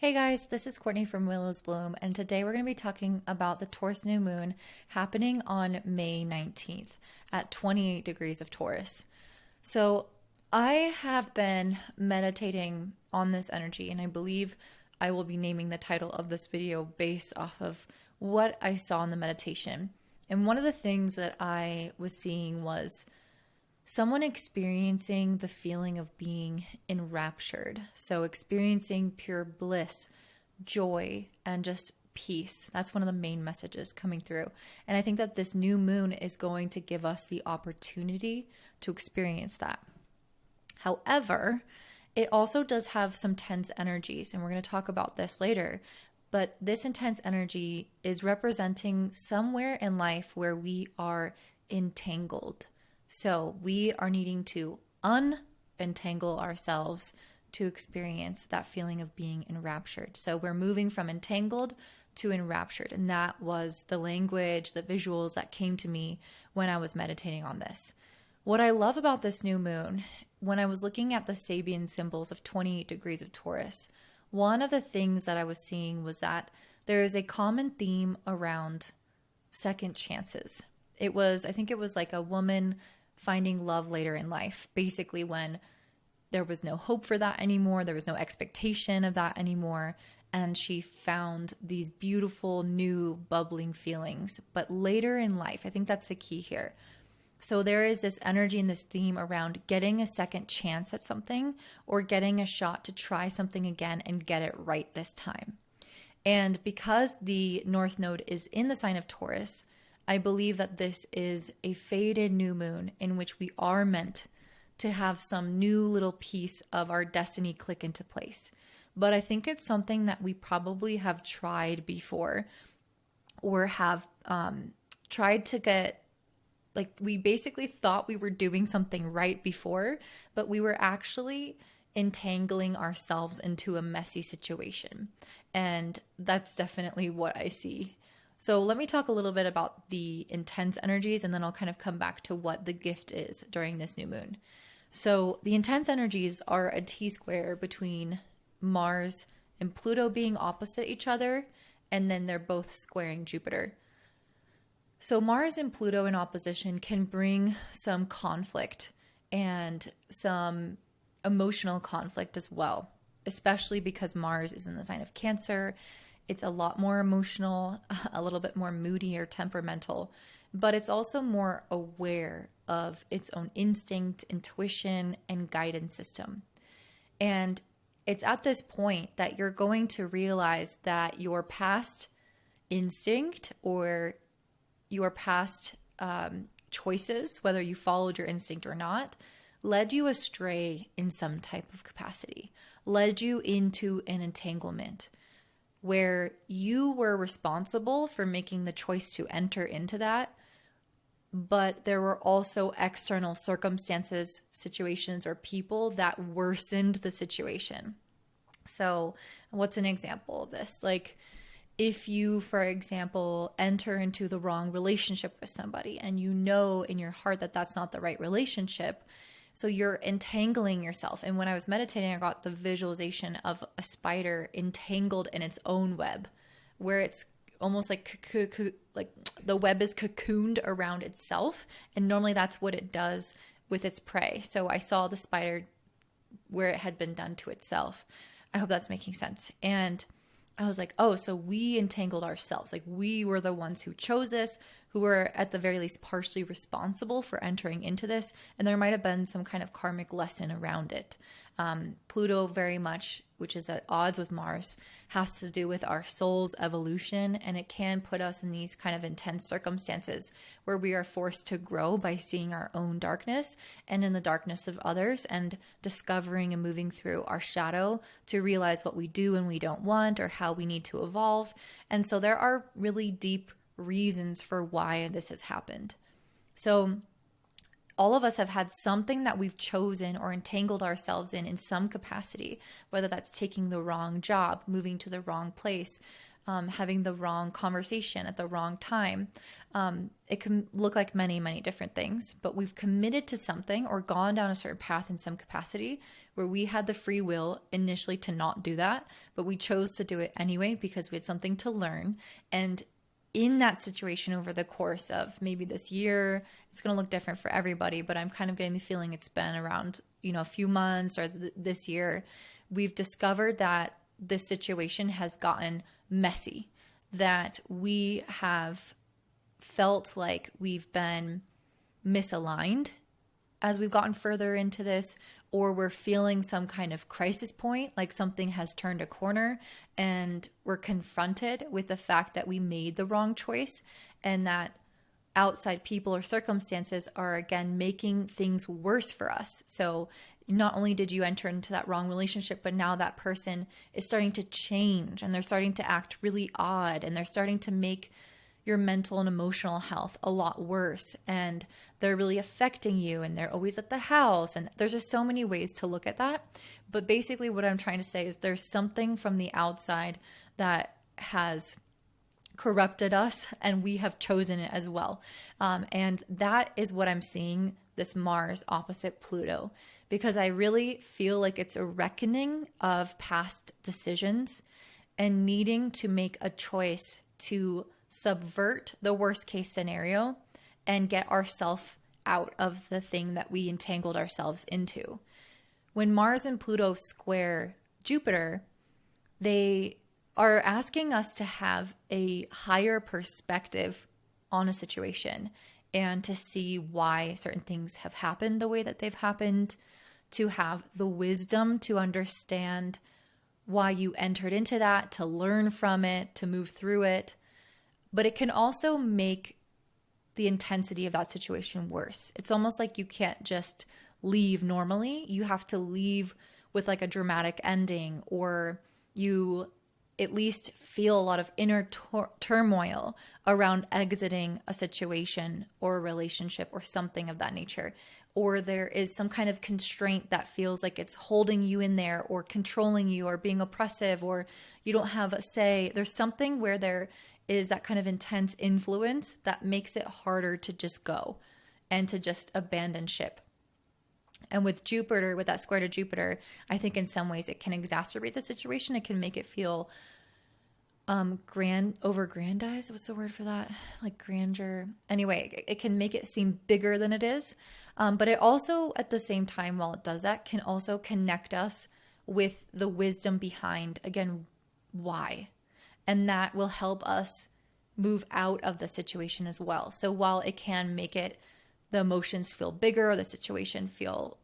Hey guys, this is Courtney from Willow's Bloom, and today we're going to be talking about the Taurus new moon happening on May 19th at 28 degrees of Taurus. So, I have been meditating on this energy, and I believe I will be naming the title of this video based off of what I saw in the meditation. And one of the things that I was seeing was someone experiencing the feeling of being enraptured. So experiencing pure bliss, joy, and just peace. That's one of the main messages coming through. And I think that this new moon is going to give us the opportunity to experience that. However, it also does have some tense energies, and we're going to talk about this later. But this intense energy is representing somewhere in life where we are entangled. So we are needing to unentangle ourselves to experience that feeling of being enraptured. So we're moving from entangled to enraptured. And that was the language, the visuals that came to me when I was meditating on this. What I love about this new moon, when I was looking at the Sabian symbols of 28 degrees of Taurus, one of the things that I was seeing was that there is a common theme around second chances. I think it was like a woman finding love later in life, basically when there was no hope for that anymore, there was no expectation of that anymore, and she found these beautiful, new, bubbling feelings. But later in life, I think that's the key here. So there is this energy and this theme around getting a second chance at something or getting a shot to try something again and get it right this time. And because the North Node is in the sign of Taurus, I believe that this is a faded new moon in which we are meant to have some new little piece of our destiny click into place. But I think it's something that we probably have tried before or have tried to get, like we basically thought we were doing something right before, but we were actually entangling ourselves into a messy situation. And that's definitely what I see. So let me talk a little bit about the intense energies, and then I'll kind of come back to what the gift is during this new moon. So the intense energies are a T-square between Mars and Pluto being opposite each other, and then they're both squaring Jupiter. So Mars and Pluto in opposition can bring some conflict and some emotional conflict as well, especially because Mars is in the sign of Cancer. It's a lot more emotional, a little bit more moody or temperamental, but it's also more aware of its own instinct, intuition, and guidance system. And it's at this point that you're going to realize that your past instinct or your past choices, whether you followed your instinct or not, led you astray in some type of capacity, led you into an entanglement, where you were responsible for making the choice to enter into that, but there were also external circumstances, situations, or people that worsened the situation. So what's an example of this? Like if you, for example, enter into the wrong relationship with somebody and you know in your heart that that's not the right relationship, so you're entangling yourself. And when I was meditating, I got the visualization of a spider entangled in its own web, where it's almost like the web is cocooned around itself. And normally that's what it does with its prey. So I saw the spider where it had been done to itself. I hope that's making sense. And I was like, oh, so we entangled ourselves. Like we were the ones who chose this, who were at the very least partially responsible for entering into this. And there might have been some kind of karmic lesson around it. Pluto very much, which is at odds with Mars, has to do with our soul's evolution. And it can put us in these kind of intense circumstances where we are forced to grow by seeing our own darkness and in the darkness of others and discovering and moving through our shadow to realize what we do and we don't want or how we need to evolve. And so there are really deep reasons for why this has happened. So all of us have had something that we've chosen or entangled ourselves in some capacity, whether that's taking the wrong job, moving to the wrong place, having the wrong conversation at the wrong time. It can look like many, many different things, but we've committed to something or gone down a certain path in some capacity where we had the free will initially to not do that, but we chose to do it anyway because we had something to learn. And in that situation over the course of maybe this year, it's going to look different for everybody, but I'm kind of getting the feeling it's been around, a few months or this year, we've discovered that this situation has gotten messy, that we have felt like we've been misaligned as we've gotten further into this, or we're feeling some kind of crisis point, like something has turned a corner and we're confronted with the fact that we made the wrong choice and that outside people or circumstances are again making things worse for us. So not only did you enter into that wrong relationship, but now that person is starting to change and they're starting to act really odd and they're starting to make your mental and emotional health a lot worse, and they're really affecting you, and they're always at the house, and there's just so many ways to look at that. But basically what I'm trying to say is there's something from the outside that has corrupted us and we have chosen it as well. And that is what I'm seeing this Mars opposite Pluto, because I really feel like it's a reckoning of past decisions and needing to make a choice to subvert the worst case scenario and get ourselves out of the thing that we entangled ourselves into. When Mars and Pluto square Jupiter, they are asking us to have a higher perspective on a situation and to see why certain things have happened the way that they've happened, to have the wisdom to understand why you entered into that, to learn from it, to move through it. But it can also make the intensity of that situation worse. It's almost like you can't just leave normally. You have to leave with like a dramatic ending, or you at least feel a lot of inner turmoil around exiting a situation or a relationship or something of that nature. Or there is some kind of constraint that feels like it's holding you in there or controlling you or being oppressive, or you don't have a say. There's something where there is that kind of intense influence that makes it harder to just go and to just abandon ship. And with Jupiter, with that square to Jupiter, I think in some ways it can exacerbate the situation. It can make it feel over-grandized. What's the word for that? Like grandeur. Anyway, it can make it seem bigger than it is. But it also, at the same time, while it does that, can also connect us with the wisdom behind, again, why. And that will help us move out of the situation as well. So while it can make it, the emotions feel bigger, or the situation feel,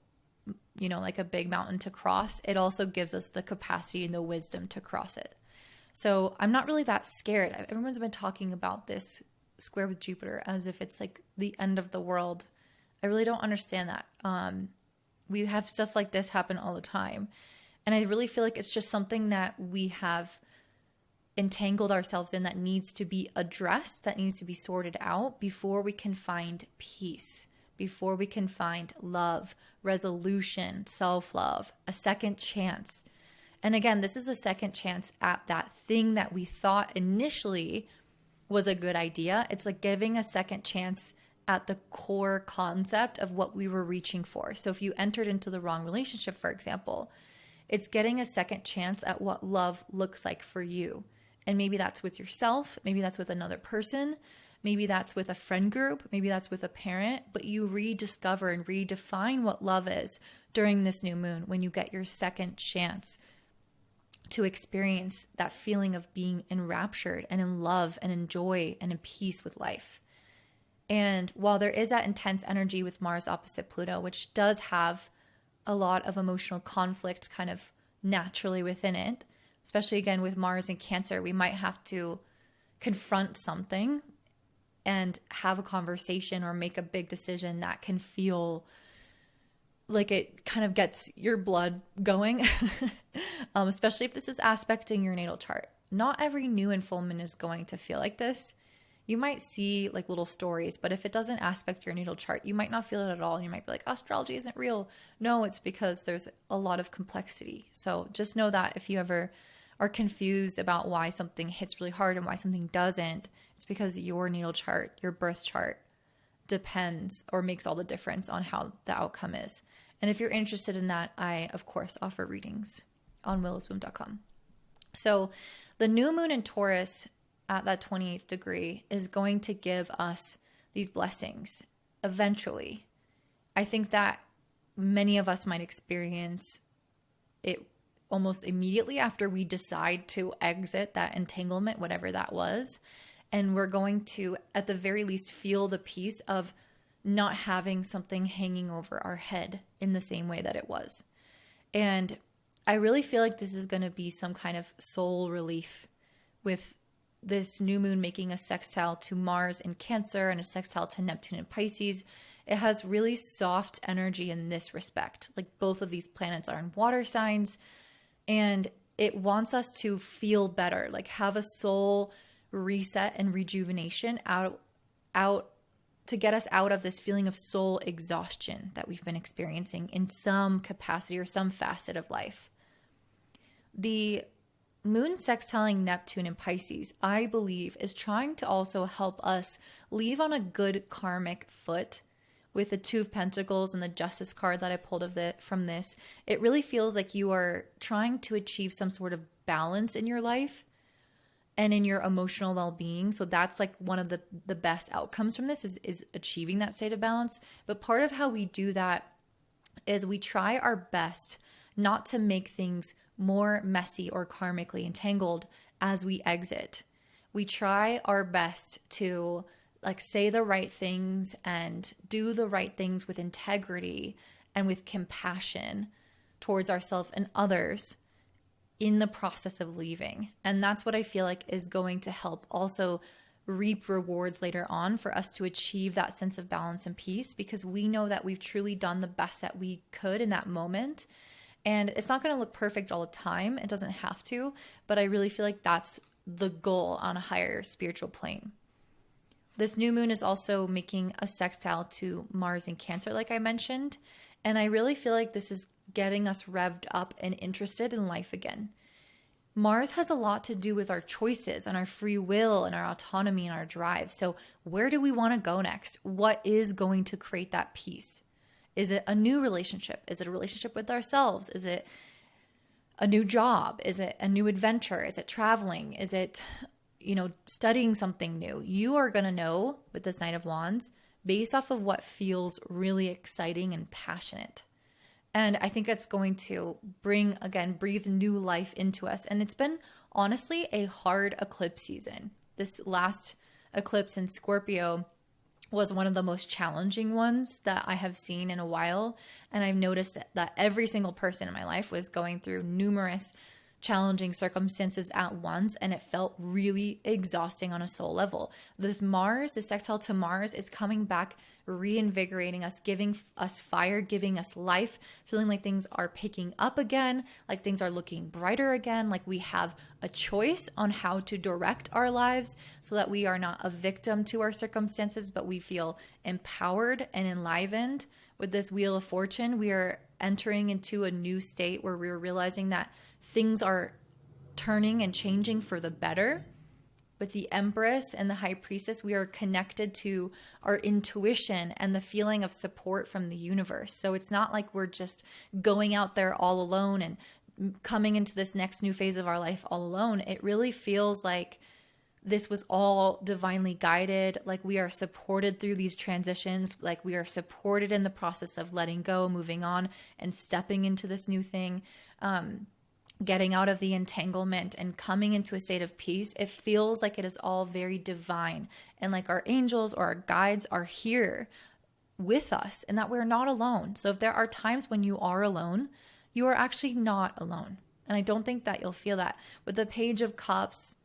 like a big mountain to cross, it also gives us the capacity and the wisdom to cross it. So I'm not really that scared. Everyone's been talking about this square with Jupiter as if it's like the end of the world. I really don't understand that. We have stuff like this happen all the time. And I really feel like it's just something that we have entangled ourselves in that needs to be addressed, that needs to be sorted out before we can find peace, before we can find love, resolution, self-love, a second chance. And again, this is a second chance at that thing that we thought initially was a good idea. It's like giving a second chance at the core concept of what we were reaching for. So if you entered into the wrong relationship, for example, it's getting a second chance at what love looks like for you. And maybe that's with yourself. Maybe that's with another person. Maybe that's with a friend group. Maybe that's with a parent. But you rediscover and redefine what love is during this new moon when you get your second chance to experience that feeling of being enraptured and in love and in joy and in peace with life. And while there is that intense energy with Mars opposite Pluto, which does have a lot of emotional conflict kind of naturally within it, especially again with Mars in Cancer, we might have to confront something and have a conversation or make a big decision that can feel like it kind of gets your blood going, especially if this is aspecting your natal chart. Not every new and full moon is going to feel like this. You might see like little stories, but if it doesn't aspect your natal chart, you might not feel it at all. And you might be like, astrology isn't real. No, it's because there's a lot of complexity. So just know that if you ever are confused about why something hits really hard and why something doesn't, it's because your natal chart, your birth chart, depends or makes all the difference on how the outcome is. And if you're interested in that, I, of course, offer readings on willowsbloom.com. So the new moon in Taurus at that 28th degree is going to give us these blessings eventually. I think that many of us might experience it almost immediately after we decide to exit that entanglement, whatever that was. And we're going to, at the very least, feel the peace of not having something hanging over our head in the same way that it was. And I really feel like this is going to be some kind of soul relief with this new moon making a sextile to Mars in Cancer and a sextile to Neptune in Pisces. It has really soft energy in this respect. Like both of these planets are in water signs, and it wants us to feel better, like have a soul reset and rejuvenation out to get us out of this feeling of soul exhaustion that we've been experiencing in some capacity or some facet of life. The moon sextiling Neptune in Pisces, I believe, is trying to also help us leave on a good karmic foot. With the Two of Pentacles and the Justice card that I pulled from this, it really feels like you are trying to achieve some sort of balance in your life and in your emotional well-being. So that's like one of the best outcomes from this is achieving that state of balance. But part of how we do that is we try our best not to make things more messy or karmically entangled as we exit. We try our best to like say the right things and do the right things with integrity and with compassion towards ourselves and others in the process of leaving. And that's what I feel like is going to help also reap rewards later on for us to achieve that sense of balance and peace, because we know that we've truly done the best that we could in that moment. And it's not going to look perfect all the time. It doesn't have to, but I really feel like that's the goal on a higher spiritual plane. This new moon is also making a sextile to Mars in Cancer, like I mentioned. And I really feel like this is getting us revved up and interested in life again. Mars has a lot to do with our choices and our free will and our autonomy and our drive. So where do we want to go next? What is going to create that peace? Is it a new relationship? Is it a relationship with ourselves? Is it a new job? Is it a new adventure? Is it traveling? Is it studying something new? You are going to know with this Knight of Wands based off of what feels really exciting and passionate. And I think it's going to breathe new life into us. And it's been honestly a hard eclipse season. This last eclipse in Scorpio was one of the most challenging ones that I have seen in a while. And I've noticed that every single person in my life was going through numerous challenging circumstances at once, and it felt really exhausting on a soul level. This sextile to Mars is coming back, reinvigorating us, giving us fire, giving us life, feeling like things are picking up again, like things are looking brighter again, like we have a choice on how to direct our lives so that we are not a victim to our circumstances, but we feel empowered and enlivened. With this Wheel of Fortune, we are entering into a new state where we're realizing that things are turning and changing for the better. With the Empress and the High Priestess, we are connected to our intuition and the feeling of support from the universe. So it's not like we're just going out there all alone and coming into this next new phase of our life all alone. It really feels like this was all divinely guided, like we are supported through these transitions, like we are supported in the process of letting go, moving on, and stepping into this new thing. Getting out of the entanglement and coming into a state of peace. It feels like it is all very divine, and like our angels or our guides are here with us, and that we're not alone. So if there are times when you are alone, you are actually not alone. And I don't think that you'll feel that. With the Page of Cups,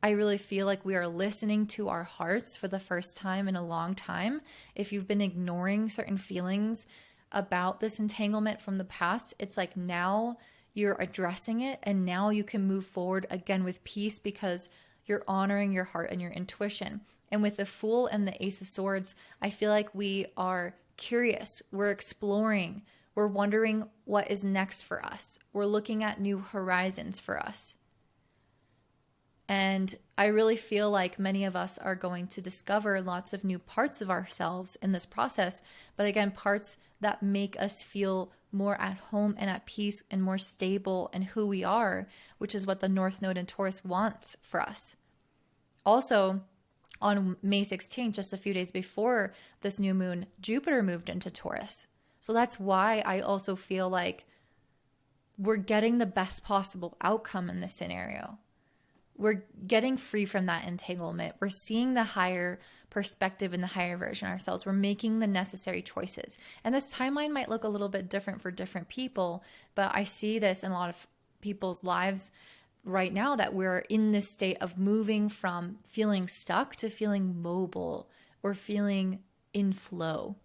I really feel like we are listening to our hearts for the first time in a long time. If you've been ignoring certain feelings about this entanglement from the past, it's like now you're addressing it, and now you can move forward again with peace because you're honoring your heart and your intuition. And with the Fool and the Ace of Swords, I feel like we are curious, we're exploring, we're wondering what is next for us. We're looking at new horizons for us. And I really feel like many of us are going to discover lots of new parts of ourselves in this process. But again, parts that make us feel more at home and at peace and more stable in who we are, which is what the North Node in Taurus wants for us. Also, on May 16th, just a few days before this new moon, Jupiter moved into Taurus. So that's why I also feel like we're getting the best possible outcome in this scenario. We're getting free from that entanglement. We're seeing the higher perspective and the higher version of ourselves. We're making the necessary choices. And this timeline might look a little bit different for different people, but I see this in a lot of people's lives right now, that we're in this state of moving from feeling stuck to feeling mobile or feeling in flow,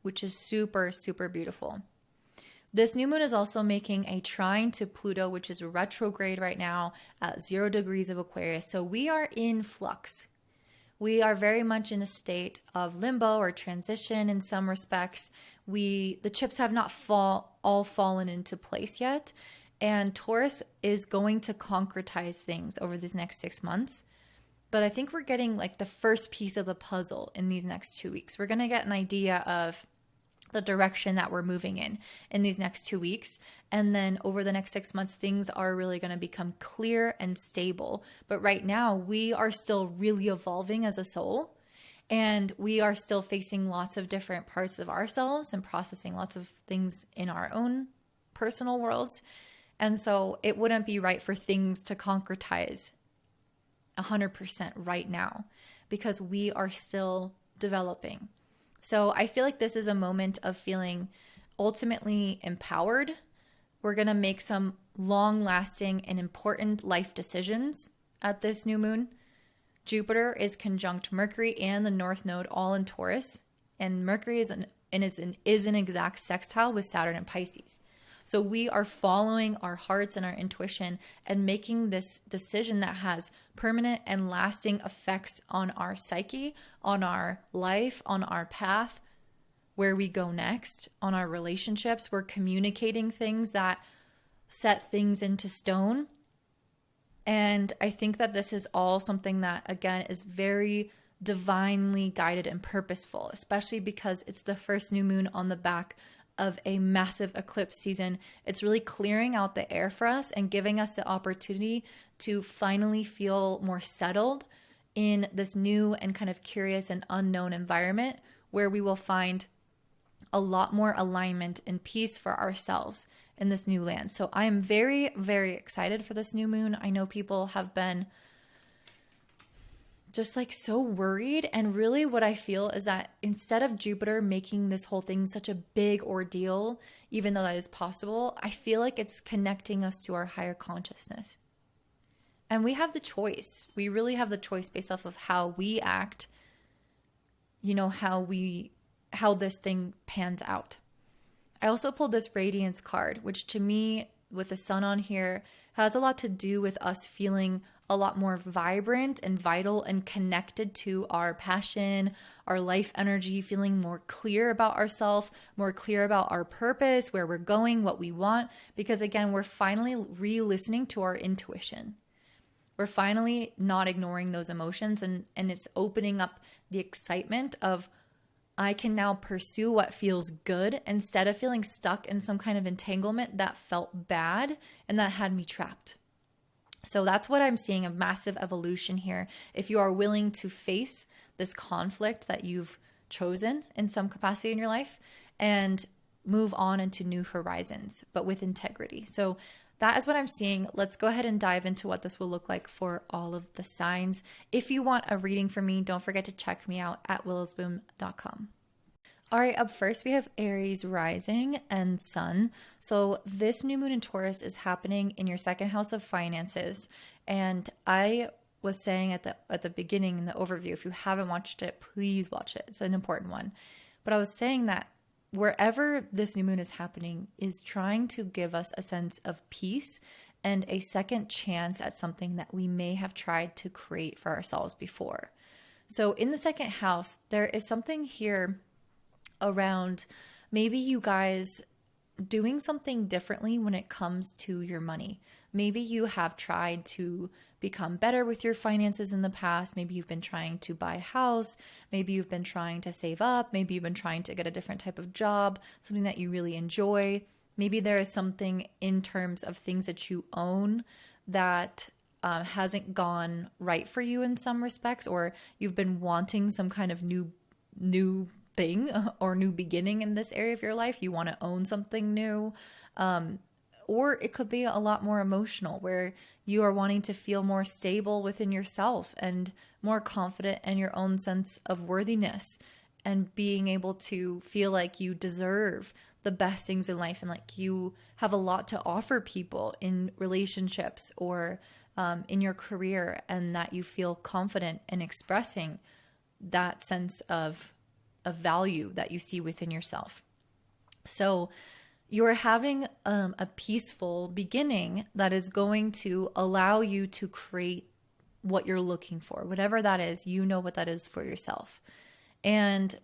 which is super, super beautiful. This new moon is also making a trine to Pluto, which is retrograde right now at 0 degrees of Aquarius. So we are in flux. We are very much in a state of limbo or transition in some respects. The chips have not all fallen into place yet. And Taurus is going to concretize things over these next 6 months. But I think we're getting like the first piece of the puzzle in these next 2 weeks. We're going to get an idea of the direction that we're moving in these next 2 weeks. And then over the next 6 months, things are really going to become clear and stable. But right now, we are still really evolving as a soul. And we are still facing lots of different parts of ourselves and processing lots of things in our own personal worlds. And so it wouldn't be right for things to concretize 100% right now, because we are still developing. So I feel like this is a moment of feeling ultimately empowered. We're going to make some long-lasting and important life decisions at this new moon. Jupiter is conjunct Mercury and the North Node all in Taurus, and Mercury is an exact sextile with Saturn and Pisces. So we are following our hearts and our intuition and making this decision that has permanent and lasting effects on our psyche, on our life, on our path, where we go next, on our relationships. We're communicating things that set things into stone. And I think that this is all something that, again, is very divinely guided and purposeful, especially because it's the first new moon on the back of a massive eclipse season. It's really clearing out the air for us and giving us the opportunity to finally feel more settled in this new and kind of curious and unknown environment, where we will find a lot more alignment and peace for ourselves in this new land. So I am very, very excited for this new moon. I know people have been just like so worried. And really what I feel is that instead of Jupiter making this whole thing such a big ordeal, even though that is possible, I feel like it's connecting us to our higher consciousness. And we have the choice. We really have the choice based off of how we act, how this thing pans out. I also pulled this Radiance card, which to me, with the sun on here, has a lot to do with us feeling a lot more vibrant and vital and connected to our passion, our life energy, feeling more clear about ourselves, more clear about our purpose, where we're going, what we want. Because again, we're finally re-listening to our intuition. We're finally not ignoring those emotions, and it's opening up the excitement of, I can now pursue what feels good instead of feeling stuck in some kind of entanglement that felt bad and that had me trapped. So that's what I'm seeing, a massive evolution here. If you are willing to face this conflict that you've chosen in some capacity in your life and move on into new horizons, but with integrity. So that is what I'm seeing. Let's go ahead and dive into what this will look like for all of the signs. If you want a reading from me, don't forget to check me out at willowsbloom.com. All right, up first, we have Aries Rising and Sun. So this new moon in Taurus is happening in your second house of finances. And I was saying at the beginning in the overview, if you haven't watched it, please watch it. It's an important one. But I was saying that wherever this new moon is happening is trying to give us a sense of peace and a second chance at something that we may have tried to create for ourselves before. So in the second house, there is something here around maybe you guys doing something differently when it comes to your money. maybe you have tried to become better with your finances in the past. Maybe you've been trying to buy a house. Maybe you've been trying to save up. Maybe you've been trying to get a different type of job, something that you really enjoy. Maybe there is something in terms of things that you own that hasn't gone right for you in some respects, or you've been wanting some kind of new thing or new beginning in this area of your life. You want to own something new. Or it could be a lot more emotional, where you are wanting to feel more stable within yourself and more confident in your own sense of worthiness, and being able to feel like you deserve the best things in life, and like you have a lot to offer people in relationships or in your career, and that you feel confident in expressing that sense of value that you see within yourself. So you're having a peaceful beginning that is going to allow you to create what you're looking for. Whatever that is, you know what that is for yourself. And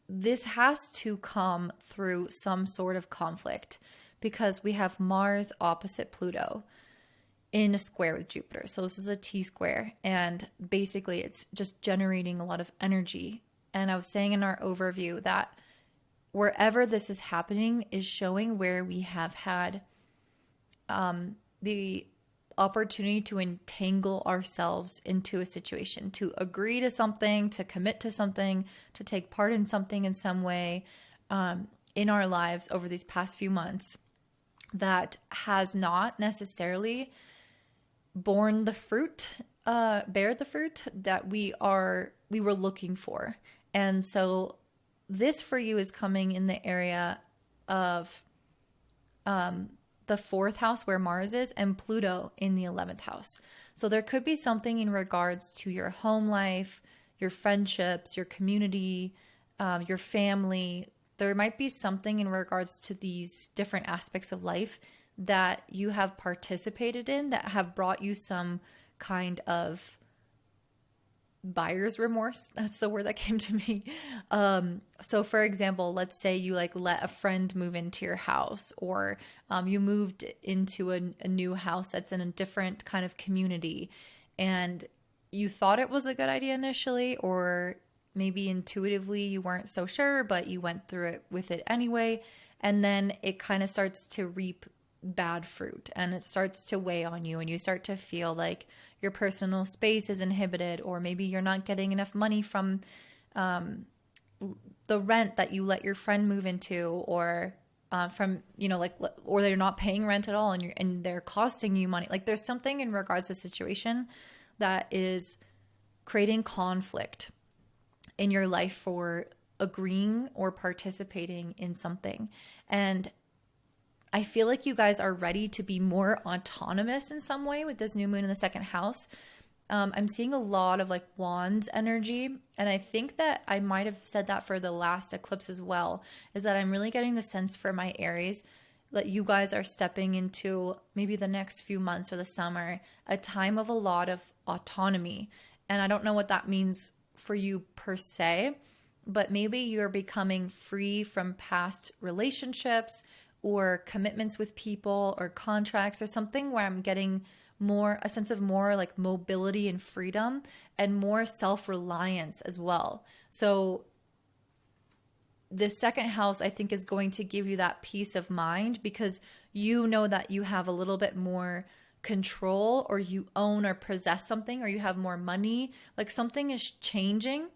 this has to come through some sort of conflict, because we have Mars opposite Pluto in a square with Jupiter. So this is a T-square, and basically it's just generating a lot of energy. And I was saying in our overview that wherever this is happening is showing where we have had the opportunity to entangle ourselves into a situation, to agree to something, to commit to something, to take part in something in some way in our lives over these past few months that has not necessarily borne the fruit, bear the fruit that we were looking for. And so this for you is coming in the area of the fourth house where Mars is, and Pluto in the 11th house. So there could be something in regards to your home life, your friendships, your community, your family. There might be something in regards to these different aspects of life that you have participated in that have brought you some kind of buyer's remorse. That's the word that came to me. So for example, let's say you like let a friend move into your house, or you moved into a new house that's in a different kind of community, and you thought it was a good idea initially, or maybe intuitively you weren't so sure, but you went through it with it anyway. And then it kind of starts to reap bad fruit, and it starts to weigh on you, and you start to feel like your personal space is inhibited, or maybe you're not getting enough money from the rent that you let your friend move into, or from, or they're not paying rent at all, and they're costing you money. Like there's something in regards to the situation that is creating conflict in your life for agreeing or participating in something. And I feel like you guys are ready to be more autonomous in some way with this new moon in the second house. I'm seeing a lot of like wands energy. And I think that I might have said that for the last eclipse as well, is that I'm really getting the sense for my Aries that you guys are stepping into maybe the next few months or the summer, a time of a lot of autonomy. And I don't know what that means for you per se, but maybe you're becoming free from past relationships or commitments with people or contracts or something, where I'm getting a sense of more like mobility and freedom and more self-reliance as well. So the second house, I think, is going to give you that peace of mind, because you know that you have a little bit more control, or you own or possess something, or you have more money. Like something is changing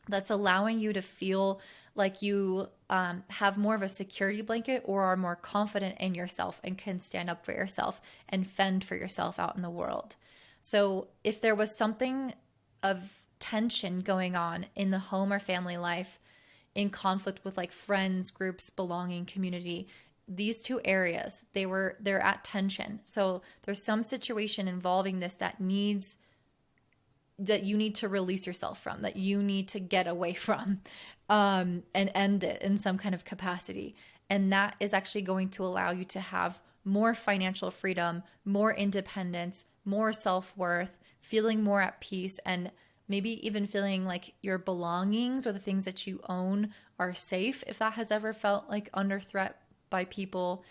that's allowing you to feel like you have more of a security blanket, or are more confident in yourself and can stand up for yourself and fend for yourself out in the world. So if there was something of tension going on in the home or family life, in conflict with like friends, groups, belonging, community, these two areas, they're at tension. So there's some situation involving this that you need to release yourself from, that you need to get away from, and end it in some kind of capacity. And that is actually going to allow you to have more financial freedom, more independence, more self-worth, feeling more at peace, and maybe even feeling like your belongings or the things that you own are safe, if that has ever felt like under threat by people,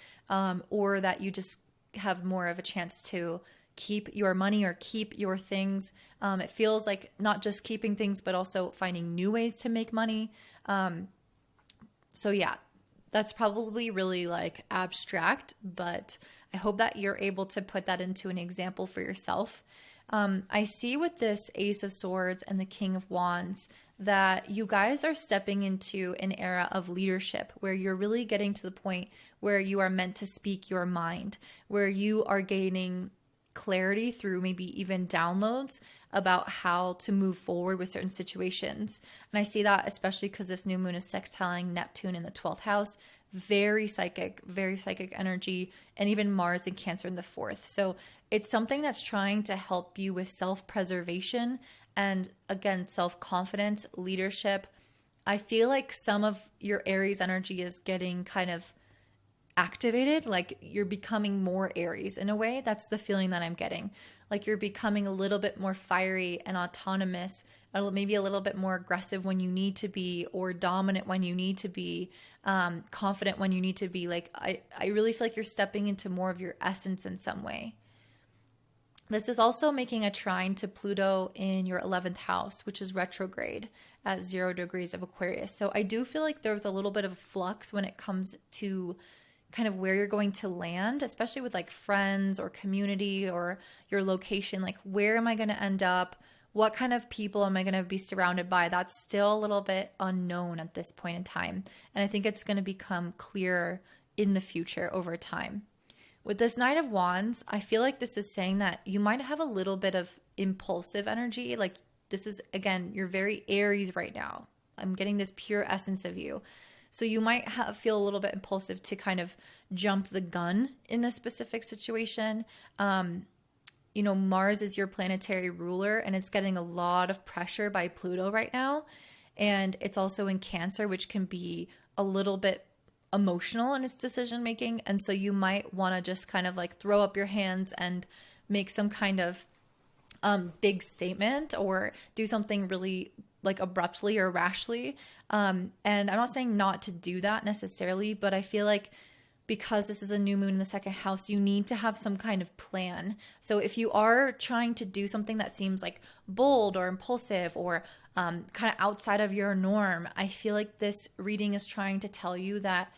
or that you just have more of a chance to keep your money or keep your things. It feels like not just keeping things, but also finding new ways to make money. So yeah, that's probably really like abstract, but I hope that you're able to put that into an example for yourself. I see with this Ace of Swords and the King of Wands that you guys are stepping into an era of leadership where you're really getting to the point where you are meant to speak your mind, where you are gaining clarity through maybe even downloads about how to move forward with certain situations. And I see that especially because this new moon is sextiling Neptune in the 12th house. Very psychic energy, and even Mars and Cancer in the 4th. So it's something that's trying to help you with self-preservation and, again, self-confidence, leadership. I feel like some of your Aries energy is getting kind of activated, like you're becoming more Aries in a way. That's the feeling that I'm getting. Like you're becoming a little bit more fiery and autonomous, maybe a little bit more aggressive when you need to be, or dominant when you need to be, confident when you need to be. Like I really feel like you're stepping into more of your essence in some way. This is also making a trine to Pluto in your 11th house, which is retrograde at 0 degrees of Aquarius. So I do feel like there's a little bit of a flux when it comes to kind of where you're going to land, especially with like friends or community or your location. Like, where am I going to end up? What kind of people am I going to be surrounded by? That's still a little bit unknown at this point in time. And I think it's going to become clearer in the future over time. With this Knight of Wands, I feel like this is saying that you might have a little bit of impulsive energy. Like this is, again, you're very Aries right now. I'm getting this pure essence of you. So you might feel a little bit impulsive to kind of jump the gun in a specific situation. You know, Mars is your planetary ruler, and it's getting a lot of pressure by Pluto right now. And it's also in Cancer, which can be a little bit emotional in its decision making. And so you might want to just kind of like throw up your hands and make some kind of big statement or do something really like abruptly or rashly. And I'm not saying not to do that necessarily, but I feel like because this is a new moon in the 2nd house, you need to have some kind of plan. So if you are trying to do something that seems like bold or impulsive or kind of outside of your norm, I feel like this reading is trying to tell you that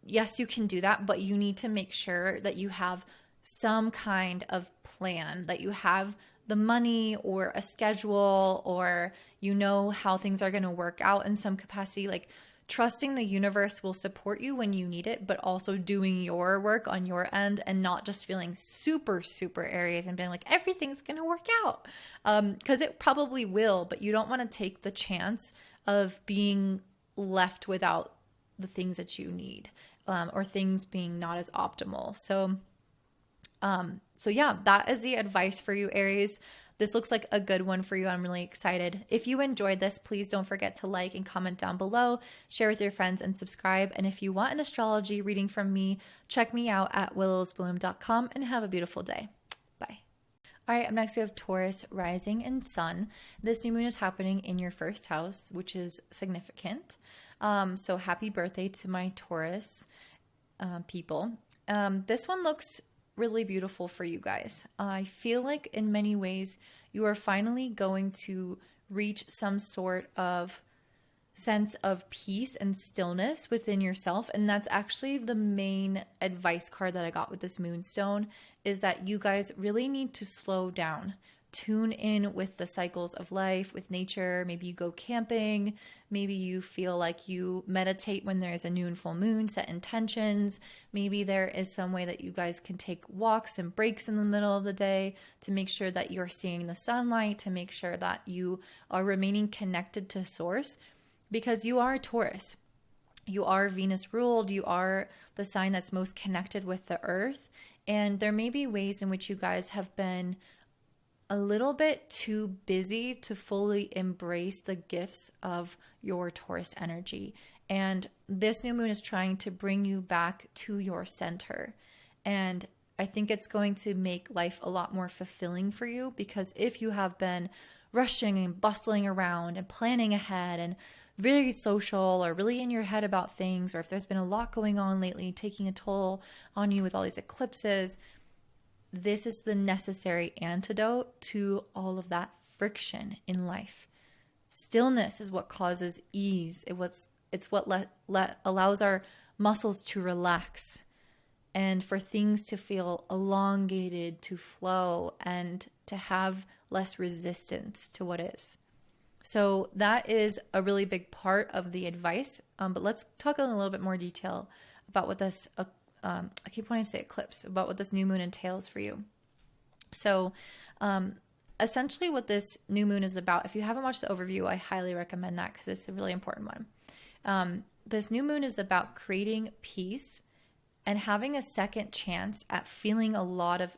yes, you can do that, but you need to make sure that you have some kind of plan, that you have the money or a schedule, or you know how things are going to work out in some capacity. Like trusting the universe will support you when you need it, but also doing your work on your end and not just feeling super, super Aries and being like, everything's going to work out. Because it probably will, but you don't want to take the chance of being left without the things that you need, or things being not as optimal. So yeah, that is the advice for you, Aries. This looks like a good one for you. I'm really excited. If you enjoyed this, please don't forget to like and comment down below, share with your friends, and subscribe. And if you want an astrology reading from me, check me out at willowsbloom.com and have a beautiful day. Bye. All right, up next we have Taurus Rising and Sun. This new moon is happening in your 1st house, which is significant. So happy birthday to my Taurus people. This one looks really beautiful for you guys. I feel like in many ways you are finally going to reach some sort of sense of peace and stillness within yourself. And that's actually the main advice card that I got with this moonstone, is that you guys really need to slow down. Tune in with the cycles of life, with nature. Maybe you go camping. Maybe you feel like you meditate when there is a new and full moon, set intentions. Maybe there is some way that you guys can take walks and breaks in the middle of the day to make sure that you're seeing the sunlight, to make sure that you are remaining connected to source, because you are a Taurus. You are Venus ruled. You are the sign that's most connected with the earth. And there may be ways in which you guys have been a little bit too busy to fully embrace the gifts of your Taurus energy. And this new moon is trying to bring you back to your center. And I think it's going to make life a lot more fulfilling for you, because if you have been rushing and bustling around and planning ahead and very social or really in your head about things, or if there's been a lot going on lately, taking a toll on you with all these eclipses, this is the necessary antidote to all of that friction in life. Stillness is what causes ease. It's what allows our muscles to relax and for things to feel elongated, to flow, and to have less resistance to what is. So that is a really big part of the advice. But let's talk in a little bit more detail about what this, I keep wanting to say eclipse, about what this new moon entails for you. So essentially what this new moon is about, if you haven't watched the overview, I highly recommend that because it's a really important one. This new moon is about creating peace and having a second chance at feeling a lot of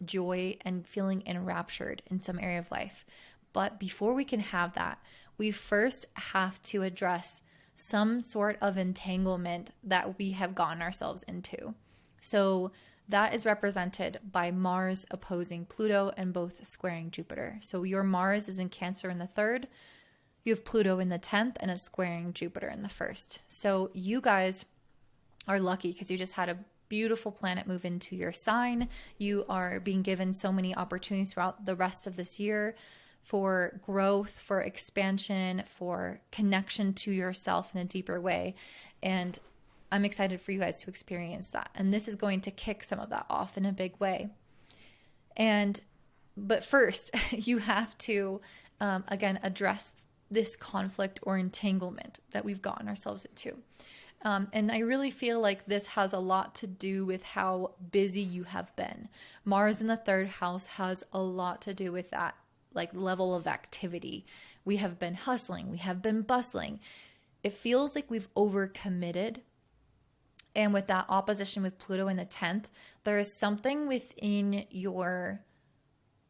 joy and feeling enraptured in some area of life. But before we can have that, we first have to address some sort of entanglement that we have gotten ourselves into. So that is represented by Mars opposing Pluto and both squaring Jupiter. So your Mars is in Cancer in the 3rd, you have Pluto in the 10th, and it's squaring Jupiter in the 1st. So you guys are lucky because you just had a beautiful planet move into your sign. You are being given so many opportunities throughout the rest of this year for growth, for expansion, for connection to yourself in a deeper way. And I'm excited for you guys to experience that. And this is going to kick some of that off in a big way. But first, you have to, again, address this conflict or entanglement that we've gotten ourselves into. And I really feel like this has a lot to do with how busy you have been. Mars in the 3rd house has a lot to do with that, like level of activity. We have been hustling. We have been bustling. It feels like we've overcommitted. And with that opposition with Pluto in the 10th, there is something within your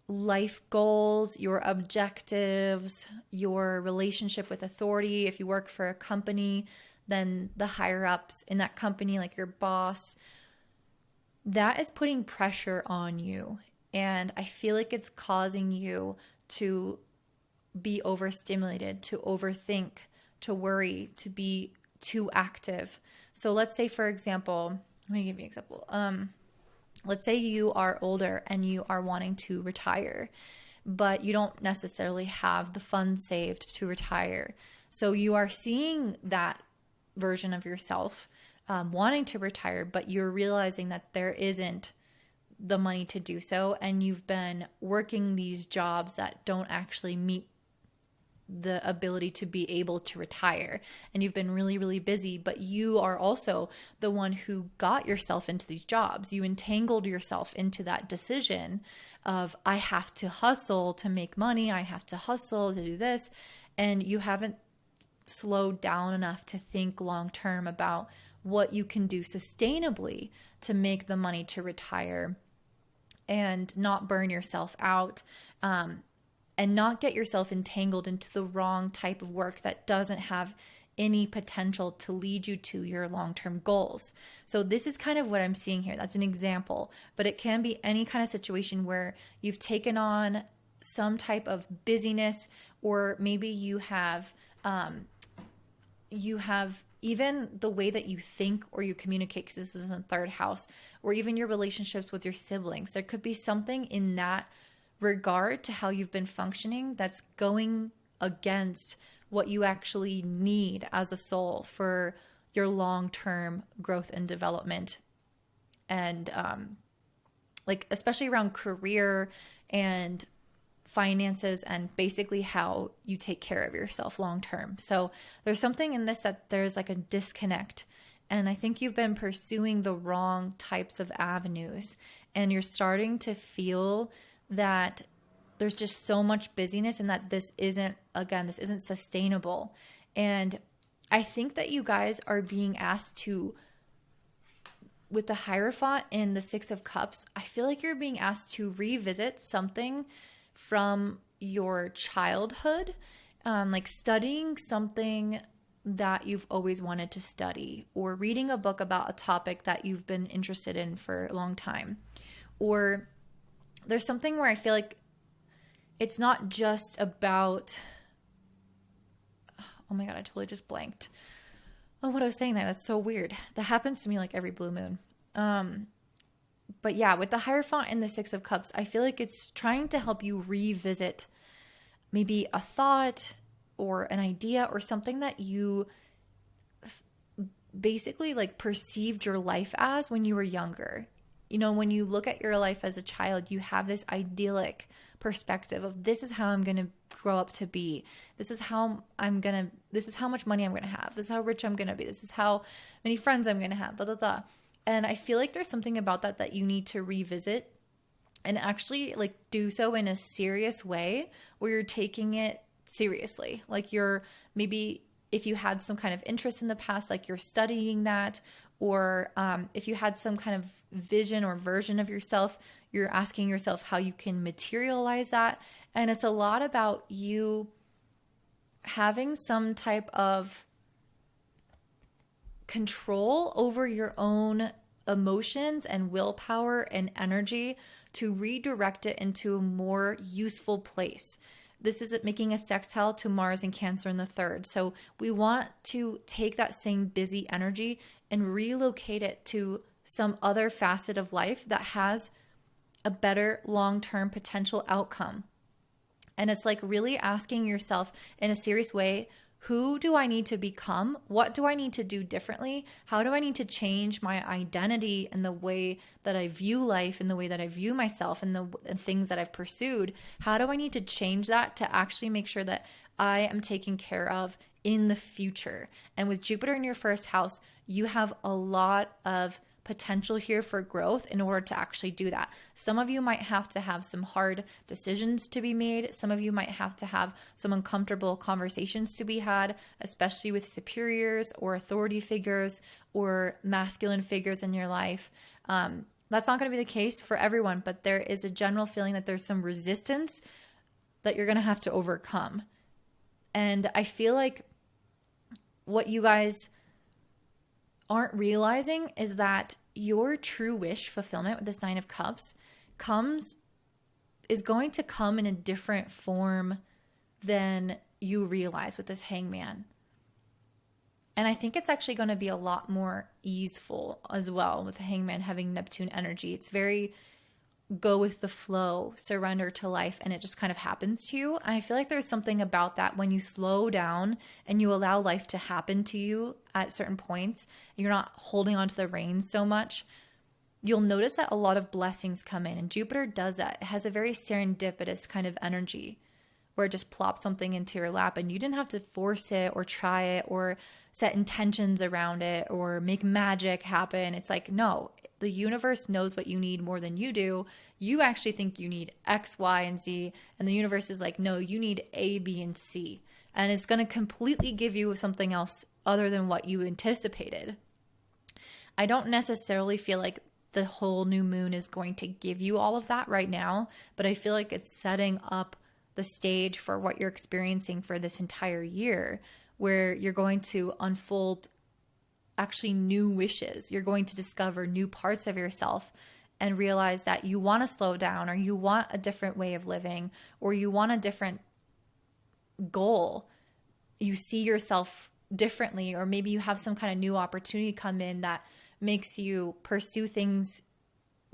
life goals, your objectives, your relationship with authority. If you work for a company, then the higher ups in that company, like your boss, that is putting pressure on you. And I feel like it's causing you to be overstimulated, to overthink, to worry, to be too active. So let's say, for example, let me give you an example. Let's say you are older and you are wanting to retire, but you don't necessarily have the funds saved to retire. So you are seeing that version of yourself wanting to retire, but you're realizing that there isn't the money to do so, and you've been working these jobs that don't actually meet the ability to be able to retire, and you've been really, really busy, but you are also the one who got yourself into these jobs. You entangled yourself into that decision of, I have to hustle to make money, I have to hustle to do this, and you haven't slowed down enough to think long term about what you can do sustainably to make the money to retire and not burn yourself out, and not get yourself entangled into the wrong type of work that doesn't have any potential to lead you to your long-term goals. So this is kind of what I'm seeing here. That's an example, but it can be any kind of situation where you've taken on some type of busyness, or maybe you have even the way that you think or you communicate, because this is in the 3rd house, or even your relationships with your siblings. There could be something in that regard to how you've been functioning that's going against what you actually need as a soul for your long-term growth and development. And like especially around career and finances and basically how you take care of yourself long-term. So there's something in this that there's like a disconnect. And I think you've been pursuing the wrong types of avenues, and you're starting to feel that there's just so much busyness and that this isn't sustainable. And I think that you guys are being asked to, with the Hierophant in the 6 of Cups, I feel like you're being asked to revisit something from your childhood, like studying something that you've always wanted to study, or reading a book about a topic that you've been interested in for a long time. Or there's something where I feel like it's not just about, Oh my God, I totally just blanked. Oh, what I was saying there. That's so weird. That happens to me like every blue moon. But yeah, with the Hierophant and the Six of Cups, I feel like it's trying to help you revisit maybe a thought or an idea or something that you basically like perceived your life as when you were younger. You know, when you look at your life as a child, you have this idyllic perspective of this is how I'm going to grow up to be. This is how much money I'm going to have. This is how rich I'm going to be. This is how many friends I'm going to have, blah, blah, blah. And I feel like there's something about that you need to revisit and actually like do so in a serious way where you're taking it seriously. Like you're maybe if you had some kind of interest in the past, like you're studying that, or if you had some kind of vision or version of yourself, you're asking yourself how you can materialize that. And it's a lot about you having some type of control over your own emotions and willpower and energy to redirect it into a more useful place. This is making a sextile to Mars and Cancer in the third. So we want to take that same busy energy and relocate it to some other facet of life that has a better long-term potential outcome. And it's like really asking yourself in a serious way, who do I need to become? What do I need to do differently? How do I need to change my identity and the way that I view life and the way that I view myself and the things that I've pursued? How do I need to change that to actually make sure that I am taken care of in the future? And with Jupiter in your first house, you have a lot of potential here for growth in order to actually do that. Some of you might have to have some hard decisions to be made. Some of you might have to have some uncomfortable conversations to be had, especially with superiors or authority figures or masculine figures in your life. That's not going to be the case for everyone, but there is a general feeling that there's some resistance that you're going to have to overcome. And I feel like what you guys aren't realizing is that your true wish fulfillment with this Nine of Cups is going to come in a different form than you realize with this Hangman. And I think it's actually going to be a lot more easeful as well with the Hangman having Neptune energy. It's very go with the flow, surrender to life, and it just kind of happens to you. And I feel like there's something about that when you slow down and you allow life to happen to you at certain points, you're not holding onto the reins so much, you'll notice that a lot of blessings come in. And Jupiter does that. It has a very serendipitous kind of energy where it just plops something into your lap and you didn't have to force it or try it or set intentions around it or make magic happen. It's like, no, the universe knows what you need more than you do. You actually think you need X, Y, and Z. And the universe is like, no, you need A, B, and C. And it's going to completely give you something else other than what you anticipated. I don't necessarily feel like the whole new moon is going to give you all of that right now, but I feel like it's setting up the stage for what you're experiencing for this entire year, where you're going to unfold actually new wishes. You're going to discover new parts of yourself and realize that you want to slow down, or you want a different way of living, or you want a different goal. You see yourself differently, or maybe you have some kind of new opportunity come in that makes you pursue things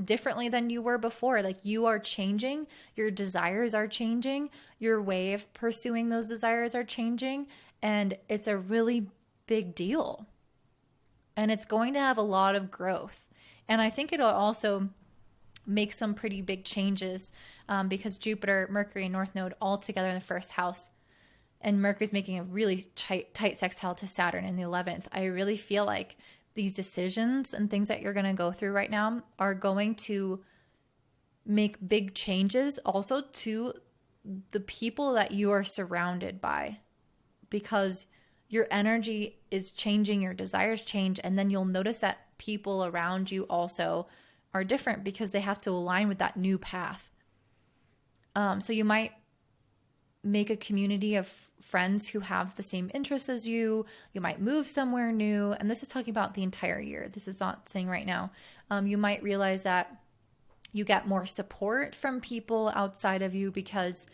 differently than you were before. Like you are changing, your desires are changing, your way of pursuing those desires are changing, and it's a really big deal. And it's going to have a lot of growth. And I think it'll also make some pretty big changes because Jupiter, Mercury, and North Node all together in the first house. And Mercury's making a really tight sextile to Saturn in the 11th. I really feel like these decisions and things that you're going to go through right now are going to make big changes also to the people that you are surrounded by, because your energy is changing, your desires change, and then you'll notice that people around you also are different because they have to align with that new path. So you might make a community of friends who have the same interests as you. You might move somewhere new. And this is talking about the entire year. This is not saying right now. You might realize that you get more support from people outside of you because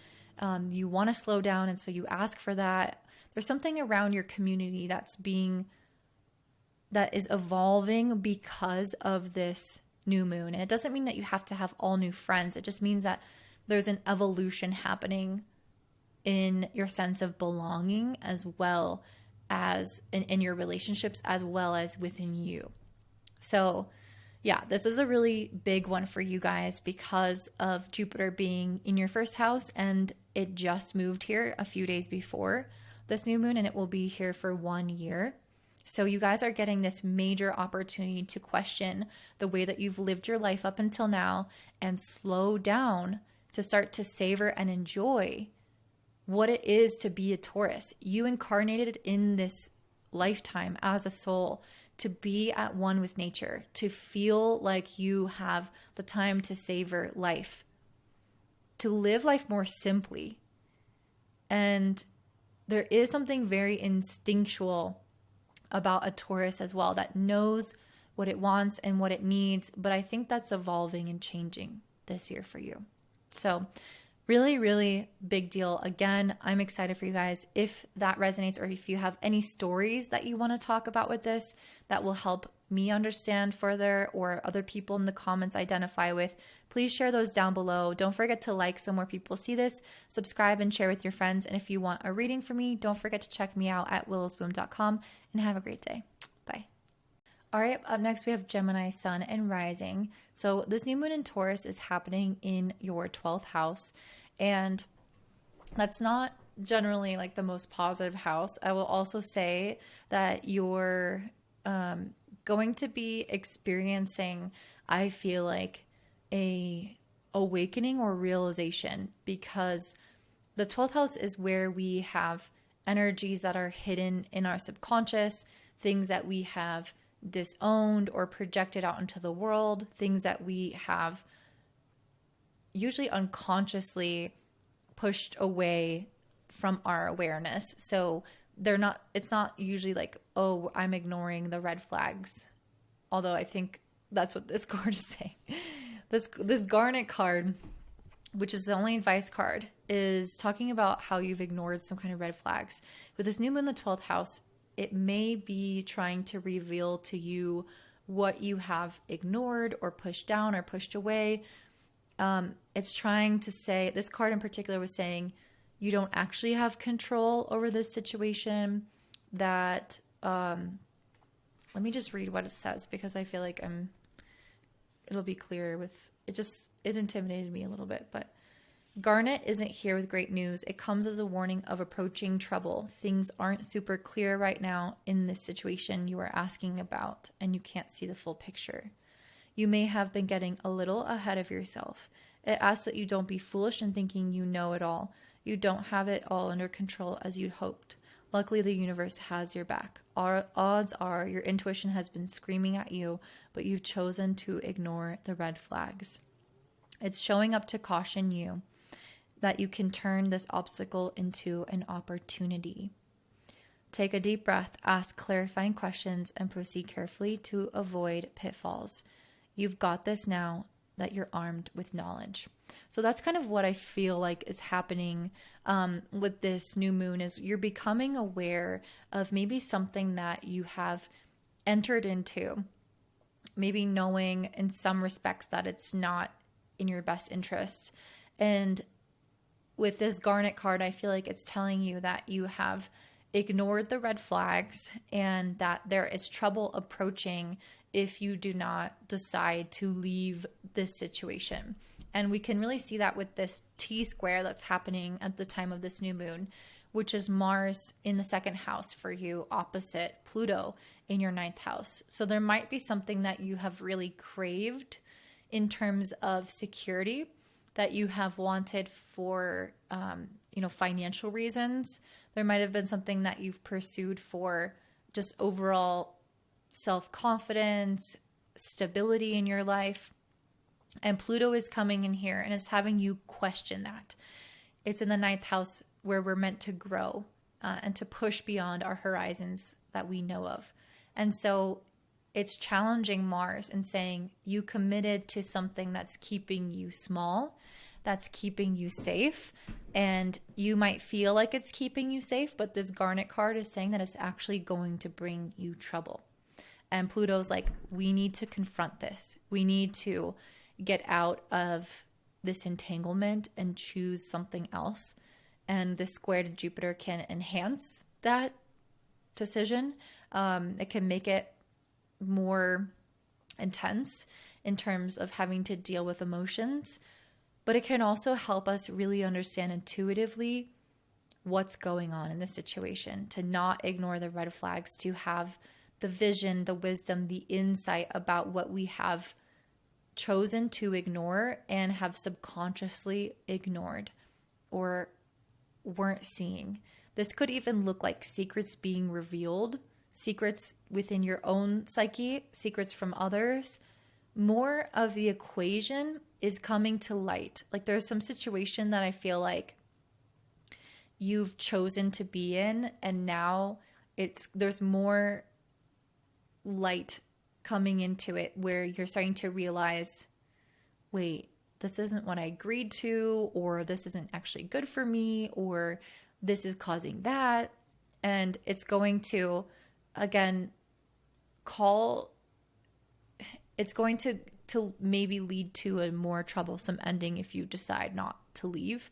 you want to slow down. And so you ask for that. there's something around your community that is evolving because of this new moon. And it doesn't mean that you have to have all new friends. It just means that there's an evolution happening in your sense of belonging, as well as in your relationships, as well as within you. So yeah, this is a really big one for you guys because of Jupiter being in your first house, and it just moved here a few days before this new moon, and it will be here for 1 year. So you guys are getting this major opportunity to question the way that you've lived your life up until now and slow down to start to savor and enjoy what it is to be a Taurus. You incarnated in this lifetime as a soul to be at one with nature, to feel like you have the time to savor life, to live life more simply. And there is something very instinctual about a Taurus as well that knows what it wants and what it needs. But I think that's evolving and changing this year for you. So really, really big deal. Again, I'm excited for you guys. If that resonates, or if you have any stories that you want to talk about with this that will help me understand further, or other people in the comments identify with, please share those down below. Don't forget to like so more people see this, subscribe and share with your friends. And if you want a reading from me, don't forget to check me out at willowsbloom.com, and have a great day. Bye. All right, up next we have Gemini Sun and Rising. So this new moon in Taurus is happening in your 12th house, and that's not generally like the most positive house. I will also say that you're going to be experiencing, I feel like, a awakening or realization, because the 12th house is where we have energies that are hidden in our subconscious, things that we have disowned or projected out into the world, things that we have usually unconsciously pushed away from our awareness. So it's not usually like, oh, I'm ignoring the red flags. Although I think that's what this card is saying. This Garnet card, which is the only advice card, is talking about how you've ignored some kind of red flags. With this new moon in the 12th house, it may be trying to reveal to you what you have ignored or pushed down or pushed away. It's trying to say, this card in particular was saying, you don't actually have control over this situation. That, let me just read what it says, because I feel like it'll be clear with, it intimidated me a little bit. But Garnet isn't here with great news. It comes as a warning of approaching trouble. Things aren't super clear right now in this situation you are asking about, and you can't see the full picture. You may have been getting a little ahead of yourself. It asks that you don't be foolish in thinking you know it all. You don't have it all under control as you'd hoped. Luckily, the universe has your back. Odds are your intuition has been screaming at you, but you've chosen to ignore the red flags. It's showing up to caution you that you can turn this obstacle into an opportunity. Take a deep breath, ask clarifying questions, and proceed carefully to avoid pitfalls. You've got this now that you're armed with knowledge. So that's kind of what I feel like is happening with this new moon, is you're becoming aware of maybe something that you have entered into, maybe knowing in some respects that it's not in your best interest. And with this Garnet card, I feel like it's telling you that you have ignored the red flags and that there is trouble approaching if you do not decide to leave this situation. And we can really see that with this T-square that's happening at the time of this new moon, which is Mars in the second house for you, opposite Pluto in your ninth house. So there might be something that you have really craved in terms of security, that you have wanted for, financial reasons. There might have been something that you've pursued for just overall self-confidence, stability in your life. And Pluto is coming in here and it's having you question that. It's in the ninth house where we're meant to grow and to push beyond our horizons that we know of. And so it's challenging Mars and saying you committed to something that's keeping you small, that's keeping you safe, And you might feel like it's keeping you safe, but this Garnet card is saying that it's actually going to bring you trouble. And Pluto's like, we need to confront this. We need to get out of this entanglement and choose something else. And this square to Jupiter can enhance that decision. It can make it more intense in terms of having to deal with emotions, but it can also help us really understand intuitively what's going on in the situation, to not ignore the red flags, to have the vision, the wisdom, the insight about what we have chosen to ignore and have subconsciously ignored or weren't seeing. This could even look like secrets being revealed, secrets within your own psyche, secrets from others. More of the equation is coming to light. Like there's some situation that I feel like you've chosen to be in, and now there's more light coming into it where you're starting to realize, wait, this isn't what I agreed to, or this isn't actually good for me, or this is causing that. And it's going to, again, it's going to maybe lead to a more troublesome ending if you decide not to leave.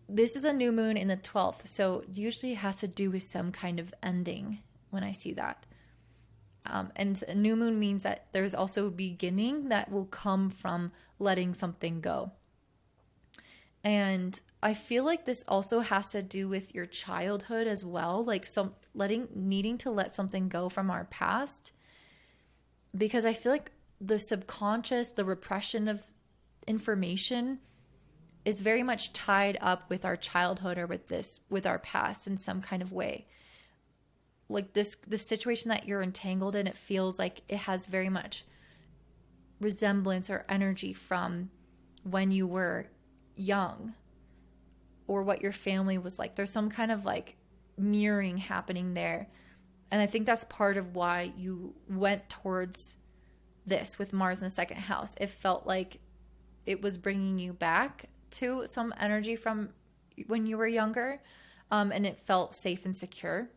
This is a new moon in the 12th, so usually it has to do with some kind of ending when I see that. And a new moon means that there's also a beginning that will come from letting something go. And I feel like this also has to do with your childhood as well, like needing to let something go from our past, because I feel like the subconscious, the repression of information is very much tied up with our childhood or with our past in some kind of way. Like this situation that you're entangled in, it feels like it has very much resemblance or energy from when you were young or what your family was like. There's some kind of like mirroring happening there. And I think that's part of why you went towards this with Mars in the second house. It felt like it was bringing you back to some energy from when you were younger, and it felt safe and secure.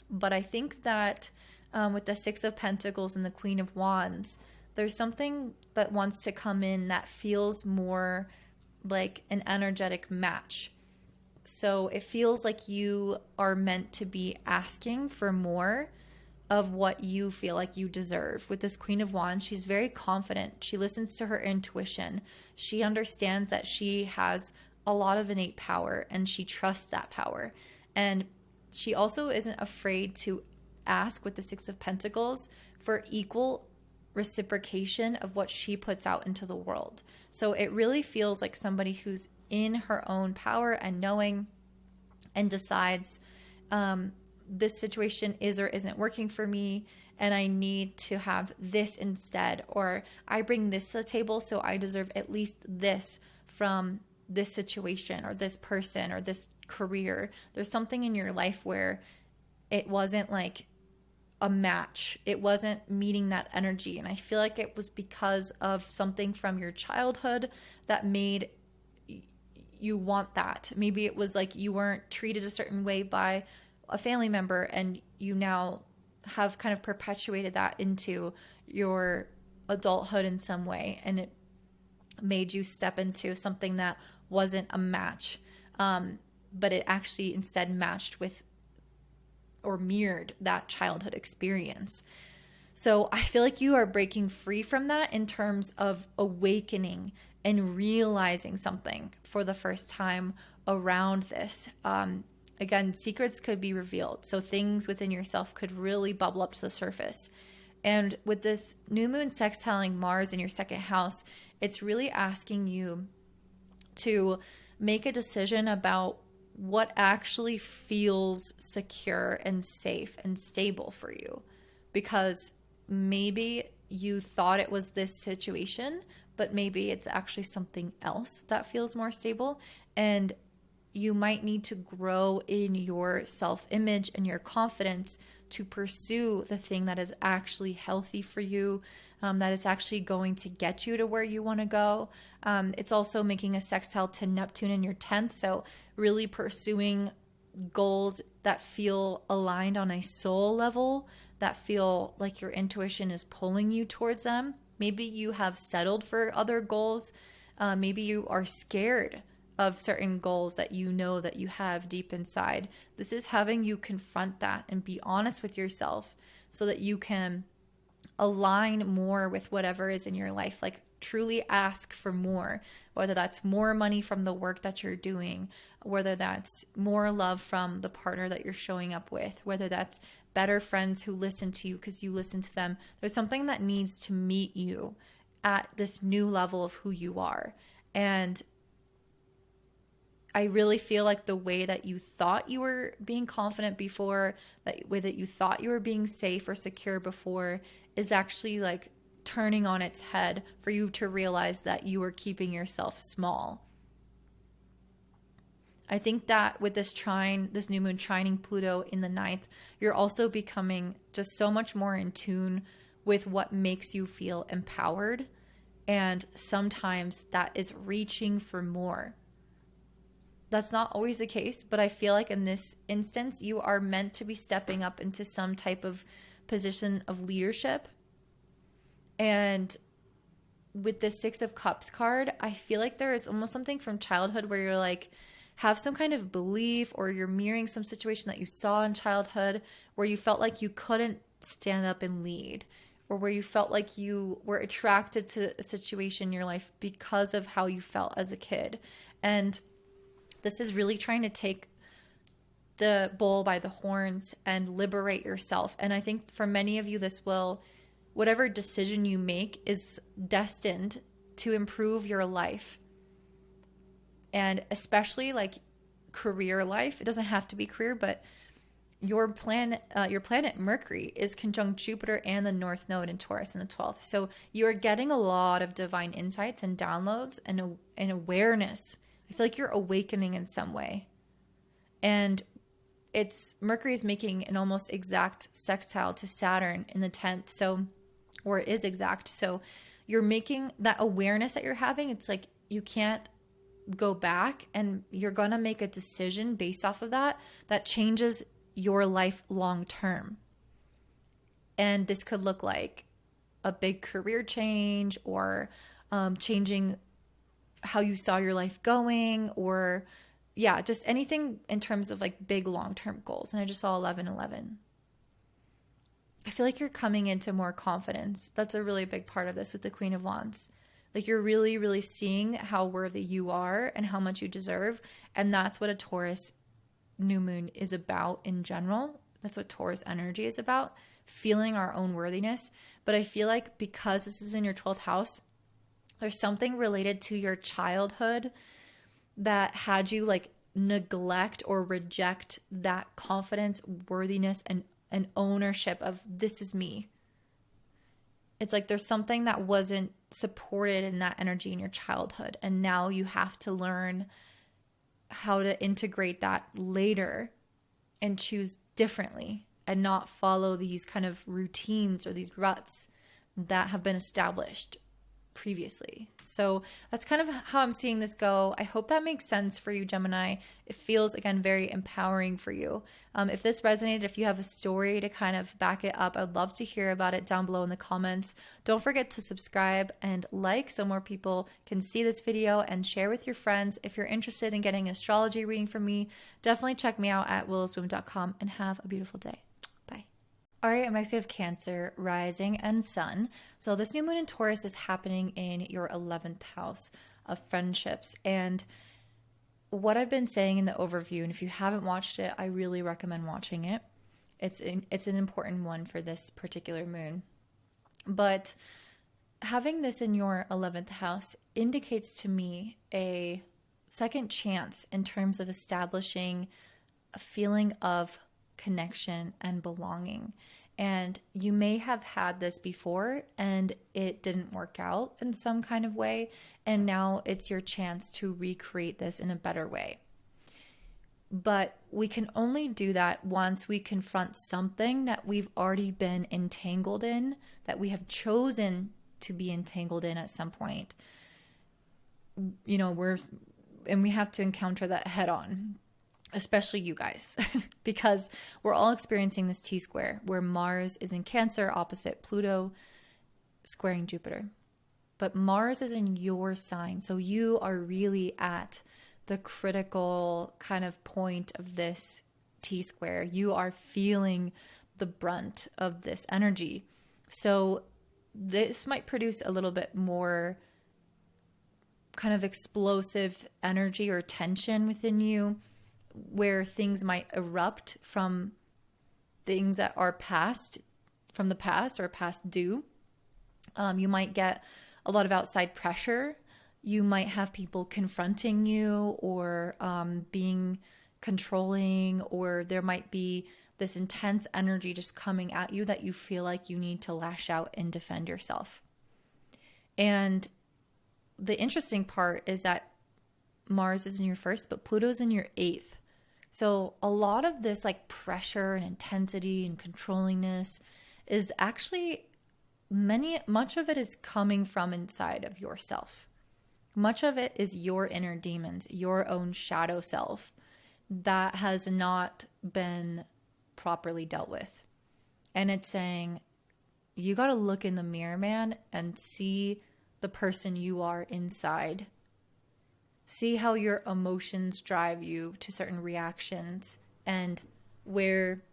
But I think that with the Six of Pentacles and the Queen of Wands, there's something that wants to come in that feels more like an energetic match. So it feels like you are meant to be asking for more of what you feel like you deserve. With this Queen of Wands, she's very confident. She listens to her intuition. She understands that she has a lot of innate power and she trusts that power. And she also isn't afraid to ask with the Six of Pentacles for equal reciprocation of what she puts out into the world. So it really feels like somebody who's in her own power and knowing and decides, this situation is or isn't working for me and I need to have this instead, or I bring this to the table, so I deserve at least this from this situation or this person or this career. There's something in your life where it wasn't like a match. It wasn't meeting that energy. And I feel like it was because of something from your childhood that made you want that. Maybe it was like you weren't treated a certain way by a family member and you now have kind of perpetuated that into your adulthood in some way. And it made you step into something that wasn't a match. But it actually instead matched with or mirrored that childhood experience. So I feel like you are breaking free from that in terms of awakening and realizing something for the first time around this. Again, secrets could be revealed. So things within yourself could really bubble up to the surface. And with this new moon sextiling Mars in your second house, it's really asking you to make a decision about what actually feels secure and safe and stable for you. Because maybe you thought it was this situation, but maybe it's actually something else that feels more stable. And you might need to grow in your self-image and your confidence to pursue the thing that is actually healthy for you, that is actually going to get you to where you want to go. It's also making a sextile to Neptune in your 10th. So really pursuing goals that feel aligned on a soul level, that feel like your intuition is pulling you towards them. Maybe you have settled for other goals. Maybe you are scared of certain goals that you know that you have deep inside. This is having you confront that and be honest with yourself so that you can align more with whatever is in your life. Like truly ask for more, whether that's more money from the work that you're doing, whether that's more love from the partner that you're showing up with, whether that's better friends who listen to you because you listen to them. There's something that needs to meet you at this new level of who you are. And I really feel like the way that you thought you were being confident before, that way that you thought you were being safe or secure before, is actually like turning on its head for you to realize that you were keeping yourself small. I think that with this trine, this new moon trining Pluto in the 9th, you're also becoming just so much more in tune with what makes you feel empowered. And sometimes that is reaching for more. That's not always the case, but I feel like in this instance, you are meant to be stepping up into some type of position of leadership. And with the 6 of Cups card, I feel like there is almost something from childhood where you're like, have some kind of belief, or you're mirroring some situation that you saw in childhood where you felt like you couldn't stand up and lead, or where you felt like you were attracted to a situation in your life because of how you felt as a kid. And this is really trying to take the bull by the horns and liberate yourself. And I think for many of you, this will, whatever decision you make is destined to improve your life. And especially like career life. It doesn't have to be career, but your planet Mercury is conjunct Jupiter and the North Node in Taurus in the 12th. So you're getting a lot of divine insights and downloads and awareness. I feel like you're awakening in some way. And Mercury is making an almost exact sextile to Saturn in the 10th. So, or it is exact. So you're making that awareness that you're having. It's like you can't go back, and you're going to make a decision based off of that changes your life long term. And this could look like a big career change, or changing how you saw your life going, or just anything in terms of like big long-term goals. And I just saw 1111. I feel like you're coming into more confidence. That's a really big part of this with the Queen of Wands. Like you're really, really seeing how worthy you are and how much you deserve. And that's what a Taurus new moon is about in general. That's what Taurus energy is about, feeling our own worthiness. But I feel like because this is in your 12th house, there's something related to your childhood that had you like neglect or reject that confidence, worthiness, and ownership of this is me. It's like there's something that wasn't supported in that energy in your childhood. And now you have to learn how to integrate that later and choose differently and not follow these kind of routines or these ruts that have been established previously. So that's kind of how I'm seeing this go. I hope that makes sense for you, Gemini. It feels, again, very empowering for you. If this resonated, if you have a story to kind of back it up, I'd love to hear about it down below in the comments. Don't forget to subscribe and like so more people can see this video, and share with your friends. If you're interested in getting an astrology reading from me, definitely check me out at willowsboom.com, and have a beautiful day. All right, up next we have Cancer, Rising, and Sun. So this new moon in Taurus is happening in your 11th house of friendships. And what I've been saying in the overview, and if you haven't watched it, I really recommend watching it. It's an important one for this particular moon. But having this in your 11th house indicates to me a second chance in terms of establishing a feeling of connection and belonging. And you may have had this before and it didn't work out in some kind of way, and now it's your chance to recreate this in a better way. But we can only do that once we confront something that we've already been entangled in, that we have chosen to be entangled in at some point. You know, we have to encounter that head on, especially you guys, because we're all experiencing this T-square where Mars is in Cancer opposite Pluto squaring Jupiter. But Mars is in your sign, so you are really at the critical kind of point of this T-square. You are feeling the brunt of this energy. So this might produce a little bit more kind of explosive energy or tension within you, where things might erupt from things that are from the past or past due. You might get a lot of outside pressure. You might have people confronting you or being controlling, or there might be this intense energy just coming at you that you feel like you need to lash out and defend yourself. And the interesting part is that Mars is in your first, but Pluto's in your eighth. So a lot of this like pressure and intensity and controllingness is actually much of it is coming from inside of yourself. Much of it is your inner demons, your own shadow self that has not been properly dealt with. And it's saying, you got to look in the mirror, man, and see the person you are inside. See how your emotions drive you to certain reactions and where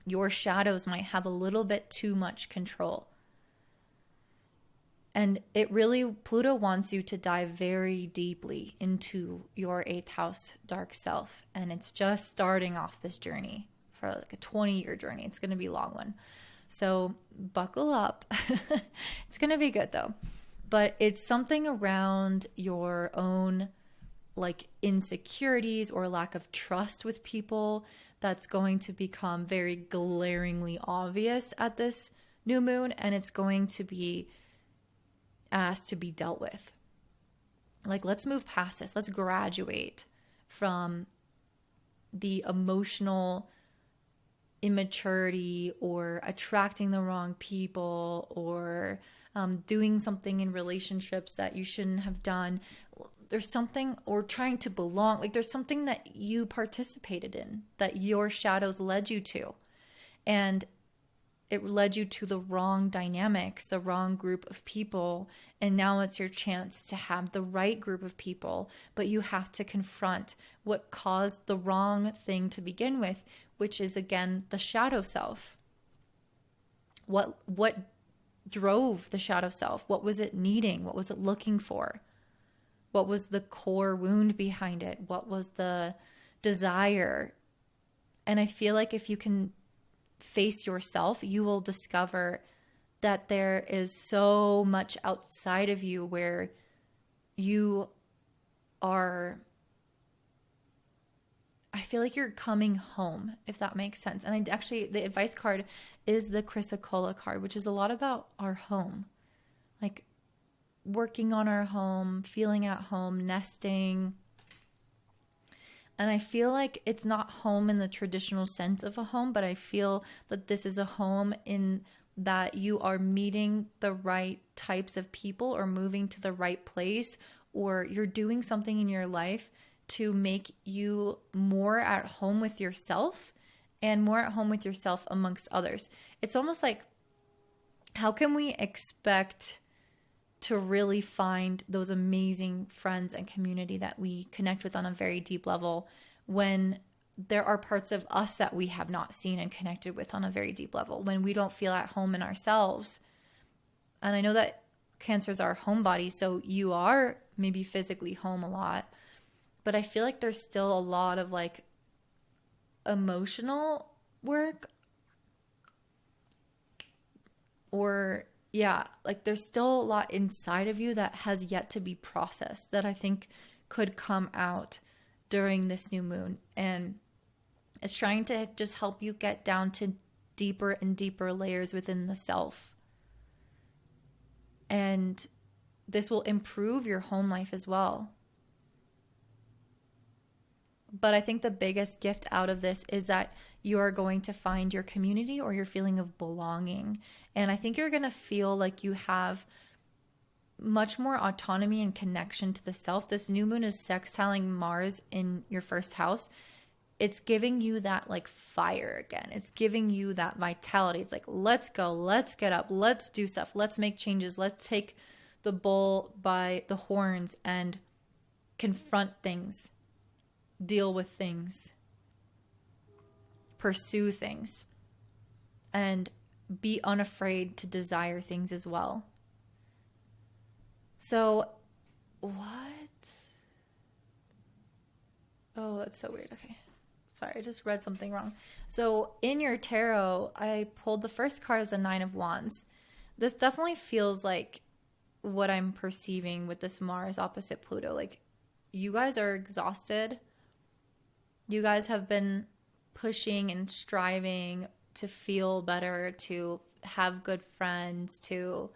your shadows might have a little bit too much control. And it really, Pluto wants you to dive very deeply into your 8th house dark self. And it's just starting off this journey for like a 20-year journey. It's going to be a long one. So buckle up. It's going to be good though. But it's something around your own like insecurities or lack of trust with people that's going to become very glaringly obvious at this new moon. And it's going to be asked to be dealt with. Like, let's move past this. Let's graduate from the emotional immaturity or attracting the wrong people or doing something in relationships that you shouldn't have done. There's something, or trying to belong. Like, there's something that you participated in that your shadows led you to. And it led you to the wrong dynamics, the wrong group of people. And now it's your chance to have the right group of people, but you have to confront what caused the wrong thing to begin with, which is again, the shadow self. What drove the shadow self? What was it needing? What was it looking for? What was the core wound behind it? What was the desire? And I feel like if you can face yourself, you will discover that there is so much outside of you where you are, I feel like you're coming home, if that makes sense. And the advice card is the Chrysocolla card, which is a lot about our home, like working on our home, feeling at home, nesting. And I feel like it's not home in the traditional sense of a home, but I feel that this is a home in that you are meeting the right types of people or moving to the right place, or you're doing something in your life to make you more at home with yourself and more at home with yourself amongst others. It's almost like, how can we expect to really find those amazing friends and community that we connect with on a very deep level when there are parts of us that we have not seen and connected with on a very deep level, when we don't feel at home in ourselves. And I know that Cancer's our home body, so you are maybe physically home a lot, but I feel like there's still a lot of like emotional work, or yeah, like there's still a lot inside of you that has yet to be processed that I think could come out during this new moon. And it's trying to just help you get down to deeper and deeper layers within the self. And this will improve your home life as well. But I think the biggest gift out of this is that you are going to find your community or your feeling of belonging. And I think you're going to feel like you have much more autonomy and connection to the self. This new moon is sextiling Mars in your first house. It's giving you that like fire again. It's giving you that vitality. It's like, let's go, let's get up, let's do stuff, let's make changes, let's take the bull by the horns and confront things, deal with things, pursue things, and be unafraid to desire things as well. So, what? Oh, that's so weird. Okay. Sorry, I just read something wrong. So, in your tarot, I pulled the first card as a Nine of Wands. This definitely feels like what I'm perceiving with this Mars opposite Pluto. Like, you guys are exhausted. You guys have been pushing and striving to feel better, to have good friends, to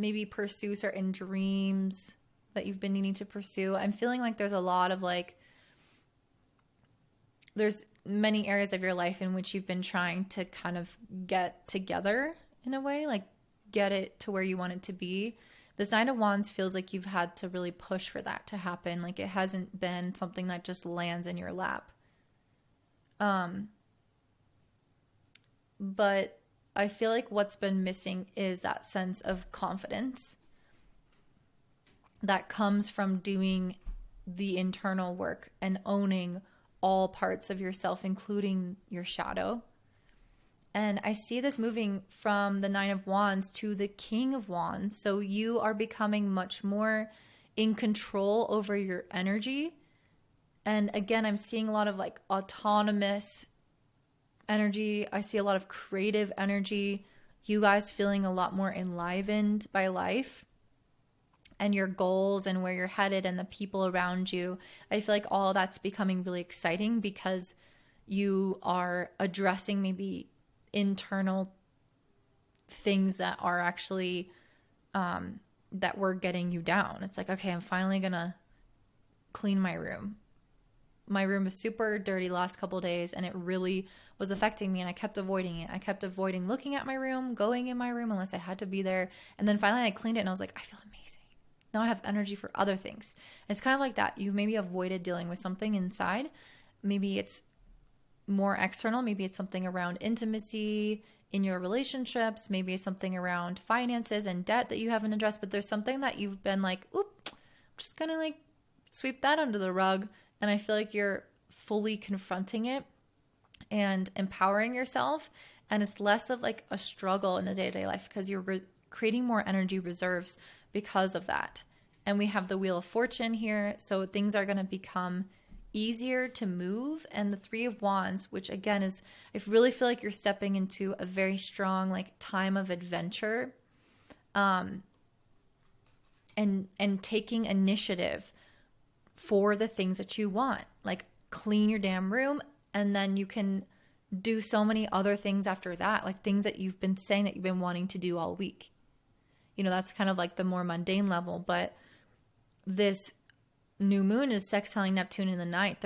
maybe pursue certain dreams that you've been needing to pursue. I'm feeling like there's a lot of like, there's many areas of your life in which you've been trying to kind of get together in a way, like get it to where you want it to be. This Nine of Wands feels like you've had to really push for that to happen. Like it hasn't been something that just lands in your lap. But I feel like what's been missing is that sense of confidence that comes from doing the internal work and owning all parts of yourself, including your shadow. And I see this moving from the Nine of Wands to the King of Wands. So you are becoming much more in control over your energy. And again, I'm seeing a lot of like autonomous energy. I see a lot of creative energy. You guys feeling a lot more enlivened by life and your goals and where you're headed and the people around you. I feel like all that's becoming really exciting because you are addressing maybe internal things that are actually that were getting you down. It's like, okay, I'm finally gonna clean my room. My room was super dirty last couple of days and it really was affecting me and I kept avoiding it. I kept avoiding looking at my room, going in my room unless I had to be there. And then finally I cleaned it and I was like, I feel amazing. Now I have energy for other things. It's kind of like that. You've maybe avoided dealing with something inside. Maybe it's more external. Maybe it's something around intimacy in your relationships. Maybe it's something around finances and debt that you haven't addressed. But there's something that you've been like, oop, I'm just going to like sweep that under the rug. And I feel like you're fully confronting it and empowering yourself. And it's less of like a struggle in the day-to-day life because you're creating more energy reserves because of that. And we have the Wheel of Fortune here. So things are going to become easier to move. And the Three of Wands, which again is, I really feel like you're stepping into a very strong like time of adventure and taking initiative for the things that you want, like clean your damn room. And then you can do so many other things after that, like things that you've been saying that you've been wanting to do all week. You know, that's kind of like the more mundane level, but this new moon is sextiling Neptune in the night.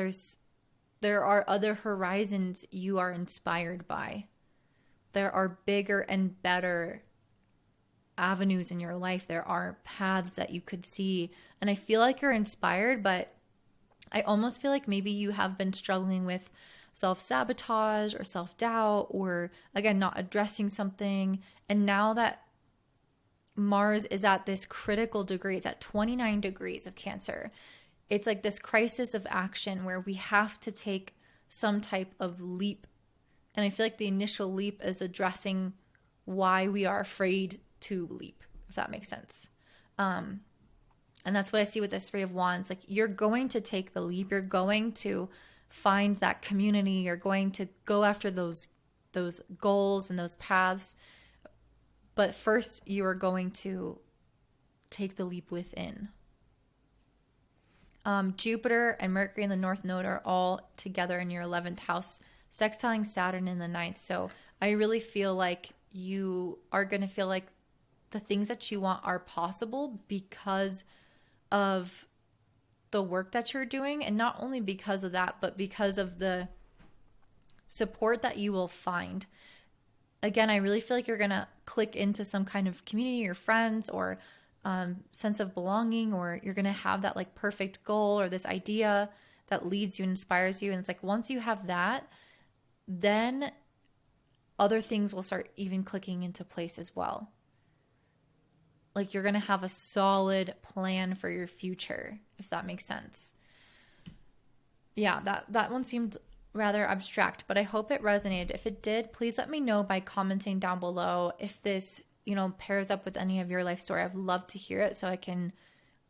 There are other horizons you are inspired by. There are bigger and better avenues in your life. There are paths that you could see. And I feel like you're inspired, but I almost feel like maybe you have been struggling with self-sabotage or self-doubt or, again, not addressing something. And now that Mars is at this critical degree, it's at 29 degrees of Cancer. It's like this crisis of action where we have to take some type of leap. And I feel like the initial leap is addressing why we are afraid to leap, if that makes sense. And that's what I see with this Three of Wands. Like you're going to take the leap. You're going to find that community. You're going to go after those goals and those paths. But first, you are going to take the leap within. Jupiter and Mercury in the North Node are all together in your 11th house, sextiling Saturn in the 9th. So I really feel like you are going to feel like the things that you want are possible because of the work that you're doing. And not only because of that, but because of the support that you will find. Again, I really feel like you're going to click into some kind of community or friends or sense of belonging, or you're going to have that like perfect goal or this idea that leads you and inspires you. And it's like, once you have that, then other things will start even clicking into place as well. Like you're going to have a solid plan for your future, if that makes sense. Yeah, that one seemed rather abstract, but I hope it resonated. If it did, please let me know by commenting down below if this, pairs up with any of your life story. I'd love to hear it so I can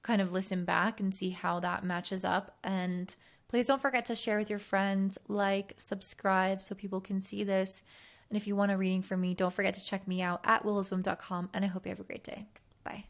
kind of listen back and see how that matches up. And please don't forget to share with your friends, like, subscribe so people can see this. And if you want a reading from me, don't forget to check me out at willowswim.com. And I hope you have a great day. Bye.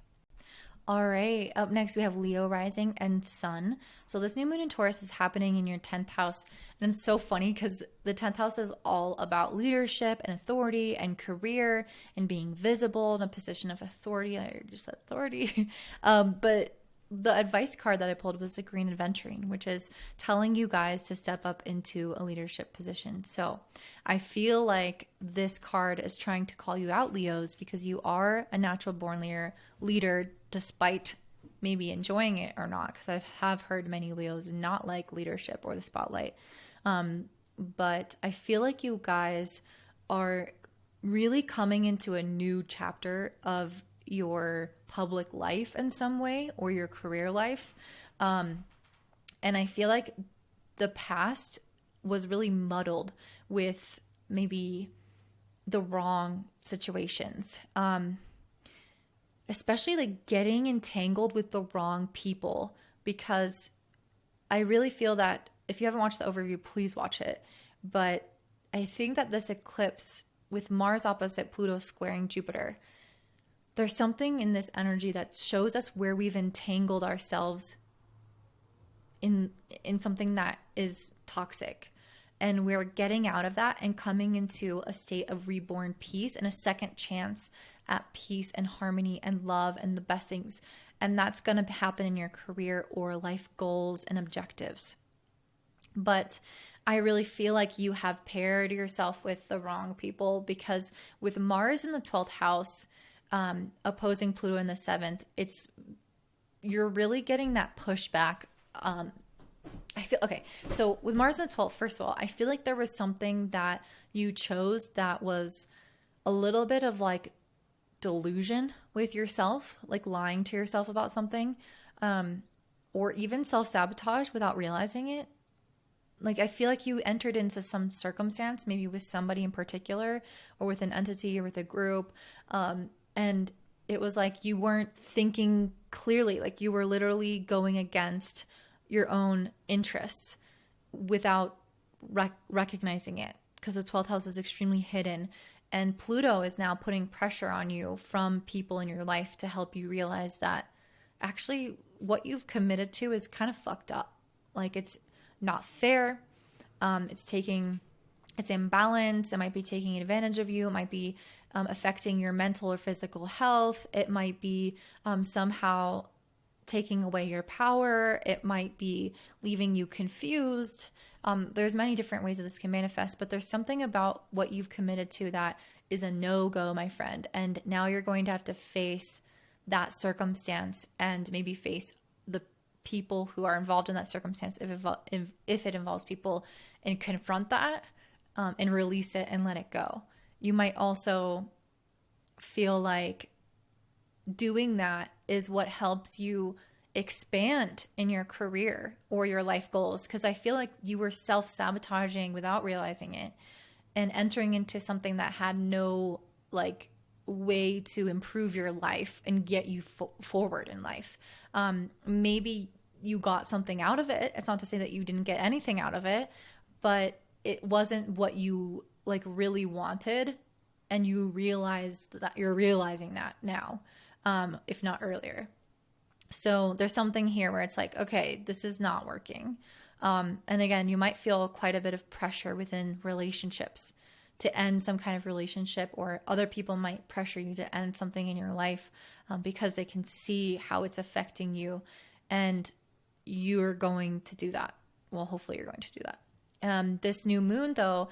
All right, up next we have Leo rising and sun. So this new moon in Taurus is happening in your 10th house. And it's so funny because the 10th house is all about leadership and authority and career and being visible in a position of authority. I just said authority. But the advice card that I pulled was the green adventuring, which is telling you guys to step up into a leadership position. So I feel like this card is trying to call you out, Leos, because you are a natural born leader despite maybe enjoying it or not, because I have heard many Leos not like leadership or the spotlight. But I feel like you guys are really coming into a new chapter of your public life in some way, or your career life. And I feel like the past was really muddled with maybe the wrong situations. Especially like getting entangled with the wrong people, because I really feel that if you haven't watched the overview, please watch it. But I think that this eclipse with Mars opposite Pluto squaring Jupiter, there's something in this energy that shows us where we've entangled ourselves in something that is toxic. And we're getting out of that and coming into a state of reborn peace and a second chance at peace and harmony and love and the best things. And that's going to happen in your career or life goals and objectives. But I really feel like you have paired yourself with the wrong people, because with Mars in the 12th house, opposing Pluto in the 7th, you're really getting that pushback. So with Mars in the 12th, first of all, I feel like there was something that you chose that was a little bit of like delusion with yourself, like lying to yourself about something, or even self-sabotage without realizing it. Like, I feel like you entered into some circumstance, maybe with somebody in particular, or with an entity or with a group, and it was like you weren't thinking clearly, like you were literally going against your own interests without recognizing it, because the 12th house is extremely hidden. And Pluto is now putting pressure on you from people in your life to help you realize that actually what you've committed to is kind of fucked up. Like, it's not fair. It's imbalance. It might be taking advantage of you. It might be affecting your mental or physical health. It might be somehow taking away your power. It might be leaving you confused. There's many different ways that this can manifest, but there's something about what you've committed to that is a no-go, my friend. And now you're going to have to face that circumstance and maybe face the people who are involved in that circumstance, if it involves people, and confront that and release it and let it go. You might also feel like doing that is what helps you expand in your career or your life goals, because I feel like you were self-sabotaging without realizing it and entering into something that had no like way to improve your life and get you forward in life. Maybe you got something out of it. It's not to say that you didn't get anything out of it, but it wasn't what you like really wanted, and you realized that you're realizing that now, if not earlier. So there's something here where it's like, okay, this is not working. And again, you might feel quite a bit of pressure within relationships to end some kind of relationship, or other people might pressure you to end something in your life because they can see how it's affecting you. And you're going to do that. Well, hopefully you're going to do that. This new moon, though,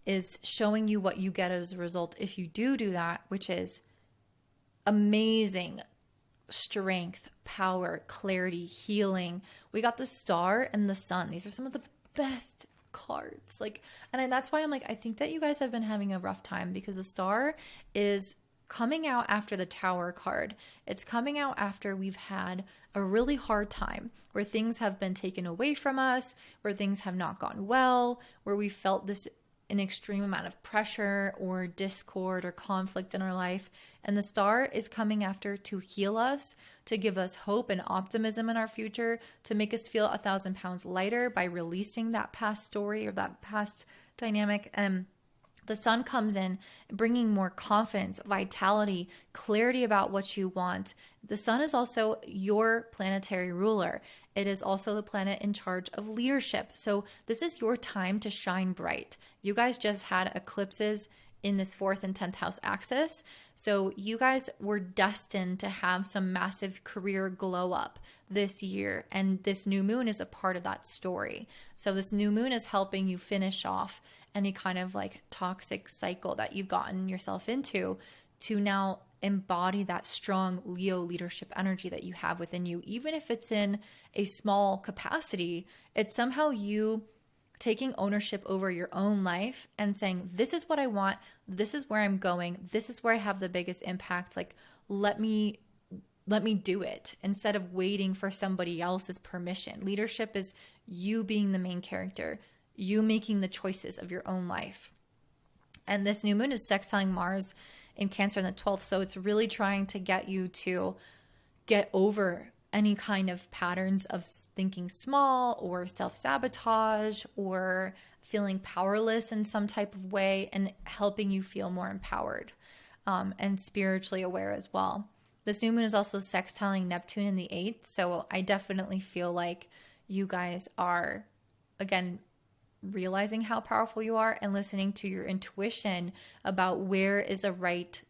is showing you what you get as a result if you do that, which is amazing strength, power, clarity, healing. We got the Star and the Sun. These are some of the best cards. And that's why I'm like, I think that you guys have been having a rough time, because the Star is coming out after the Tower card. It's coming out after we've had a really hard time where things have been taken away from us, where things have not gone well, where we felt an extreme amount of pressure or discord or conflict in our life. And the Star is coming after to heal us, to give us hope and optimism in our future, to make us feel 1,000 pounds lighter by releasing that past story or that past dynamic. And the Sun comes in bringing more confidence, vitality, clarity about what you want. The Sun is also your planetary ruler. It is also the planet in charge of leadership. So this is your time to shine bright. You guys just had eclipses in this 4th and 10th house axis. So you guys were destined to have some massive career glow up this year. And this new moon is a part of that story. So this new moon is helping you finish off any kind of toxic cycle that you've gotten yourself into, to now embody that strong Leo leadership energy that you have within you. Even if it's in a small capacity, it's somehow you taking ownership over your own life and saying, this is what I want. This is where I'm going. This is where I have the biggest impact. Let me do it, instead of waiting for somebody else's permission. Leadership is you being the main character, you making the choices of your own life. And this new moon is sextiling Mars in Cancer in the 12th. So it's really trying to get you to get over any kind of patterns of thinking small or self-sabotage or feeling powerless in some type of way, and helping you feel more empowered and spiritually aware as well. This new moon is also sextiling Neptune in the 8th. So I definitely feel like you guys are, again, realizing how powerful you are and listening to your intuition about where is the right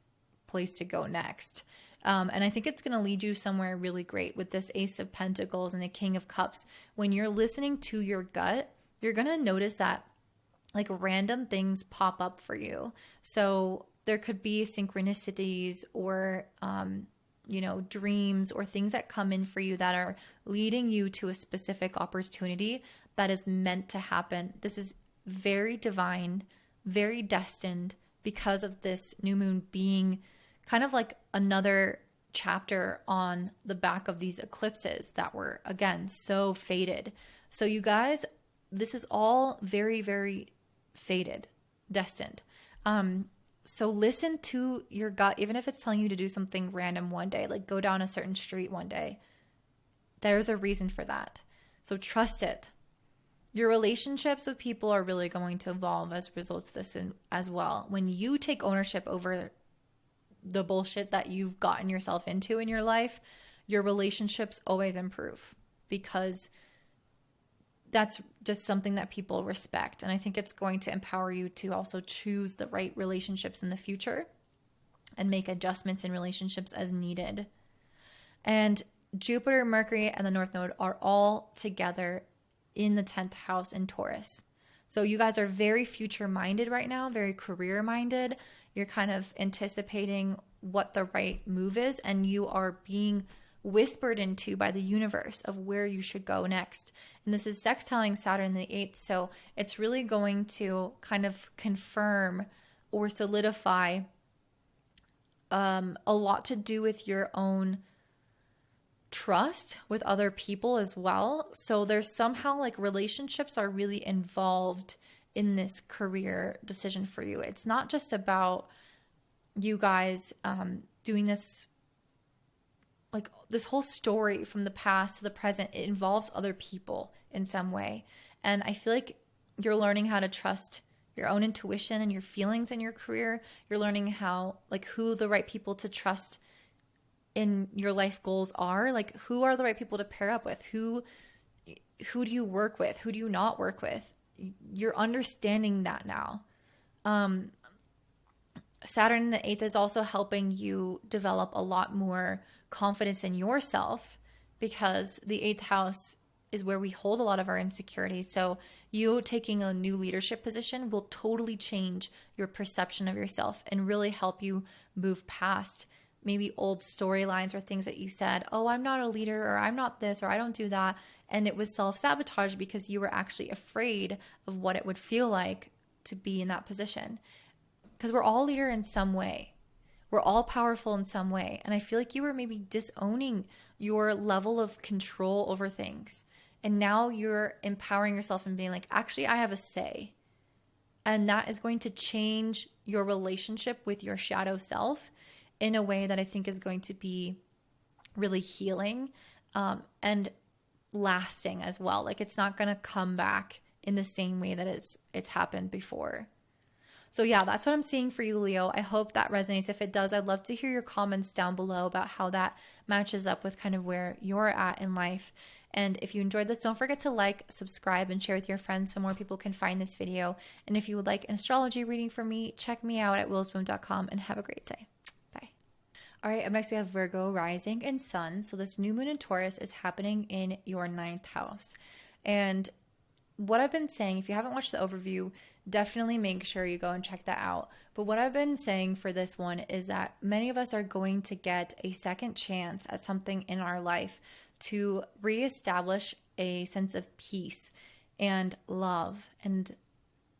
place to go next. And I think it's going to lead you somewhere really great with this Ace of Pentacles and the King of Cups. When you're listening to your gut, you're going to notice that random things pop up for you. So there could be synchronicities or, dreams or things that come in for you that are leading you to a specific opportunity that is meant to happen. This is very divine, very destined, because of this new moon being kind of like another chapter on the back of these eclipses that were, again, so fated. So you guys, this is all very, very fated, destined. So listen to your gut, even if it's telling you to do something random one day, go down a certain street one day. There's a reason for that. So trust it. Your relationships with people are really going to evolve as a result of this as well. When you take ownership over the bullshit that you've gotten yourself into in your life, your relationships always improve, because that's just something that people respect. And I think it's going to empower you to also choose the right relationships in the future and make adjustments in relationships as needed. And Jupiter, Mercury, and the North Node are all together in the 10th house in Taurus. So you guys are very future minded right now, very career minded. You're kind of anticipating what the right move is, and you are being whispered into by the universe of where you should go next. And this is sextiling Saturn in the 8th. So it's really going to kind of confirm or solidify a lot to do with your own trust with other people as well. So there's somehow relationships are really involved in this career decision for you. It's not just about you guys doing this, this whole story from the past to the present. It involves other people in some way. And I feel like you're learning how to trust your own intuition and your feelings in your career. You're learning how, who the right people to trust in your life goals are. Who are the right people to pair up with? Who do you work with? Who do you not work with? You're understanding that now. Saturn in the 8th is also helping you develop a lot more confidence in yourself, because the 8th house is where we hold a lot of our insecurities. So you taking a new leadership position will totally change your perception of yourself and really help you move past maybe old storylines or things that you said, oh, I'm not a leader, or I'm not this, or I don't do that. And it was self-sabotage because you were actually afraid of what it would feel like to be in that position. Because we're all leader in some way. We're all powerful in some way. And I feel like you were maybe disowning your level of control over things. And now you're empowering yourself and being like, actually, I have a say. And that is going to change your relationship with your shadow self in a way that I think is going to be really healing and lasting as well. Like, it's not going to come back in the same way that it's happened before. So yeah, that's what I'm seeing for you, Leo. I hope that resonates. If it does, I'd love to hear your comments down below about how that matches up with kind of where you're at in life. And if you enjoyed this, don't forget to like, subscribe, and share with your friends so more people can find this video. And if you would like an astrology reading from me, check me out at willowsbloom.com, and have a great day. Bye. All right, up next we have Virgo Rising and Sun. So this new moon in Taurus is happening in your 9th house. And what I've been saying, if you haven't watched the overview, definitely make sure you go and check that out. But what I've been saying for this one is that many of us are going to get a second chance at something in our life to reestablish a sense of peace and love. And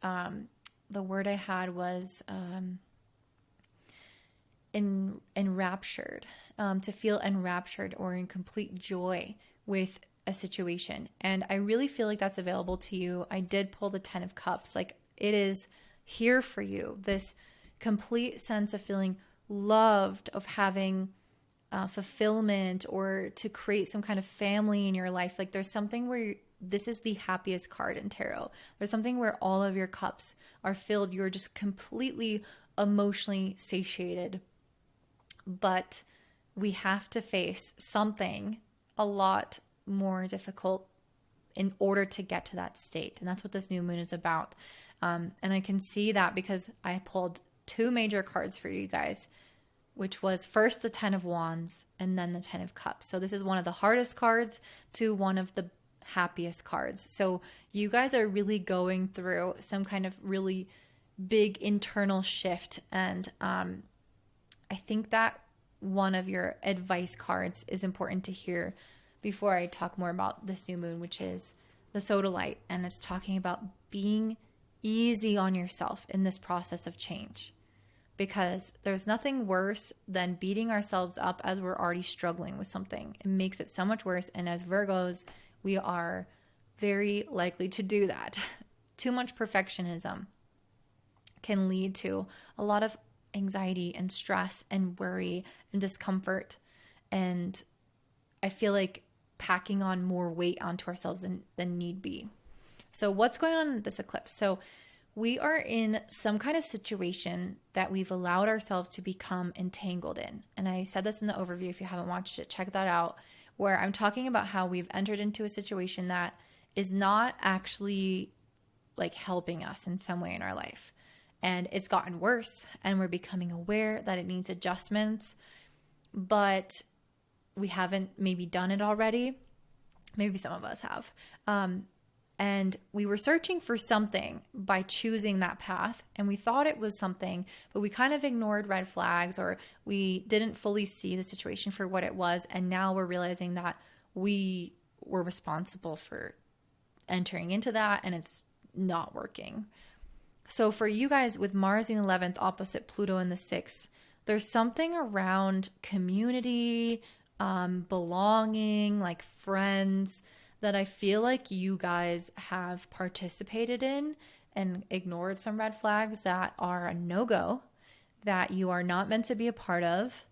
the word I had was enraptured, to feel enraptured or in complete joy with a situation. And I really feel like that's available to you. I did pull the 10 of Cups. Like, it is here for you. This complete sense of feeling loved, of having fulfillment, or to create some kind of family in your life. Like, there's something where this is the happiest card in tarot. There's something where all of your cups are filled. You're just completely emotionally satiated. But we have to face something a lot more difficult in order to get to that state. And that's what this new moon is about. And I can see that because I pulled 2 major cards for you guys, which was first the 10 of Wands and then the 10 of Cups. So this is one of the hardest cards to one of the happiest cards. So you guys are really going through some kind of really big internal shift. And I think that one of your advice cards is important to hear before I talk more about this new moon, which is the Sodalite. And it's talking about being easy on yourself in this process of change, because there's nothing worse than beating ourselves up as we're already struggling with something. It makes it so much worse. And as Virgos, we are very likely to do that. Too much perfectionism can lead to a lot of anxiety and stress and worry and discomfort. And I feel like packing on more weight onto ourselves than need be. So what's going on in this eclipse? So we are in some kind of situation that we've allowed ourselves to become entangled in. And I said this in the overview. If you haven't watched it, check that out, where I'm talking about how we've entered into a situation that is not actually like helping us in some way in our life. And it's gotten worse, and we're becoming aware that it needs adjustments, but we haven't maybe done it already. Maybe some of us have. And we were searching for something by choosing that path, and we thought it was something, but we kind of ignored red flags, or we didn't fully see the situation for what it was. And now we're realizing that we were responsible for entering into that, and it's not working. So for you guys with Mars in the 11th opposite Pluto in the 6th, there's something around community, belonging, like friends, that I feel like you guys have participated in and ignored some red flags that are a no-go, that you are not meant to be a part of,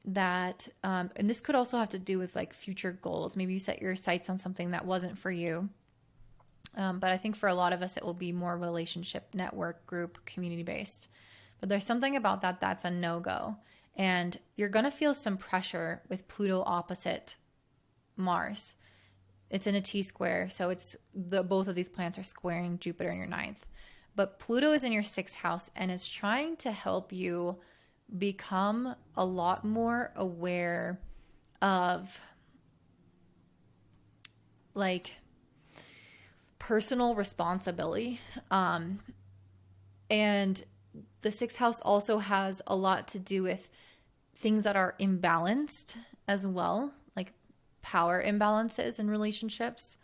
that, and this could also have to do with like future goals. Maybe you set your sights on something that wasn't for you. But I think for a lot of us, it will be more relationship, network, group, community-based. But there's something about that that's a no-go. And you're going to feel some pressure with Pluto opposite Mars. It's in a T-square, so it's both of these planets are squaring Jupiter in your 9th. But Pluto is in your 6th house, and it's trying to help you become a lot more aware of like personal responsibility. And the sixth house also has a lot to do with things that are imbalanced as well, like power imbalances in relationships,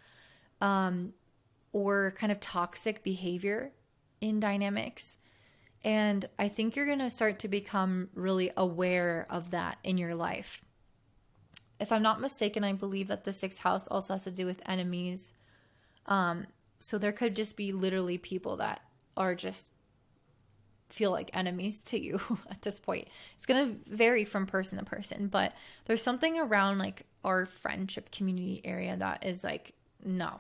or kind of toxic behavior in dynamics. And I think you're going to start to become really aware of that in your life. If I'm not mistaken, I believe that the sixth house also has to do with enemies. So there could just be literally people that are just feel like enemies to you at this point. It's going to vary from person to person, but there's something around like our friendship community area that is like, no,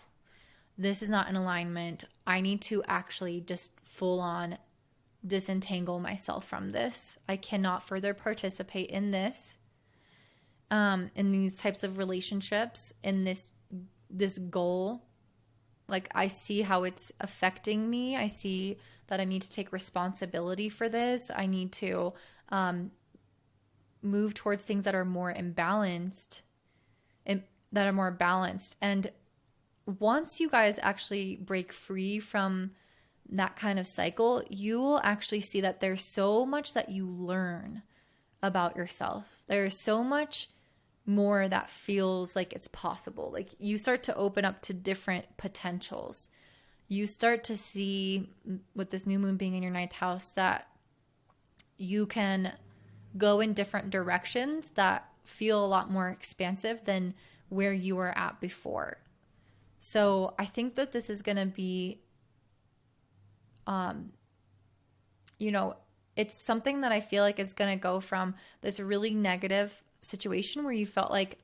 this is not in alignment. I need to actually just full on disentangle myself from this. I cannot further participate in this, in these types of relationships, in this goal. Like, I see how it's affecting me. I see that I need to take responsibility for this. I need to move towards things that are more imbalanced, and that are more balanced. And once you guys actually break free from that kind of cycle, you will actually see that there's so much that you learn about yourself. There's so much more that feels like it's possible. Like, you start to open up to different potentials. You start to see, with this new moon being in your ninth house, that you can go in different directions that feel a lot more expansive than where you were at before. So I think that this is going to be, it's something that I feel like is going to go from this really negative situation where you felt like,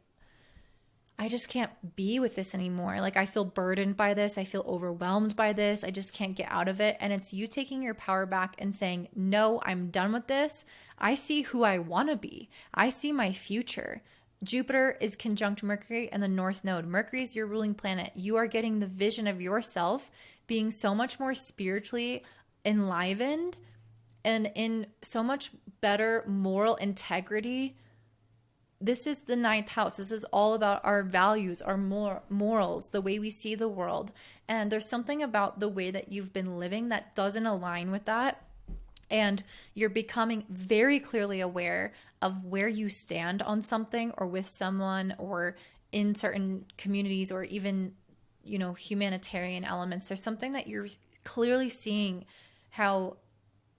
I just can't be with this anymore. Like, I feel burdened by this. I feel overwhelmed by this. I just can't get out of it. And it's you taking your power back and saying, no, I'm done with this. I see who I want to be. I see my future. Jupiter is conjunct Mercury and the North Node. Mercury is your ruling planet. You are getting the vision of yourself being so much more spiritually enlivened and in so much better moral integrity. This is the ninth house. This is all about our values, our morals, the way we see the world. And there's something about the way that you've been living that doesn't align with that. And you're becoming very clearly aware of where you stand on something, or with someone, or in certain communities, or even, humanitarian elements. There's something that you're clearly seeing how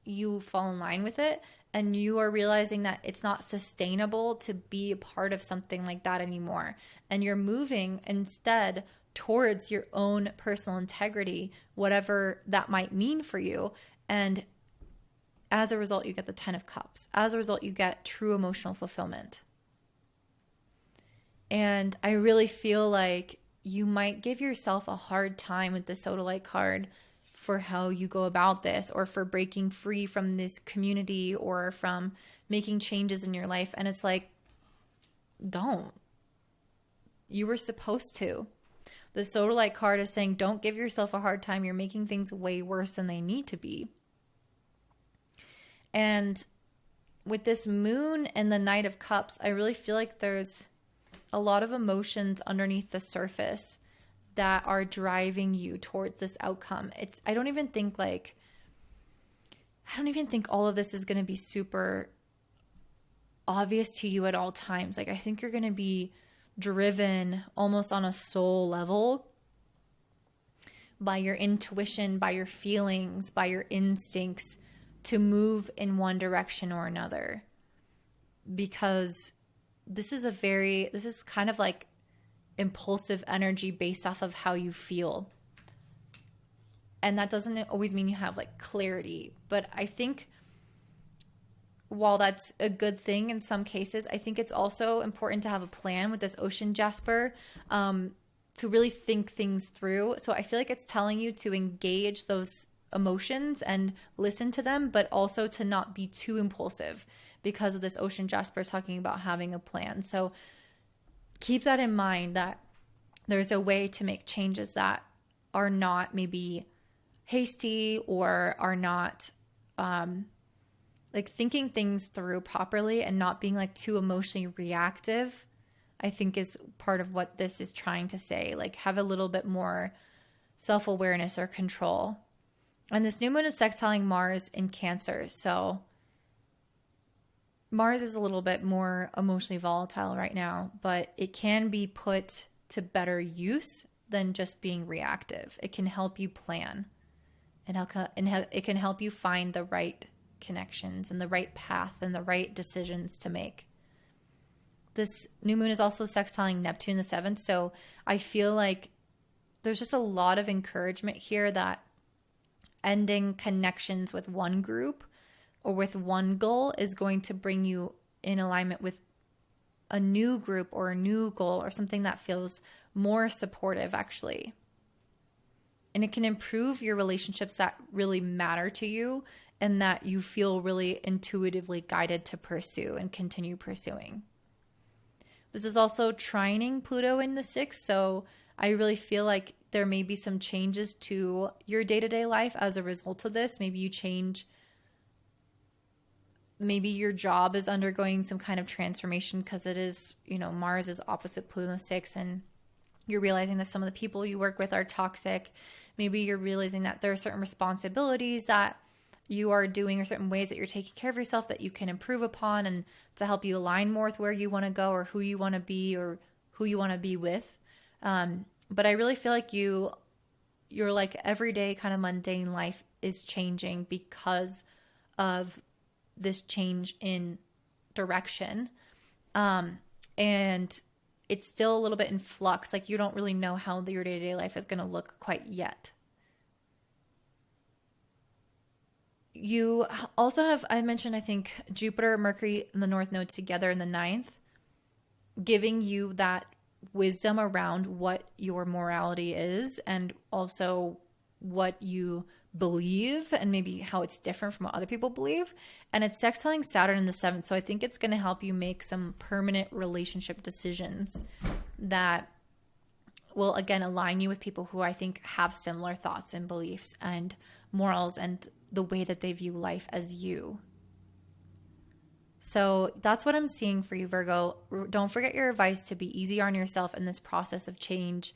you fall in line with it. And you are realizing that it's not sustainable to be a part of something like that anymore. And you're moving instead towards your own personal integrity, whatever that might mean for you. And as a result, you get the 10 of Cups. As a result, you get true emotional fulfillment. And I really feel like you might give yourself a hard time with the Sodalite card for how you go about this, or for breaking free from this community, or from making changes in your life. And it's like, don't. You were supposed to. The Sodalite card is saying, don't give yourself a hard time. You're making things way worse than they need to be. And with this moon and the Knight of Cups, I really feel like there's a lot of emotions underneath the surface that are driving you towards this outcome. I don't even think all of this is going to be super obvious to you at all times. Like, I think you're going to be driven almost on a soul level by your intuition, by your feelings, by your instincts to move in one direction or another. Because this is kind of like impulsive energy based off of how you feel. And that doesn't always mean you have like clarity. But I think while that's a good thing in some cases, I think it's also important to have a plan with this ocean jasper, to really think things through. So I feel like it's telling you to engage those emotions and listen to them, but also to not be too impulsive, because of this ocean jasper talking about having a plan. So keep that in mind, that there's a way to make changes that are not maybe hasty, or are not like thinking things through properly, and not being like too emotionally reactive I think is part of what this is trying to say. Like, have a little bit more self-awareness or control. And this new moon is sextiling Mars in Cancer. So Mars is a little bit more emotionally volatile right now, but it can be put to better use than just being reactive. It can help you plan, and it can help you find the right connections and the right path and the right decisions to make. This new moon is also sextiling Neptune the 7th. So I feel like there's just a lot of encouragement here that ending connections with one group or with one goal is going to bring you in alignment with a new group or a new goal or something that feels more supportive, actually. And it can improve your relationships that really matter to you and that you feel really intuitively guided to pursue and continue pursuing. This is also trining Pluto in the 6th, so I really feel like there may be some changes to your day-to-day life as a result of this. Maybe you change, maybe your job is undergoing some kind of transformation because it is, Mars is opposite Pluto in the 6th, and you're realizing that some of the people you work with are toxic. Maybe you're realizing that there are certain responsibilities that you are doing or certain ways that you're taking care of yourself that you can improve upon and to help you align more with where you want to go or who you want to be or who you want to be with. But I really feel like your like everyday kind of mundane life is changing because of this change in direction. And it's still a little bit in flux. Like, you don't really know how your day-to-day life is going to look quite yet. You also have, I mentioned, I think, Jupiter, Mercury, and the North Node together in the 9th, giving you that wisdom around what your morality is and also what you believe and maybe how it's different from what other people believe. And it's sextiling Saturn in the 7th. So I think it's going to help you make some permanent relationship decisions that will, again, align you with people who I think have similar thoughts and beliefs and morals and the way that they view life as you. So that's what I'm seeing for you, Virgo. Don't forget your advice to be easy on yourself in this process of change.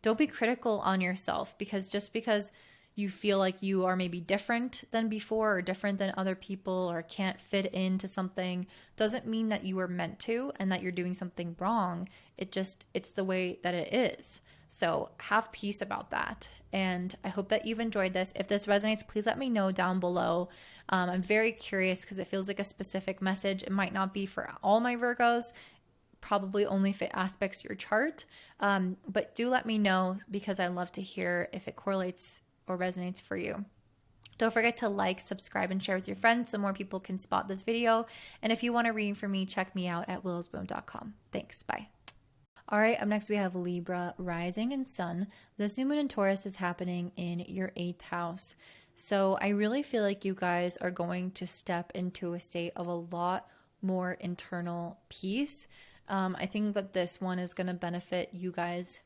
Don't be critical on yourself, because just because you feel like you are maybe different than before or different than other people or can't fit into something doesn't mean that you were meant to and that you're doing something wrong. It's the way that it is. So have peace about that. And I hope that you've enjoyed this. If this resonates, please let me know down below. I'm very curious because it feels like a specific message. It might not be for all my Virgos, probably only if it aspects your chart. But do let me know, because I love to hear if it correlates or resonates for you. Don't forget to like, subscribe, and share with your friends so more people can spot this video. And if you want a reading from me, check me out at willowsbloom.com. Thanks. Bye. All right, up next we have Libra Rising and Sun. This new moon in Taurus is happening in your 8th house. So I really feel like you guys are going to step into a state of a lot more internal peace. I think that this one is going to benefit you guys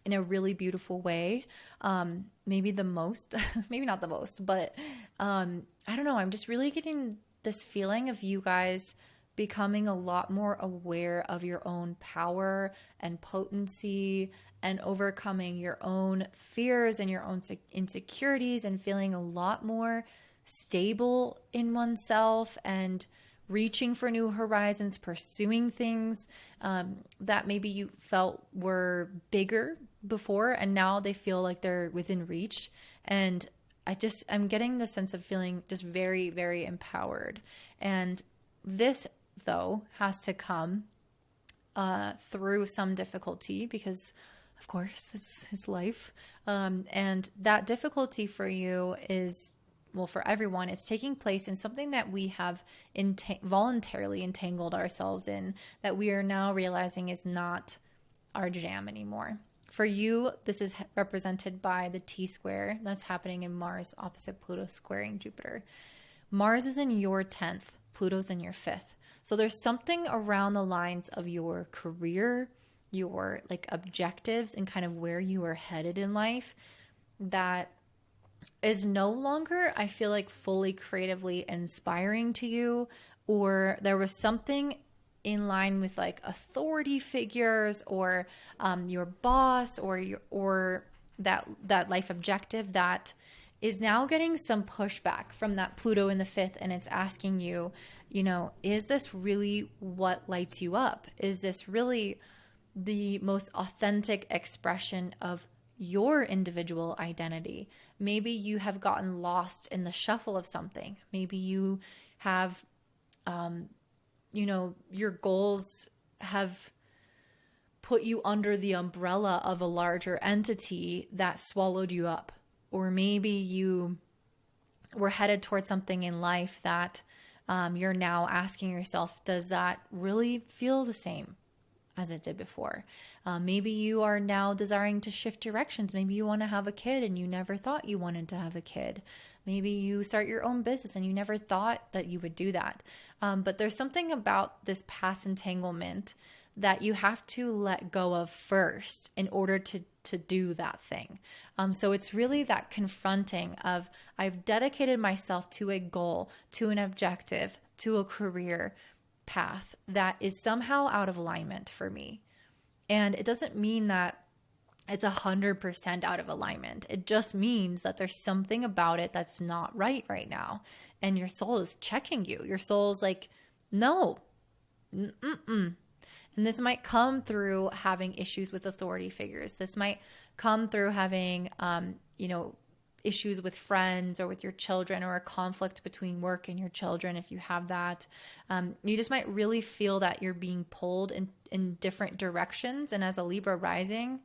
in a really beautiful way. Maybe the most, maybe not the most, but I don't know. I'm just really getting this feeling of you guys becoming a lot more aware of your own power and potency and overcoming your own fears and your own insecurities and feeling a lot more stable in oneself and reaching for new horizons, pursuing things that maybe you felt were bigger before and now they feel like they're within reach. And I'm getting the sense of feeling just very, very empowered. And this, though, has to come through some difficulty because, of course, it's life. And that difficulty for you is, well, for everyone, it's taking place in something that we have voluntarily entangled ourselves in, that we are now realizing is not our jam anymore. For you, this is represented by the T-square that's happening in Mars opposite Pluto squaring Jupiter. Mars is in your 10th, Pluto's in your 5th. So there's something around the lines of your career, your like objectives and kind of where you are headed in life that is no longer, I feel like, fully creatively inspiring to you, or there was something in line with like authority figures or your boss or that life objective that is now getting some pushback from that Pluto in the fifth, and it's asking you, is this really what lights you up? Is this really the most authentic expression of your individual identity? Maybe you have gotten lost in the shuffle of something. Maybe you have, your goals have put you under the umbrella of a larger entity that swallowed you up. Or maybe you were headed towards something in life that you're now asking yourself, does that really feel the same as it did before? Maybe you are now desiring to shift directions. Maybe you want to have a kid and you never thought you wanted to have a kid. Maybe you start your own business and you never thought that you would do that. But there's something about this past entanglement that you have to let go of first in order to do that thing. So it's really that confronting of, I've dedicated myself to a goal, to an objective, to a career path that is somehow out of alignment for me. And it doesn't mean that it's 100% out of alignment. It just means that there's something about it that's not right now. And your soul is checking you. Your soul is like, no, mm-mm. And this might come through having issues with authority figures. This might come through having, issues with friends or with your children, or a conflict between work and your children if you have that. You just might really feel that you're being pulled in different directions. And as a Libra rising,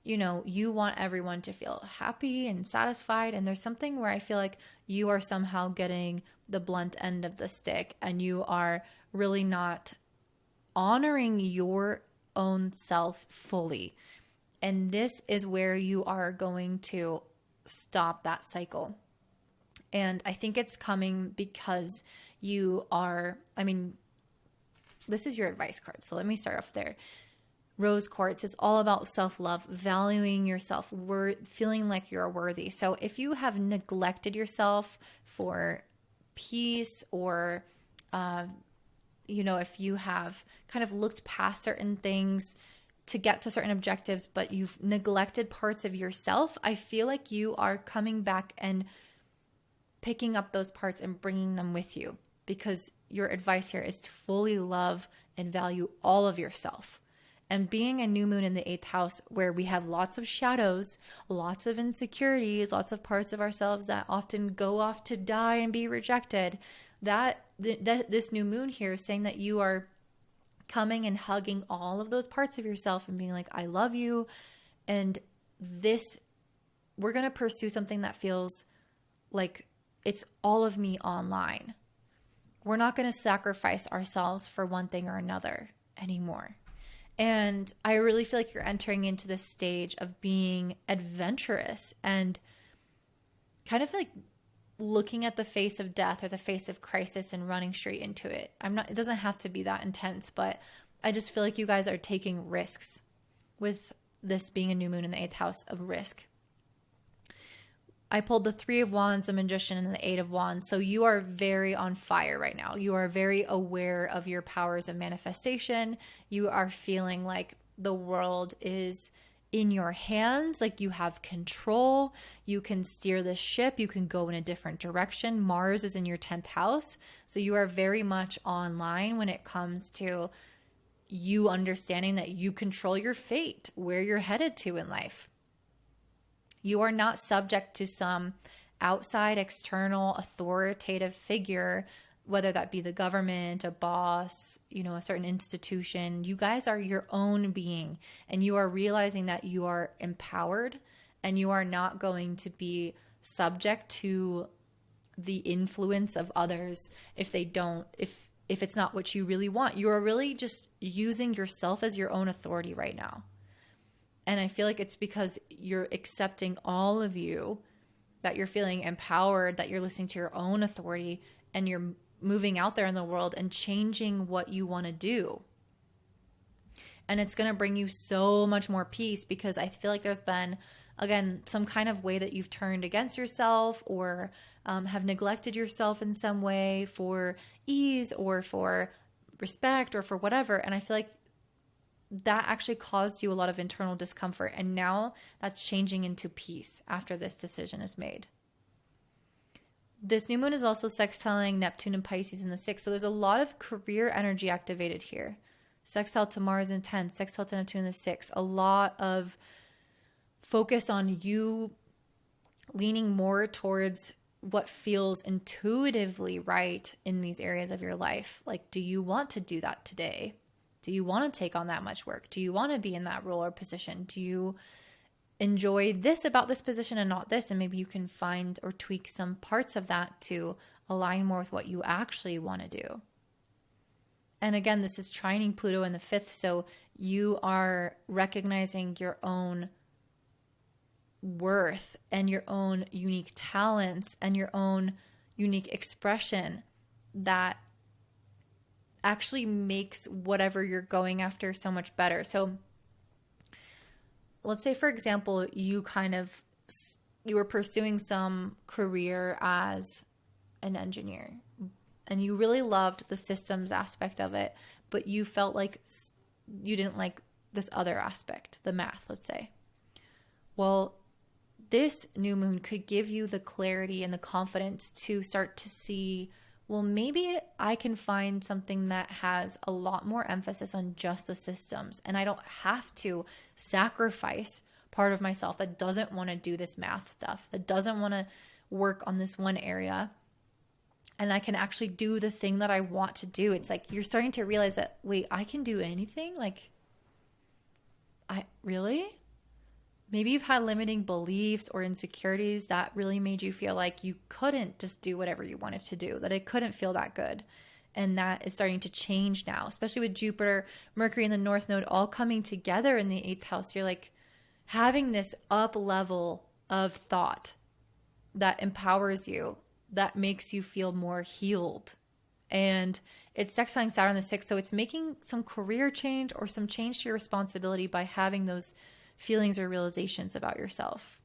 you want everyone to feel happy and satisfied. And there's something where I feel like you are somehow getting the blunt end of the stick, and you are really not honoring your own self fully. And this is where you are going to stop that cycle. And I think it's coming because you are, this is your advice card. So let me start off there. Rose quartz is all about self-love, valuing yourself, feeling like you're worthy. So if you have neglected yourself for peace, or if you have kind of looked past certain things to get to certain objectives, but you've neglected parts of yourself, I feel like you are coming back and picking up those parts and bringing them with you, because your advice here is to fully love and value all of yourself. And being a new moon in the 8th house, where we have lots of shadows, lots of insecurities, lots of parts of ourselves that often go off to die and be rejected, this new moon here is saying that you are coming and hugging all of those parts of yourself and being like, I love you. And we're going to pursue something that feels like it's all of me online. We're not going to sacrifice ourselves for one thing or another anymore. And I really feel like you're entering into this stage of being adventurous and kind of like looking at the face of death or the face of crisis and running straight into it. It doesn't have to be that intense, but I just feel like you guys are taking risks with this being a new moon in the 8th house of risk. I pulled the 3 of Wands, the Magician, and the 8 of Wands. So you are very on fire right now. You are very aware of your powers of manifestation. You are feeling like the world is in your hands, like you have control. You can steer the ship. You can go in a different direction. Mars is in your 10th house. So you are very much online when it comes to you understanding that you control your fate, where you're headed to in life. You are not subject to some outside, external, authoritative figure, whether that be the government, a boss, a certain institution. You guys are your own being, and you are realizing that you are empowered and you are not going to be subject to the influence of others if it's not what you really want. You are really just using yourself as your own authority right now. And I feel like it's because you're accepting all of you, that you're feeling empowered, that you're listening to your own authority, and you're moving out there in the world and changing what you want to do. And it's going to bring you so much more peace, because I feel like there's been, again, some kind of way that you've turned against yourself, or have neglected yourself in some way for ease or for respect or for whatever. And I feel like that actually caused you a lot of internal discomfort. And now that's changing into peace after this decision is made. This new moon is also sextiling Neptune and Pisces in the 6th. So there's a lot of career energy activated here. Sextile to Mars in 10th, sextile to Neptune in the 6th. A lot of focus on you leaning more towards what feels intuitively right in these areas of your life. Like, do you want to do that today? Do you want to take on that much work? Do you want to be in that role or position? Do you enjoy this about this position and not this? And maybe you can find or tweak some parts of that to align more with what you actually want to do. And again, this is trining Pluto in the 5th. So you are recognizing your own worth and your own unique talents and your own unique expression that actually makes whatever you're going after so much better. So let's say, for example, you were pursuing some career as an engineer and you really loved the systems aspect of it, but you felt like you didn't like this other aspect, the math, let's say. Well, this new moon could give you the clarity and the confidence to start to see, well, maybe I can find something that has a lot more emphasis on just the systems, and I don't have to sacrifice part of myself that doesn't want to do this math stuff, that doesn't want to work on this one area, and I can actually do the thing that I want to do. It's like you're starting to realize that, wait, I can do anything? Like, really? Maybe you've had limiting beliefs or insecurities that really made you feel like you couldn't just do whatever you wanted to do, that it couldn't feel that good. And that is starting to change now, especially with Jupiter, Mercury, and the North Node all coming together in the 8th house. You're like having this up level of thought that empowers you, that makes you feel more healed. And it's sextiling Saturn in the 6th. So it's making some career change or some change to your responsibility by having those feelings or realizations about yourself.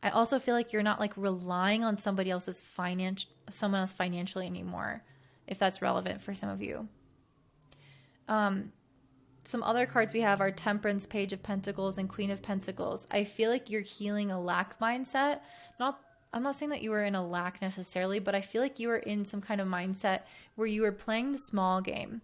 I also feel like you're not like relying on someone else financially anymore, if that's relevant for some of you. Some other cards we have are Temperance, Page of Pentacles, and Queen of Pentacles. I feel like you're healing a lack mindset. I'm not saying that you were in a lack necessarily, but I feel like you were in some kind of mindset where you were playing the small game.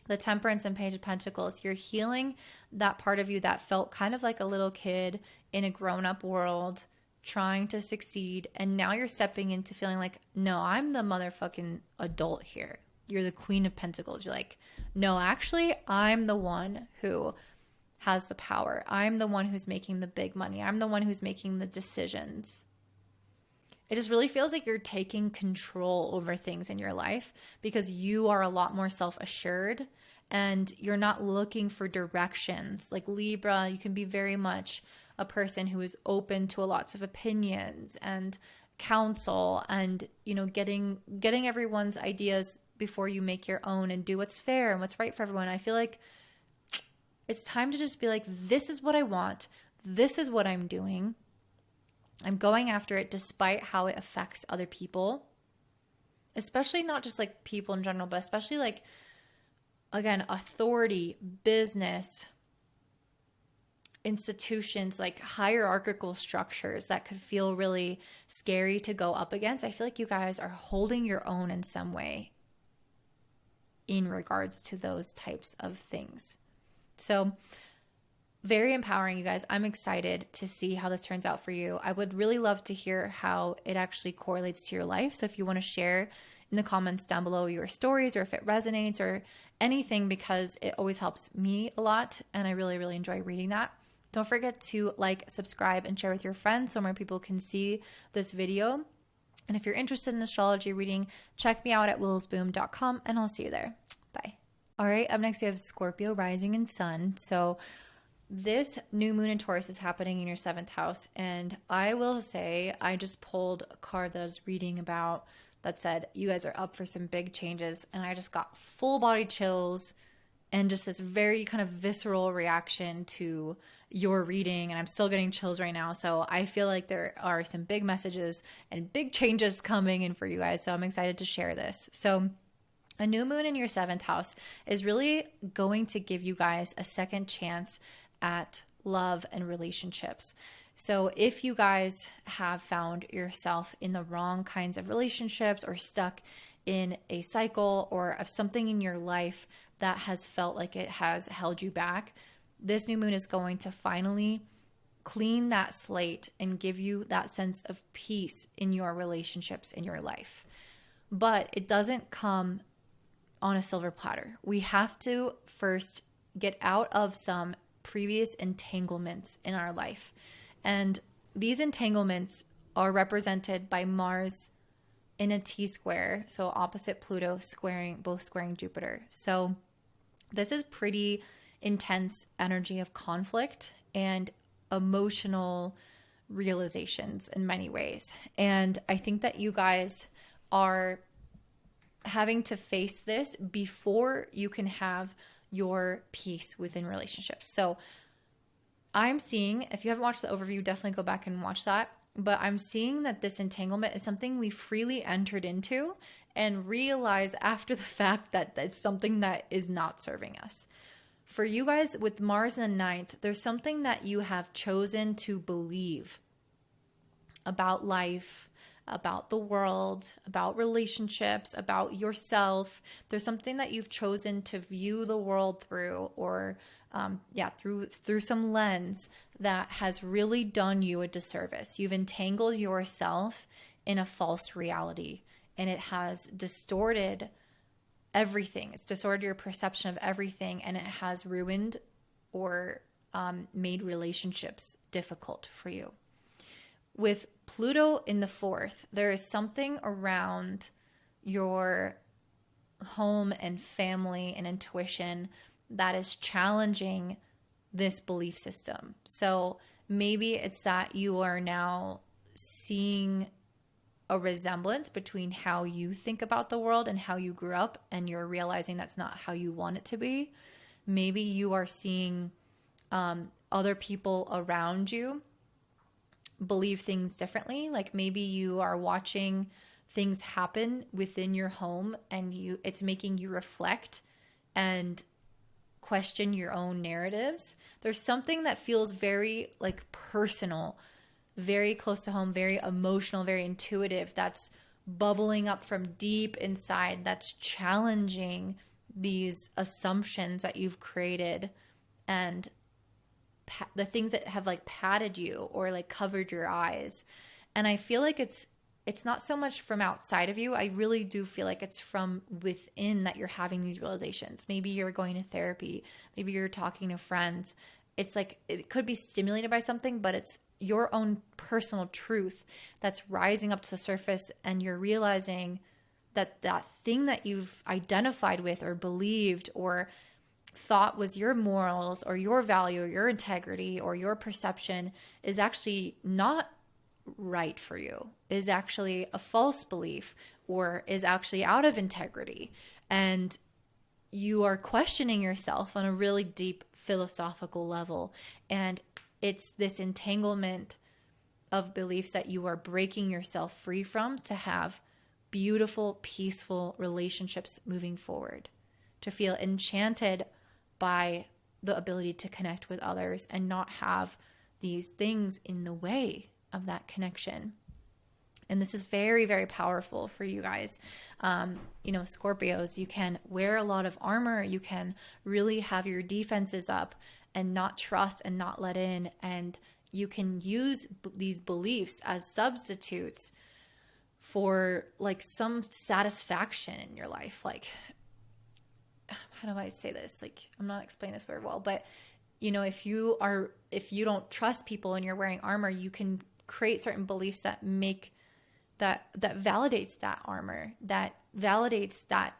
The Temperance and Page of Pentacles, you're healing that part of you that felt kind of like a little kid in a grown-up world trying to succeed. And now you're stepping into feeling like, no, I'm the motherfucking adult here. You're the Queen of Pentacles. You're like, no, actually, I'm the one who has the power. I'm the one who's making the big money. I'm the one who's making the decisions. It just really feels like you're taking control over things in your life because you are a lot more self-assured and you're not looking for directions. Like Libra, you can be very much a person who is open to lots of opinions and counsel and, getting everyone's ideas before you make your own and do what's fair and what's right for everyone. I feel like it's time to just be like, this is what I want. This is what I'm doing. I'm going after it despite how it affects other people, especially not just like people in general, but especially like, again, authority, business, institutions, like hierarchical structures that could feel really scary to go up against. I feel like you guys are holding your own in some way in regards to those types of things. So very empowering, you guys. I'm excited to see how this turns out for you. I would really love to hear how it actually correlates to your life. So if you want to share in the comments down below your stories or if it resonates or anything, because it always helps me a lot and I really, really enjoy reading that. Don't forget to like, subscribe, and share with your friends so more people can see this video. And if you're interested in astrology reading, check me out at willowsboom.com and I'll see you there. Bye. All right, up next we have Scorpio Rising and Sun. So this new moon in Taurus is happening in your 7th house. And I will say, I just pulled a card that I was reading about that said, you guys are up for some big changes. And I just got full body chills and just this very kind of visceral reaction to your reading. And I'm still getting chills right now. So I feel like there are some big messages and big changes coming in for you guys. So I'm excited to share this. So A new moon in your seventh house is really going to give you guys a second chance at love and relationships. So if you guys have found yourself in the wrong kinds of relationships or stuck in a cycle or of something in your life that has felt like it has held you back, this new moon is going to finally clean that slate and give you that sense of peace in your relationships in your life. But it doesn't come on a silver platter. We have to first get out of some previous entanglements in our life. And these entanglements are represented by Mars in a T-square, so opposite Pluto, both squaring Jupiter. So this is pretty intense energy of conflict and emotional realizations in many ways. And I think that you guys are having to face this before you can have your peace within relationships. So I'm seeing, if you haven't watched the overview, definitely go back and watch that. But I'm seeing that this entanglement is something we freely entered into and realize after the fact that it's something that is not serving us. For you guys with Mars in the ninth, there's something that you have chosen to believe about life, about the world, about relationships, about yourself. There's something that you've chosen to view the world through, or through some lens that has really done you a disservice. You've entangled yourself in a false reality, and it has distorted everything. It's distorted your perception of everything, and it has ruined or made relationships difficult for you. With Pluto in the fourth, there is something around your home and family and intuition that is challenging this belief system. So maybe it's that you are now seeing a resemblance between how you think about the world and how you grew up, and you're realizing that's not how you want it to be. Maybe you are seeing other people around you believe things differently. Like maybe you are watching things happen within your home, and it's making you reflect and question your own narratives. There's something that feels very like personal, very close to home, very emotional, very intuitive, that's bubbling up from deep inside, that's challenging these assumptions that you've created and the things that have like padded you or like covered your eyes. And I feel like it's not so much from outside of you. I really do feel like it's from within that you're having these realizations. Maybe you're going to therapy. Maybe you're talking to friends. It's like it could be stimulated by something, but it's your own personal truth that's rising up to the surface, and you're realizing that that thing that you've identified with or believed or thought was your morals or your value or your integrity or your perception is actually not right for you, is actually a false belief or is actually out of integrity. And you are questioning yourself on a really deep philosophical level. And it's this entanglement of beliefs that you are breaking yourself free from to have beautiful, peaceful relationships moving forward, to feel enchanted by the ability to connect with others and not have these things in the way of that connection. And this is very, very powerful for you guys. Scorpios, you can wear a lot of armor. You can really have your defenses up and not trust and not let in. And you can use these beliefs as substitutes for like some satisfaction in your life. Like, how do I say this? Like, I'm not explaining this very well, but if you don't trust people and you're wearing armor, you can create certain beliefs that make that validates that armor, that validates that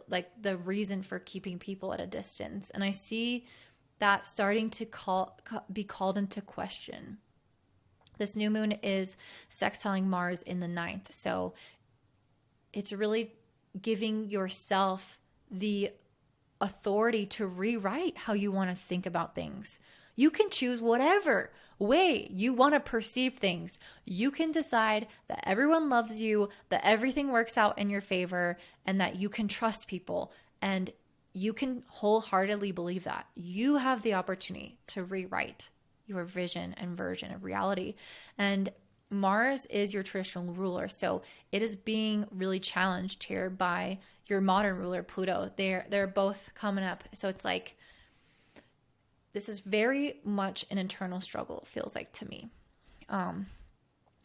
like the reason for keeping people at a distance. And I see that starting to be called into question. This new moon is sextiling Mars in the ninth. So it's really giving yourself the authority to rewrite how you want to think about things. You can choose whatever way you want to perceive things. You can decide that everyone loves you, that everything works out in your favor, and that you can trust people. And you can wholeheartedly believe that. You have the opportunity to rewrite your vision and version of reality. And Mars is your traditional ruler, so it is being really challenged here by your modern ruler, Pluto. They're both coming up. So it's like, this is very much an internal struggle, it feels like to me.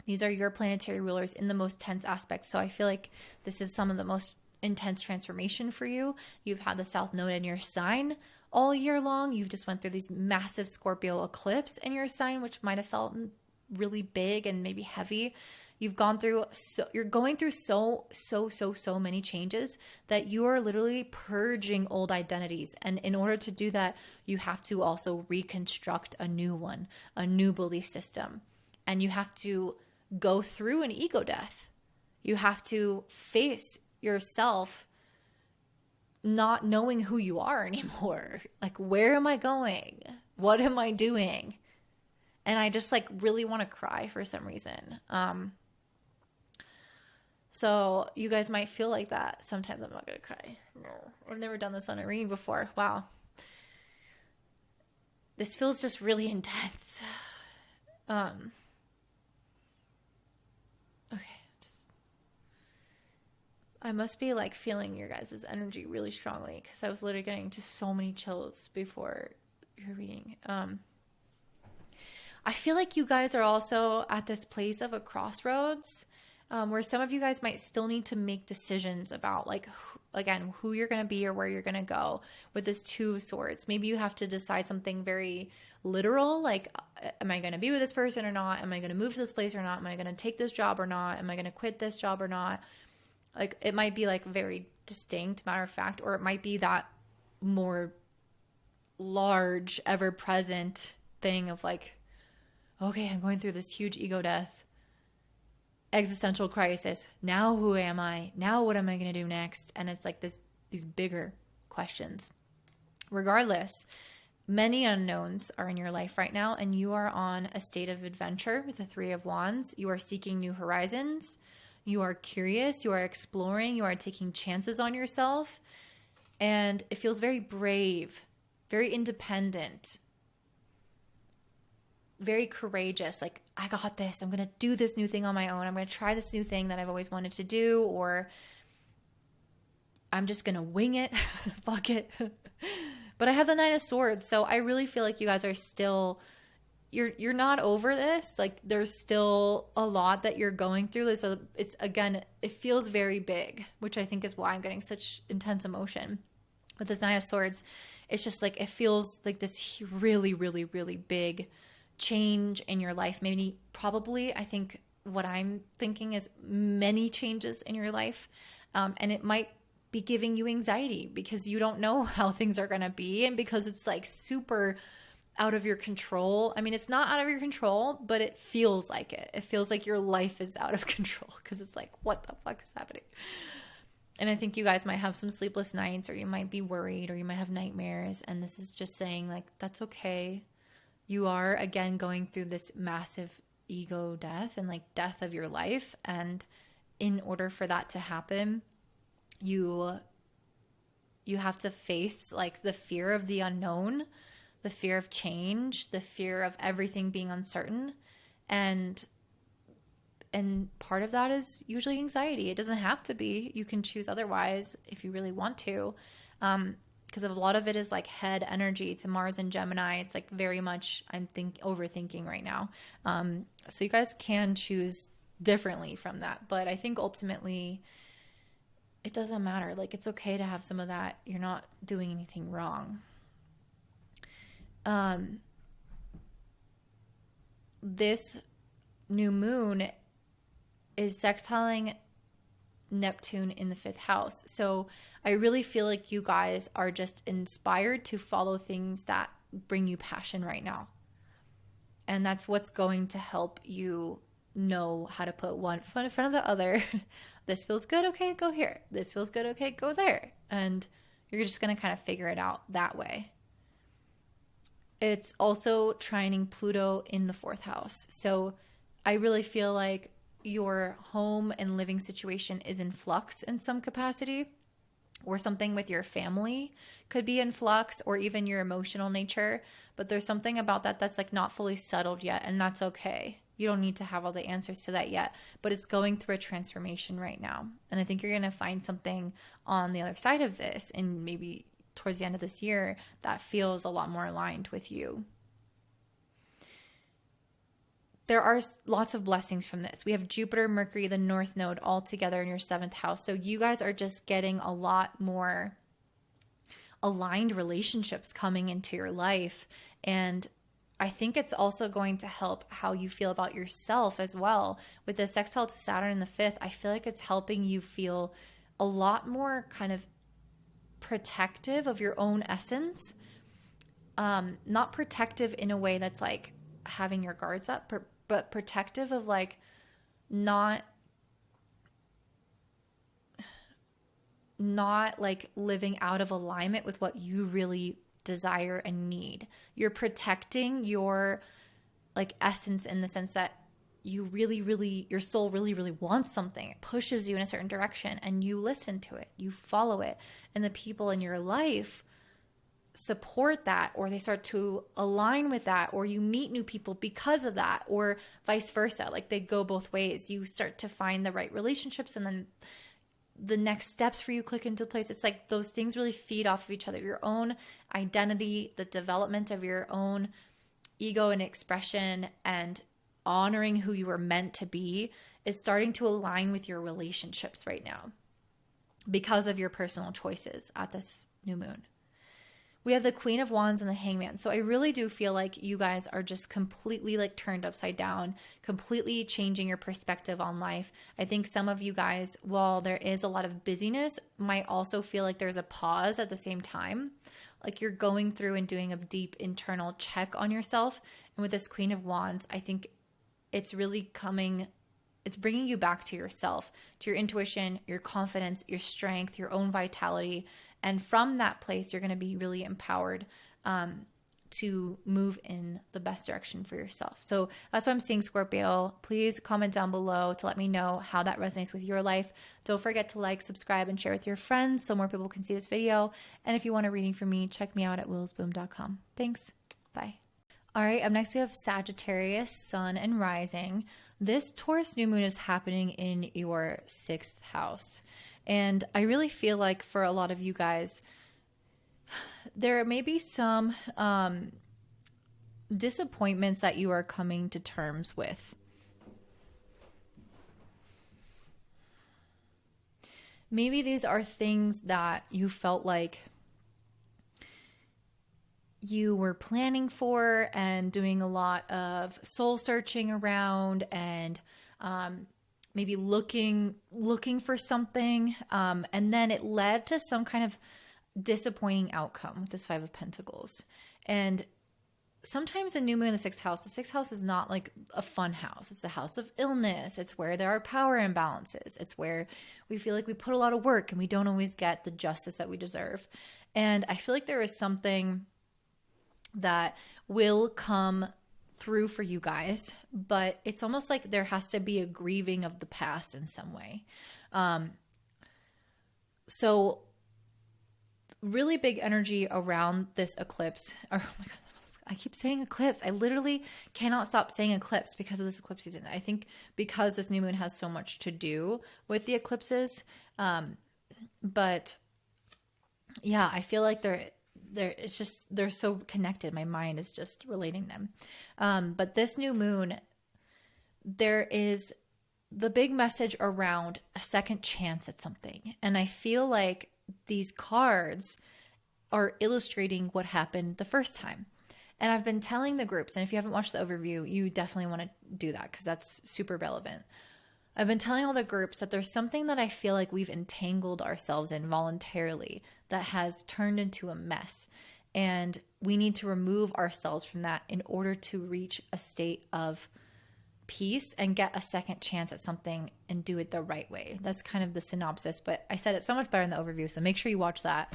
These are your planetary rulers in the most tense aspects. So I feel like this is some of the most intense transformation for you. You've had the South Node in your sign all year long. You've just went through these massive Scorpio eclipse in your sign, which might have felt really big and maybe heavy. You're going through so many changes that you are literally purging old identities. And in order to do that, you have to also reconstruct a new one, a new belief system. And you have to go through an ego death. You have to face yourself not knowing who you are anymore. Like, where am I going? What am I doing? And I just like really want to cry for some reason. So you guys might feel like that. Sometimes I'm not going to cry. No, I've never done this on a reading before. Wow. This feels just really intense. Okay. I must be like feeling your guys' energy really strongly because I was literally getting just so many chills before your reading. I feel like you guys are also at this place of a crossroads where some of you guys might still need to make decisions about, like, again, who you're going to be or where you're going to go with this Two of Swords. Maybe you have to decide something very literal, like, am I going to be with this person or not? Am I going to move to this place or not? Am I going to take this job or not? Am I going to quit this job or not? Like, it might be like very distinct, matter of fact, or it might be that more large, ever-present thing of like, okay, I'm going through this huge ego death, existential crisis. Now who am I? Now what am I going to do next? And it's like these bigger questions. Regardless, many unknowns are in your life right now, and you are on a state of adventure with the Three of Wands. You are seeking new horizons. You are curious. You are exploring. You are taking chances on yourself. And it feels very brave, very independent, very courageous. Like, I got this. I'm going to do this new thing on my own. I'm going to try this new thing that I've always wanted to do, or I'm just going to wing it. Fuck it. But I have the Nine of Swords. So I really feel like you guys are still, you're not over this. Like, there's still a lot that you're going through. So it's, again, it feels very big, which I think is why I'm getting such intense emotion with this Nine of Swords. It's just like, it feels like this really, really, really big change in your life. Probably, I think what I'm thinking is many changes in your life. And it might be giving you anxiety because you don't know how things are going to be. And because it's like super out of your control. I mean, it's not out of your control, but it feels like it. It feels like your life is out of control because it's like, what the fuck is happening? And I think you guys might have some sleepless nights, or you might be worried, or you might have nightmares. And this is just saying, like, that's okay. You are, again, going through this massive ego death and like death of your life. And in order for that to happen, you have to face like the fear of the unknown, the fear of change, the fear of everything being uncertain. And part of that is usually anxiety. It doesn't have to be. You can choose otherwise if you really want to. Because a lot of it is like head energy to Mars and Gemini. It's like very much overthinking right now. So you guys can choose differently from that. But I think ultimately it doesn't matter. Like, it's okay to have some of that. You're not doing anything wrong. This new moon is sextiling Neptune in the 5th house. So I really feel like you guys are just inspired to follow things that bring you passion right now. And that's what's going to help you know how to put one foot in front of the other. This feels good. Okay, go here. This feels good. Okay, go there. And you're just going to kind of figure it out that way. It's also trining Pluto in the fourth house. So I really feel like your home and living situation is in flux in some capacity, or something with your family could be in flux, or even your emotional nature. But there's something about that that's like not fully settled yet, and that's okay. You don't need to have all the answers to that yet, but it's going through a transformation right now. And I think you're going to find something on the other side of this, and maybe towards the end of this year, that feels a lot more aligned with you. There are lots of blessings from this. We have Jupiter, Mercury, the North Node all together in your seventh house. So you guys are just getting a lot more aligned relationships coming into your life. And I think it's also going to help how you feel about yourself as well. With the sextile to Saturn in the fifth, I feel like it's helping you feel a lot more kind of protective of your own essence. Not protective in a way that's like having your guards up, but protective of like not like living out of alignment with what you really desire and need. You're protecting your like essence in the sense that you really, your soul really wants something. It pushes you in a certain direction and you listen to it, you follow it. And the people in your life support that, or they start to align with that, or you meet new people because of that, or vice versa. Like they go both ways. You start to find the right relationships, and then the next steps for you click into place. It's like those things really feed off of each other. Your own identity, the development of your own ego and expression, and honoring who you were meant to be is starting to align with your relationships right now because of your personal choices at this new moon. We have the Queen of Wands and the Hangman. So I really do feel like you guys are just completely like turned upside down, completely changing your perspective on life. I think some of you guys, while there is a lot of busyness, might also feel like there's a pause at the same time. Like you're going through and doing a deep internal check on yourself. And with this Queen of Wands, I think it's really it's bringing you back to yourself, to your intuition, your confidence, your strength, your own vitality. And from that place, you're going to be really empowered to move in the best direction for yourself. So that's what I'm seeing, Scorpio. Please comment down below to let me know how that resonates with your life. Don't forget to like, subscribe, and share with your friends so more people can see this video. And if you want a reading from me, check me out at willsbloom.com. Thanks. Bye. All right, up next we have Sagittarius, Sun, and Rising. This Taurus new moon is happening in your sixth house. And I really feel like for a lot of you guys, there may be some disappointments that you are coming to terms with. Maybe these are things that you felt like you were planning for and doing a lot of soul searching around, and maybe looking for something, and then it led to some kind of disappointing outcome with this Five of Pentacles. And sometimes a new moon in the sixth house is not like a fun house. It's a house of illness. It's where there are power imbalances. It's where we feel like we put a lot of work and we don't always get the justice that we deserve. And I feel like there is something that will come through for you guys, but it's almost like there has to be a grieving of the past in some way. So really big energy around this eclipse. Oh my God, I keep saying eclipse. I literally cannot stop saying eclipse because of this eclipse season. I think because this new moon has so much to do with the eclipses. But yeah, I feel like they're so connected. My mind is just relating them. But this new moon, there is the big message around a second chance at something. And I feel like these cards are illustrating what happened the first time. And I've been telling the groups, and if you haven't watched the overview, you definitely want to do that because that's super relevant. I've been telling all the groups that there's something that I feel like we've entangled ourselves in voluntarily that has turned into a mess. And we need to remove ourselves from that in order to reach a state of peace and get a second chance at something and do it the right way. That's kind of the synopsis, but I said it so much better in the overview, so make sure you watch that.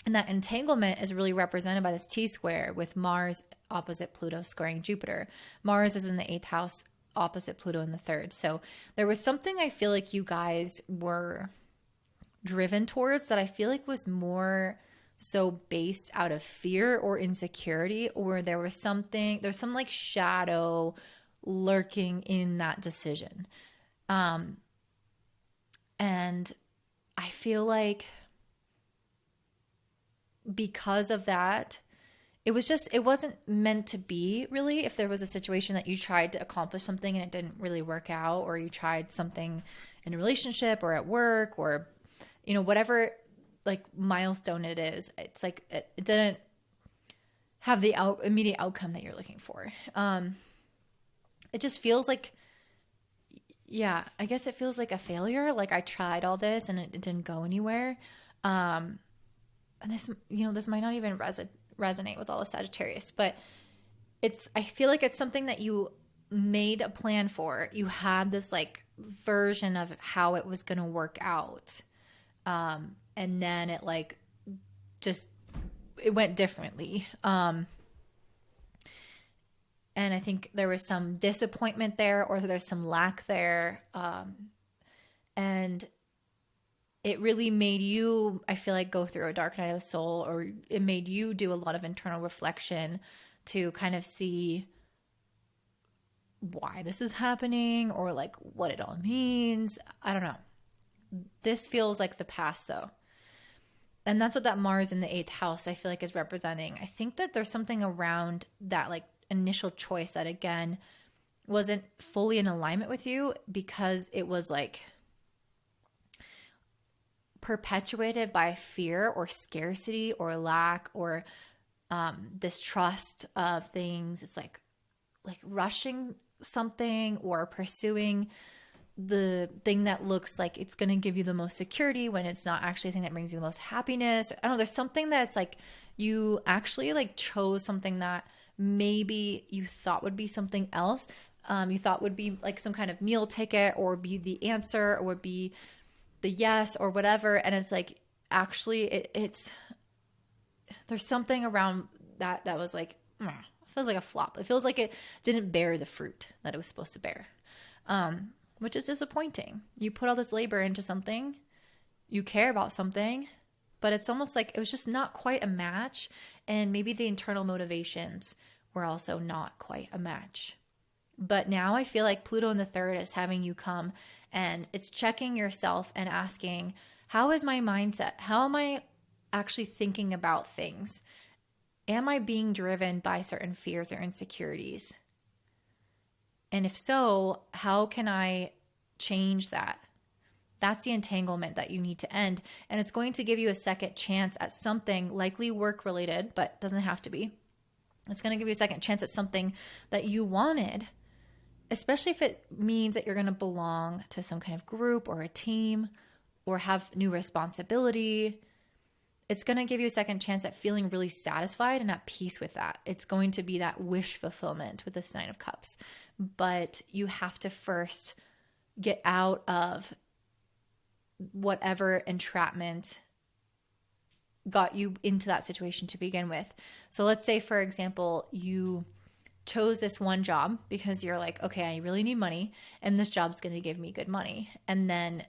And that entanglement is really represented by this T-square with Mars opposite Pluto squaring Jupiter. Mars is in the 8th house opposite Pluto in the 3rd. So there was something I feel like you guys were driven towards that I feel like was more so based out of fear or insecurity, or there's some like shadow lurking in that decision. And I feel like because of that, it wasn't meant to be, really. If there was a situation that you tried to accomplish something and it didn't really work out, or you tried something in a relationship or at work, or, whatever like milestone it is, it's like it didn't have the immediate outcome that you're looking for. It just feels like, yeah, I guess it feels like a failure. Like I tried all this and it didn't go anywhere. And this, this might not even resonate with all the Sagittarius, but I feel like it's something that you made a plan for. You had this like version of how it was going to work out. And then it like it went differently. And I think there was some disappointment there, or there's some lack there. And it really made you, I feel like, go through a dark night of the soul, or it made you do a lot of internal reflection to kind of see why this is happening, or like what it all means. I don't know. This feels like the past though. And that's what that Mars in the 8th house, I feel like, is representing. I think that there's something around that like initial choice that, again, wasn't fully in alignment with you, because it was like perpetuated by fear or scarcity or lack or distrust of things. It's like rushing something or pursuing the thing that looks like it's going to give you the most security when it's not actually the thing that brings you the most happiness. I don't know. There's something that's like you actually like chose something that maybe you thought would be something else. You thought would be like some kind of meal ticket, or be the answer, or would be the yes, or whatever. And it's like, actually it's there's something around that was like, it feels like a flop. It feels like it didn't bear the fruit that it was supposed to bear. Which is disappointing. You put all this labor into something, you care about something, but it's almost like it was just not quite a match. And maybe the internal motivations were also not quite a match. But now I feel like Pluto in the 3rd is having you come, and it's checking yourself and asking, how is my mindset? How am I actually thinking about things? Am I being driven by certain fears or insecurities? And if so, how can I change that? That's the entanglement that you need to end. And it's going to give you a second chance at something, likely work related, but doesn't have to be. It's going to give you a second chance at something that you wanted, especially if it means that you're going to belong to some kind of group or a team or have new responsibility. It's going to give you a second chance at feeling really satisfied and at peace with that. It's going to be that wish fulfillment with this 9 of Cups. But you have to first get out of whatever entrapment got you into that situation to begin with. So let's say, for example, you chose this one job because you're like, okay, I really need money, and this job's going to give me good money. And then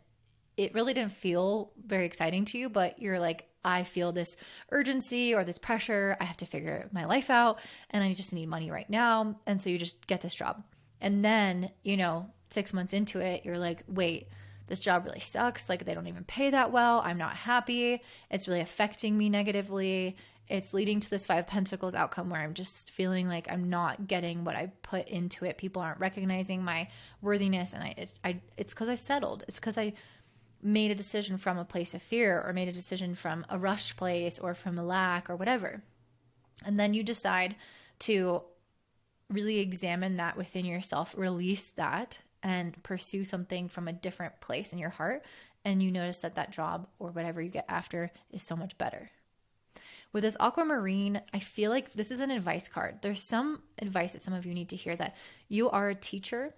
it really didn't feel very exciting to you, but you're like, I feel this urgency or this pressure. I have to figure my life out, and I just need money right now. And so you just get this job. And then, 6 months into it, you're like, wait, this job really sucks. Like, they don't even pay that well. I'm not happy. It's really affecting me negatively. It's leading to this 5 of Pentacles outcome where I'm just feeling like I'm not getting what I put into it. People aren't recognizing my worthiness. And it's because I settled. It's because I made a decision from a place of fear, or made a decision from a rushed place, or from a lack, or whatever. And then you decide to really examine that within yourself, release that, and pursue something from a different place in your heart. And you notice that that job or whatever you get after is so much better. With this aquamarine, I feel like this is an advice card. There's some advice that some of you need to hear, that you are a teacher.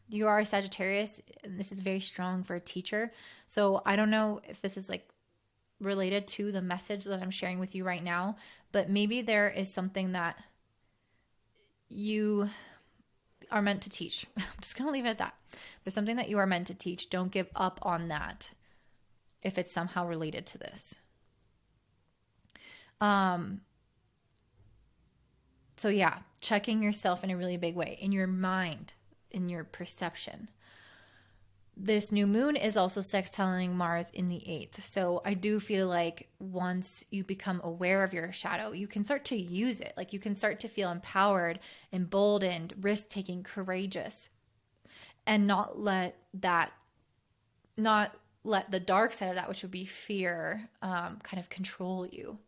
You are a Sagittarius, and this is very strong for a teacher. So I don't know if this is like related to the message that I'm sharing with you right now, but maybe there is something that you are meant to teach. I'm just going to leave it at that. There's something that you are meant to teach. Don't give up on that if it's somehow related to this. So yeah, checking yourself in a really big way, in your mind, in your perception. This new moon is also sextiling Mars in the 8th. So I do feel like once you become aware of your shadow, you can start to use it. Like you can start to feel empowered, emboldened, risk-taking, courageous, and not let the dark side of that, which would be fear, kind of control you.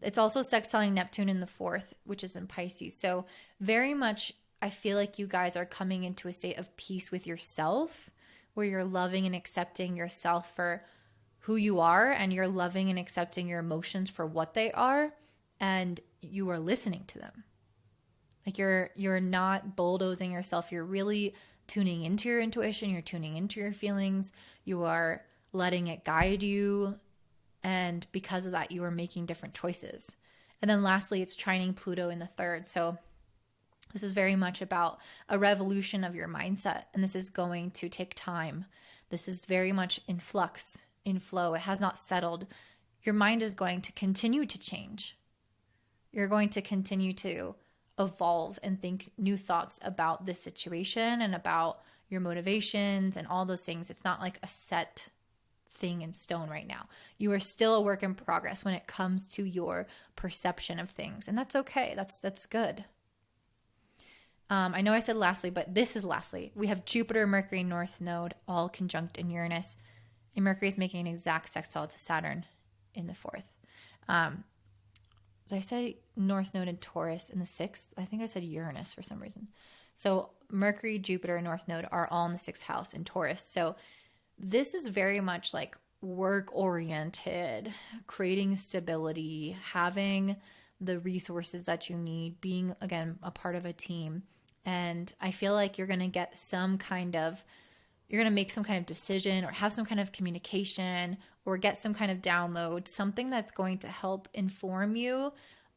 It's also sextiling Neptune in the 4th, which is in Pisces. So very much, I feel like you guys are coming into a state of peace with yourself, where you're loving and accepting yourself for who you are, and you're loving and accepting your emotions for what they are, and you are listening to them. Like you're not bulldozing yourself. You're really tuning into your intuition. You're tuning into your feelings. You are letting it guide you. And because of that, you are making different choices. And then lastly, it's trining Pluto in the 3rd. So this is very much about a revolution of your mindset. And this is going to take time. This is very much in flux, in flow. It has not settled. Your mind is going to continue to change. You're going to continue to evolve and think new thoughts about this situation and about your motivations and all those things. It's not like a set thing in stone right now. You are still a work in progress when it comes to your perception of things, and that's okay. That's good. I know I said lastly, but this is lastly. We have Jupiter, Mercury, North Node, all conjunct in Uranus, and Mercury is making an exact sextile to Saturn in the 4th. Did I say North Node and Taurus in the 6th? I think I said Uranus for some reason. So Mercury, Jupiter, and North Node are all in the 6th house in Taurus. So this is very much like work-oriented, creating stability, having the resources that you need, being, again, a part of a team. And I feel like you're going to make some kind of decision or have some kind of communication or get some kind of download, something that's going to help inform you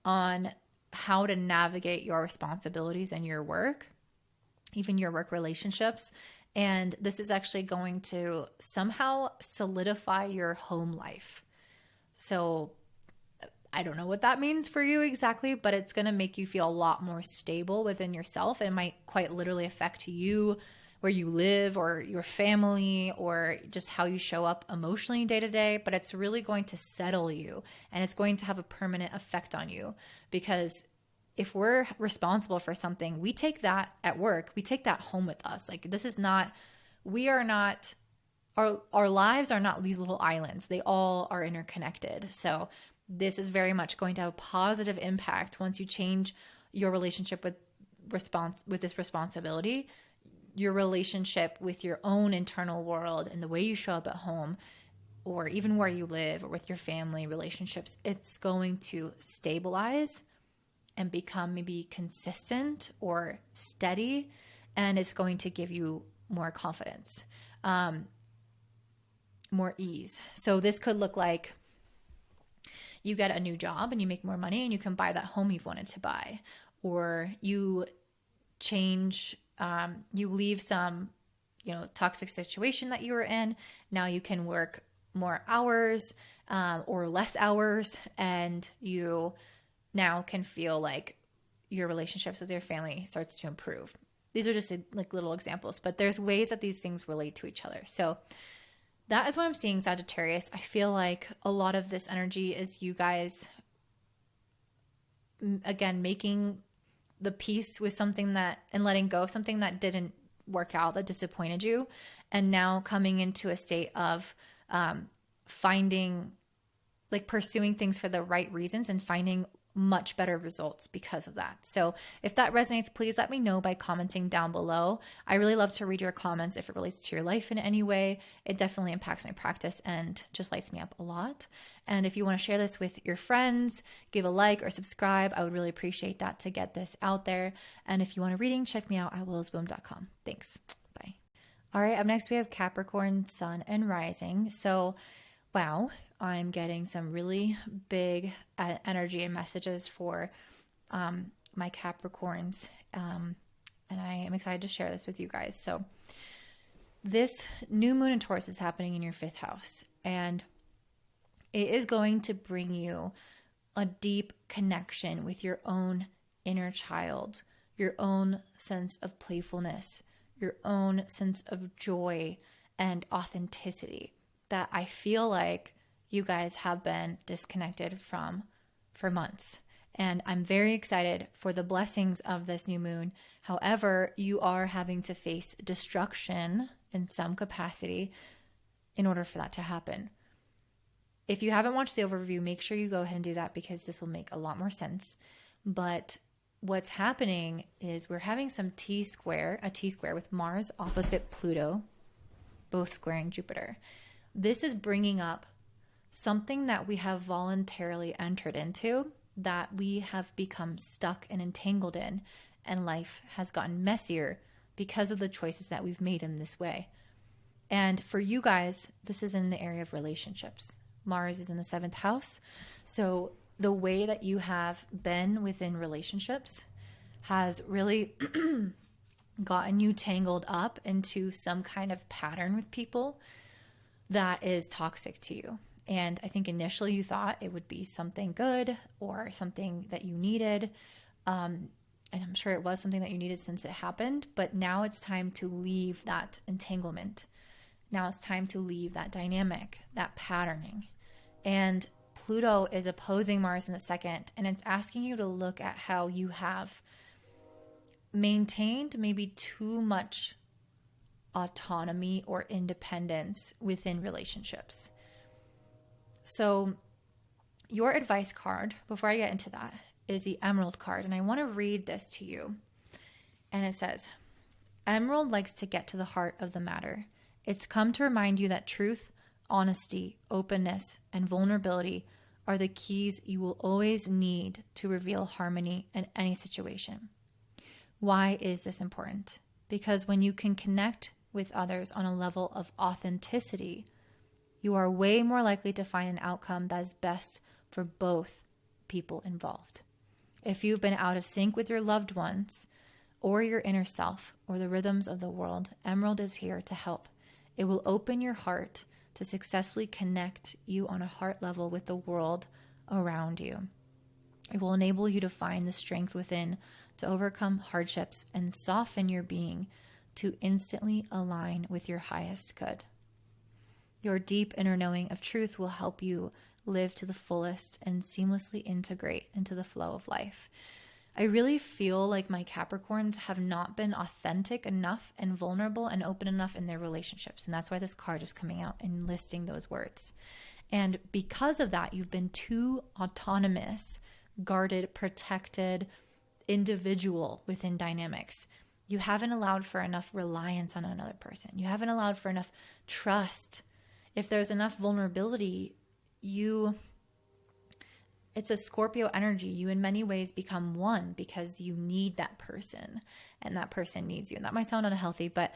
on how to navigate your responsibilities and your work, even your work relationships. And this is actually going to somehow solidify your home life. So I don't know what that means for you exactly, but it's going to make you feel a lot more stable within yourself. It might quite literally affect you, where you live, or your family, or just how you show up emotionally day to day. But it's really going to settle you, and it's going to have a permanent effect on you, because if we're responsible for something, we take that at work, we take that home with us. Like our lives are not these little islands. They all are interconnected. So this is very much going to have a positive impact once you change your relationship with this responsibility, your relationship with your own internal world and the way you show up at home, or even where you live, or with your family relationships. It's going to stabilize and become maybe consistent or steady, and it's going to give you more confidence, more ease. So this could look like you get a new job and you make more money and you can buy that home you've wanted to buy, or you leave some, toxic situation that you were in. Now you can work more hours, or less hours, and you now can feel like your relationships with your family starts to improve. These are just like little examples, but there's ways that these things relate to each other. So that is what I'm seeing, Sagittarius. I feel like a lot of this energy is you guys, again, making the peace with something and letting go of something that didn't work out, that disappointed you, and now coming into a state of pursuing things for the right reasons and finding much better results because of that. So if that resonates, please let me know by commenting down below. I really love to read your comments if it relates to your life in any way. It definitely impacts my practice and just lights me up a lot. And if you want to share this with your friends, give a like or subscribe. I would really appreciate that to get this out there. And if you want a reading, check me out at willows.com. Thanks. Bye. All right. Up next, we have Capricorn, Sun, and Rising. So Wow, I'm getting some really big energy and messages for my Capricorns. And I am excited to share this with you guys. So, this new moon in Taurus is happening in your fifth house, and it is going to bring you a deep connection with your own inner child, your own sense of playfulness, your own sense of joy and authenticity that I feel like you guys have been disconnected from for months. And I'm very excited for the blessings of this new moon. However, you are having to face destruction in some capacity in order for that to happen. If you haven't watched the overview, make sure you go ahead and do that because this will make a lot more sense. But what's happening is we're having a T-square with Mars opposite Pluto, both squaring Jupiter. This is bringing up something that we have voluntarily entered into, that we have become stuck and entangled in, and life has gotten messier because of the choices that we've made in this way. And for you guys, this is in the area of relationships. Mars is in the 7th house. So the way that you have been within relationships has really gotten you tangled up into some kind of pattern with people that is toxic to you. And I think initially you thought it would be something good or something that you needed. And I'm sure it was something that you needed since it happened. But now it's time to leave that entanglement. Now it's time to leave that dynamic, that patterning. And Pluto is opposing Mars in the 2nd. And it's asking you to look at how you have maintained maybe too much autonomy or independence within relationships. So your advice card, before I get into that, is the Emerald card. And I want to read this to you. And it says, Emerald likes to get to the heart of the matter. It's come to remind you that truth, honesty, openness, and vulnerability are the keys you will always need to reveal harmony in any situation. Why is this important? Because when you can connect with others on a level of authenticity, you are way more likely to find an outcome that is best for both people involved. If you've been out of sync with your loved ones or your inner self or the rhythms of the world, Emerald is here to help. It will open your heart to successfully connect you on a heart level with the world around you. It will enable you to find the strength within to overcome hardships and soften your being to instantly align with your highest good. Your deep inner knowing of truth will help you live to the fullest and seamlessly integrate into the flow of life. I really feel like my Capricorns have not been authentic enough and vulnerable and open enough in their relationships. And that's why this card is coming out and listing those words. And because of that, you've been too autonomous, guarded, protected, individual within dynamics. You haven't allowed for enough reliance on another person. You haven't allowed for enough trust. If there's enough vulnerability, it's a Scorpio energy. You in many ways become one because you need that person and that person needs you. And that might sound unhealthy, but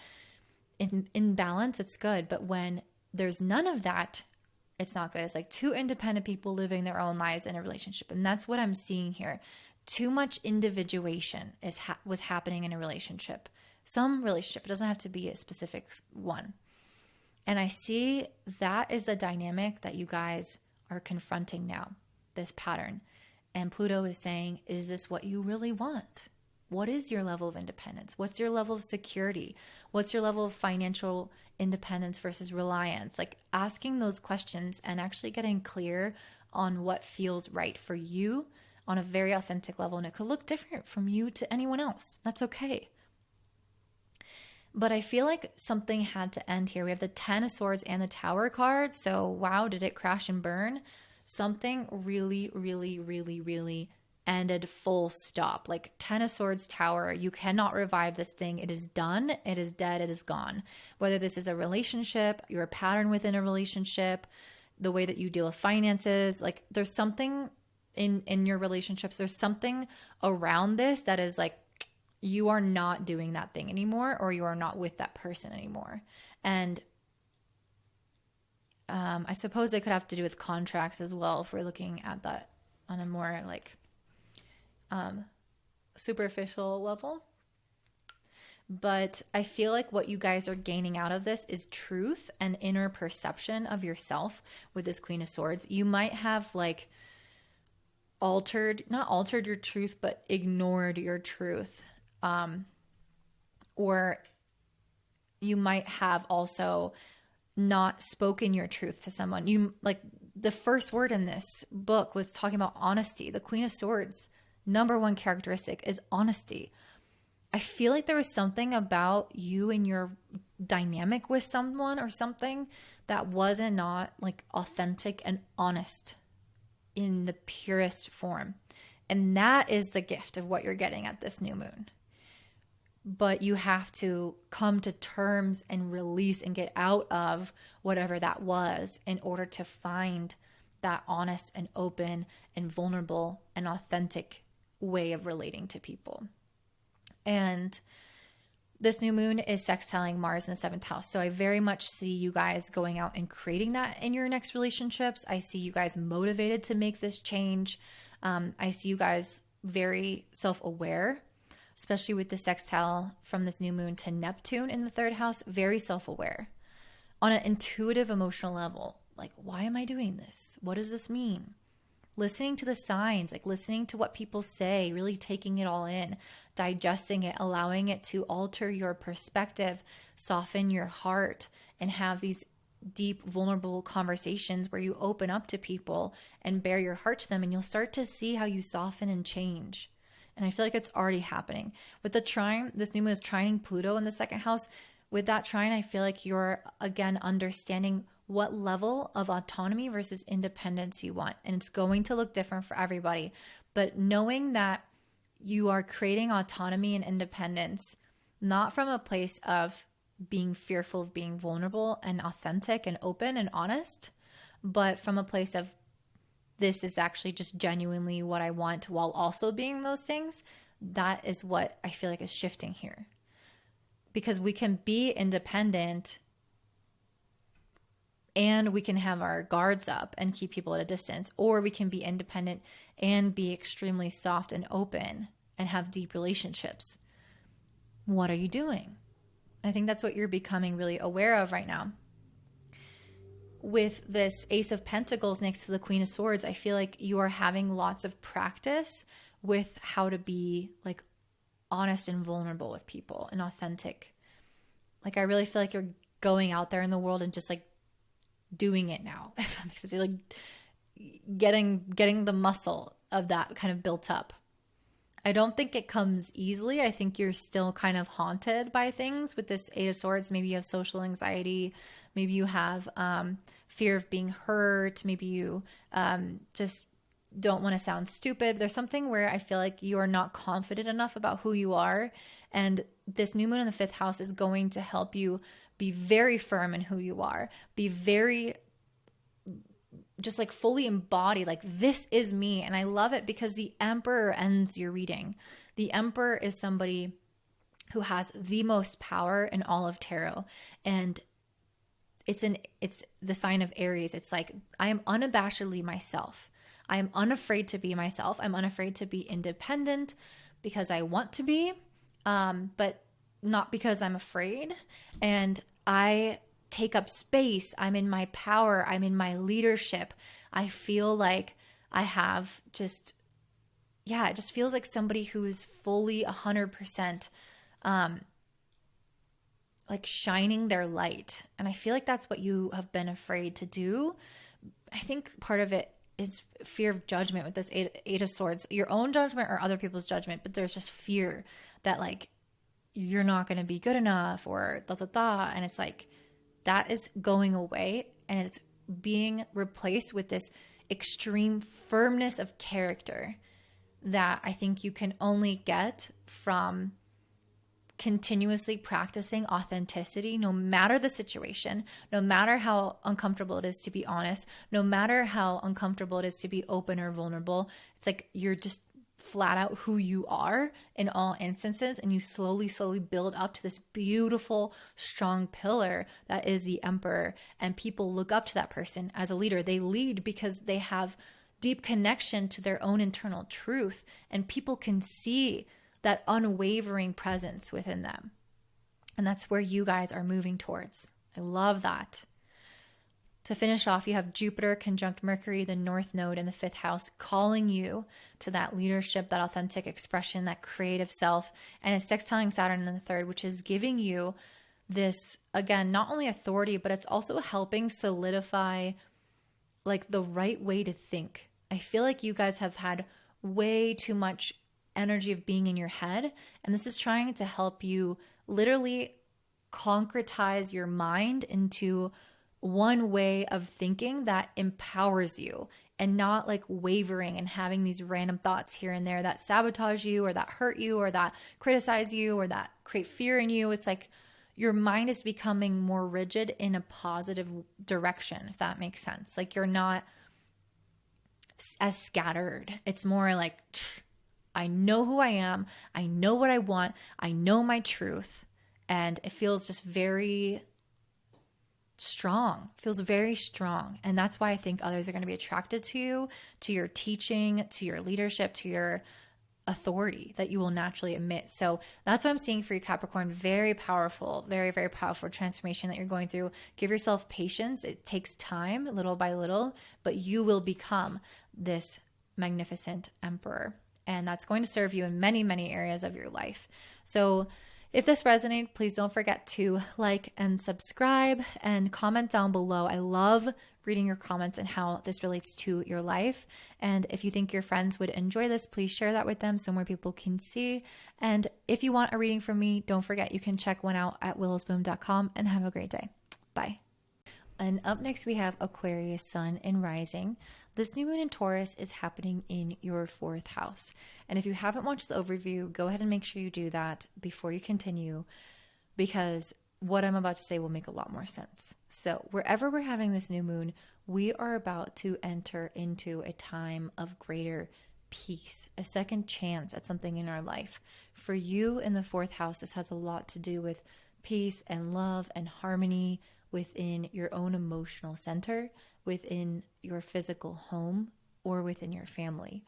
in balance, it's good. But when there's none of that, it's not good. It's like two independent people living their own lives in a relationship. And that's what I'm seeing here. Too much individuation was happening in a relationship. Some relationship, it doesn't have to be a specific one. And I see that is the dynamic that you guys are confronting now, this pattern. And Pluto is saying, is this what you really want? What is your level of independence? What's your level of security? What's your level of financial independence versus reliance? Like asking those questions and actually getting clear on what feels right for you on a very authentic level. And it could look different from you to anyone else. That's okay. But I feel like something had to end here. We have the 10 of Swords and the Tower card. So wow, did it crash and burn? Something really, really, really, really ended full stop. Like 10 of Swords, Tower, you cannot revive this thing. It is done. It is dead. It is gone. Whether this is a relationship, you're a pattern within a relationship, the way that you deal with finances, like there's something in your relationships, there's something around this that is like, you are not doing that thing anymore, or you are not with that person anymore. And I suppose it could have to do with contracts as well if we're looking at that on a more like superficial level. But I feel like what you guys are gaining out of this is truth and inner perception of yourself with this Queen of Swords. You might have like not altered your truth, but ignored your truth. Or you might have also not spoken your truth to someone. You like the first word in this book was talking about honesty. The Queen of Swords, number one characteristic is honesty. I feel like there was something about you and your dynamic with someone or something that wasn't not like authentic and honest in the purest form. And that is the gift of what you're getting at this new moon. But you have to come to terms and release and get out of whatever that was in order to find that honest and open and vulnerable and authentic way of relating to people. And this new moon is sextiling Mars in the 7th house. So I very much see you guys going out and creating that in your next relationships. I see you guys motivated to make this change. I see you guys very self-aware, especially with the sextile from this new moon to Neptune in the 3rd house, very self-aware on an intuitive emotional level. Like, why am I doing this? What does this mean? Listening to the signs, like listening to what people say, really taking it all in, digesting it, allowing it to alter your perspective, soften your heart, and have these deep, vulnerable conversations where you open up to people and bare your heart to them, and you'll start to see how you soften and change. And I feel like it's already happening. With the trine, this new moon is trining Pluto in the 2nd house. With that trine, I feel like you're, again, understanding what level of autonomy versus independence you want. And it's going to look different for everybody. But knowing that you are creating autonomy and independence, not from a place of being fearful of being vulnerable and authentic and open and honest, but from a place of this is actually just genuinely what I want while also being those things. That is what I feel like is shifting here. Because we can be independent and we can have our guards up and keep people at a distance, or we can be independent and be extremely soft and open and have deep relationships. What are you doing? I think that's what you're becoming really aware of right now. With this Ace of Pentacles next to the Queen of Swords, I feel like you are having lots of practice with how to be like honest and vulnerable with people and authentic. Like I really feel like you're going out there in the world and just like doing it now. If that makes sense. You're like getting the muscle of that kind of built up. I don't think it comes easily. I think you're still kind of haunted by things with this 8 of Swords. Maybe you have social anxiety. Maybe you have fear of being hurt. Maybe you just don't want to sound stupid. There's something where I feel like you are not confident enough about who you are. And this new moon in the 5th house is going to help you be very firm in who you are. Be very just like fully embodied, like this is me. And I love it because the Emperor ends your reading. The Emperor is somebody who has the most power in all of tarot. And it's the sign of Aries. It's like, I am unabashedly myself. I am unafraid to be myself. I'm unafraid to be independent because I want to be, but not because I'm afraid. And I take up space. I'm in my power. I'm in my leadership. I feel like I have just, it just feels like somebody who is fully 100% like shining their light. And I feel like that's what you have been afraid to do. I think part of it is fear of judgment with this eight of Swords, your own judgment or other people's judgment. But there's just fear that like, you're not going to be good enough or and it's like, that is going away and it's being replaced with this extreme firmness of character that I think you can only get from continuously practicing authenticity, no matter the situation, no matter how uncomfortable it is to be honest, no matter how uncomfortable it is to be open or vulnerable. It's like you're just flat out who you are in all instances, and you slowly, slowly build up to this beautiful, strong pillar that is the Emperor. And people look up to that person as a leader. They lead because they have deep connection to their own internal truth, and people can see that unwavering presence within them. And that's where you guys are moving towards. I love that. To finish off, you have Jupiter conjunct Mercury, the North Node in the 5th house, calling you to that leadership, that authentic expression, that creative self, and it's sextiling Saturn in the 3rd, which is giving you this, again, not only authority, but it's also helping solidify like the right way to think. I feel like you guys have had way too much energy of being in your head, and this is trying to help you literally concretize your mind into one way of thinking that empowers you, and not like wavering and having these random thoughts here and there that sabotage you or that hurt you or that criticize you or that create fear in you. It's like your mind is becoming more rigid in a positive direction, if that makes sense. Like you're not as scattered. It's more like, I know who I am. I know what I want. I know my truth. And it feels just very strong, feels very strong. And that's why I think others are going to be attracted to you, to your teaching, to your leadership, to your authority that you will naturally emit. So that's what I'm seeing for you, Capricorn. Very powerful, very, very powerful transformation that you're going through. Give yourself patience. It takes time, little by little, but you will become this magnificent emperor. And that's going to serve you in many, many areas of your life. So if this resonated, please don't forget to like and subscribe and comment down below. I love reading your comments and how this relates to your life. And if you think your friends would enjoy this, please share that with them so more people can see. And if you want a reading from me, don't forget you can check one out at willowsbloom.com, and have a great day. Bye. And up next, we have Aquarius Sun and Rising. This new moon in Taurus is happening in your 4th house. And if you haven't watched the overview, go ahead and make sure you do that before you continue, because what I'm about to say will make a lot more sense. So wherever we're having this new moon, we are about to enter into a time of greater peace, a second chance at something in our life. For you in the 4th house, this has a lot to do with peace and love and harmony within your own emotional center, within your physical home, or within your family.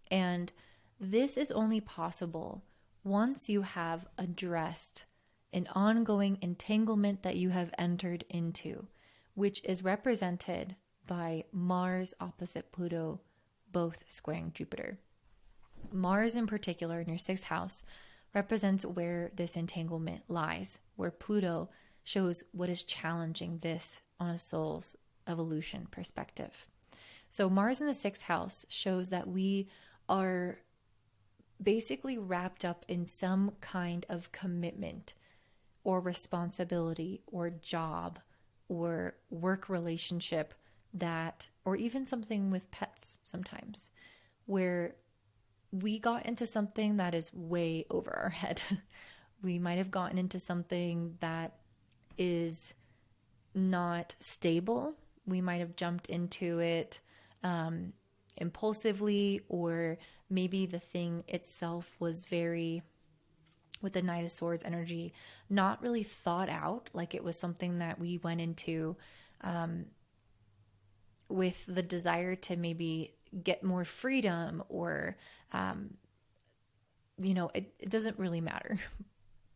And this is only possible once you have addressed an ongoing entanglement that you have entered into, which is represented by Mars opposite Pluto, both squaring Jupiter. Mars in particular in your 6th house represents where this entanglement lies, where Pluto shows what is challenging this on a soul's evolution perspective. So Mars in the 6th house shows that we are basically wrapped up in some kind of commitment or responsibility or job or work relationship that, or even something with pets sometimes, where we got into something that is way over our head. We might have gotten into something that is not stable. We might have jumped into it impulsively, or maybe the thing itself was very, with the Knight of Swords energy, not really thought out. Like it was something that we went into with the desire to maybe get more freedom, or it doesn't really matter.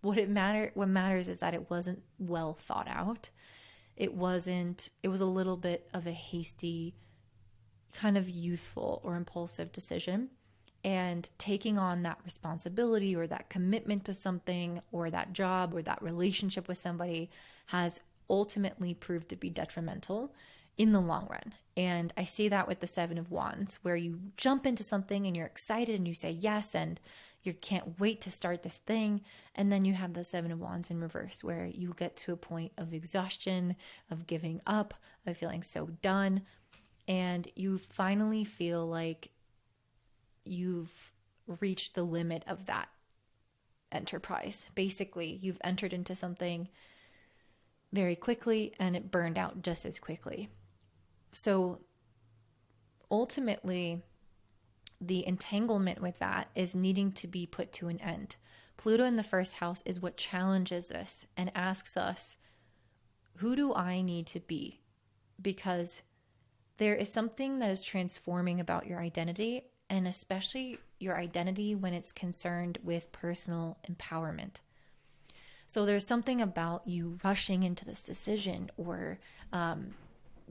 What matters is that it wasn't well thought out. It was a little bit of a hasty, kind of youthful or impulsive decision. And taking on that responsibility or that commitment to something or that job or that relationship with somebody has ultimately proved to be detrimental in the long run. And I see that with the 7 of Wands, where you jump into something and you're excited and you say yes and you can't wait to start this thing. And then you have the 7 of Wands in reverse, where you get to a point of exhaustion, of giving up, of feeling so done. And you finally feel like you've reached the limit of that enterprise. Basically, you've entered into something very quickly and it burned out just as quickly. So ultimately, the entanglement with that is needing to be put to an end. Pluto in the first house is what challenges us and asks us, who do I need to be? Because there is something that is transforming about your identity, and especially your identity when it's concerned with personal empowerment. So there's something about you rushing into this decision, or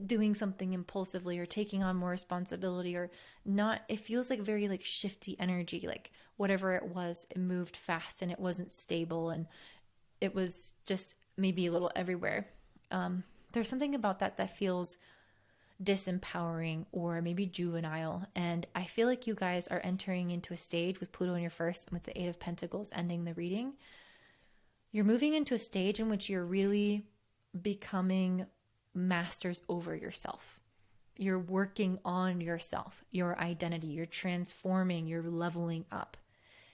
doing something impulsively, or taking on more responsibility, or not. It feels like very like shifty energy, like whatever it was, it moved fast and it wasn't stable, and it was just maybe a little everywhere. There's something about that that feels disempowering or maybe juvenile. And I feel like you guys are entering into a stage with Pluto in your first and with the Eight of Pentacles ending the reading. You're moving into a stage in which you're really becoming masters over yourself. You're working on yourself, your identity, you're transforming, you're leveling up.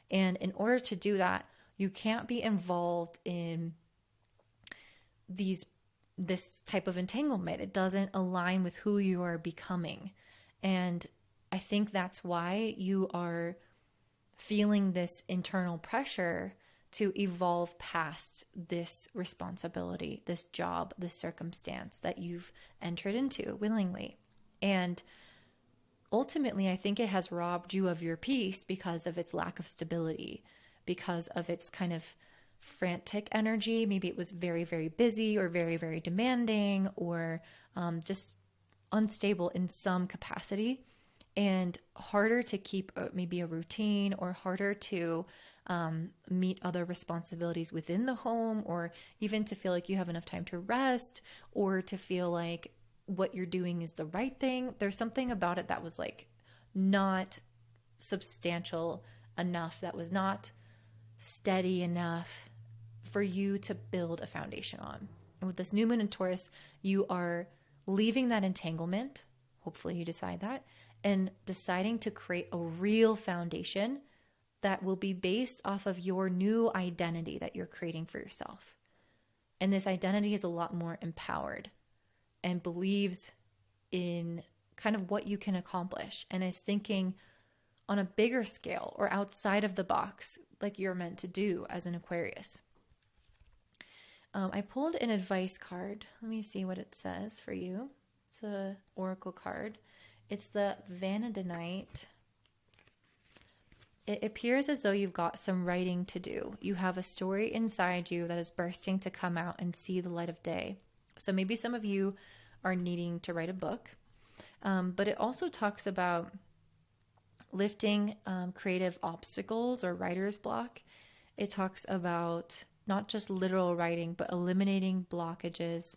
And in order to do that, you can't be involved in this type of entanglement. It doesn't align with who you are becoming. And I think that's why you are feeling this internal pressure to evolve past this responsibility, this job, this circumstance that you've entered into willingly. And ultimately, I think it has robbed you of your peace because of its lack of stability, because of its kind of frantic energy. Maybe it was very, very busy, or very, very demanding, or just unstable in some capacity, and harder to keep maybe a routine, or harder to meet other responsibilities within the home, or even to feel like you have enough time to rest, or to feel like what you're doing is the right thing. There's something about it that was like not substantial enough, that was not steady enough for you to build a foundation on. And with this new moon in Taurus, you are leaving that entanglement. Hopefully you decide that, and deciding to create a real foundation that will be based off of your new identity that you're creating for yourself. And this identity is a lot more empowered and believes in kind of what you can accomplish, and is thinking on a bigger scale or outside of the box, like you're meant to do as an Aquarius. I pulled an advice card. Let me see what it says for you. It's an oracle card. It's the Vanadinite. It appears as though you've got some writing to do. You have a story inside you that is bursting to come out and see the light of day. So maybe some of you are needing to write a book. But it also talks about lifting creative obstacles or writer's block. It talks about not just literal writing, but eliminating blockages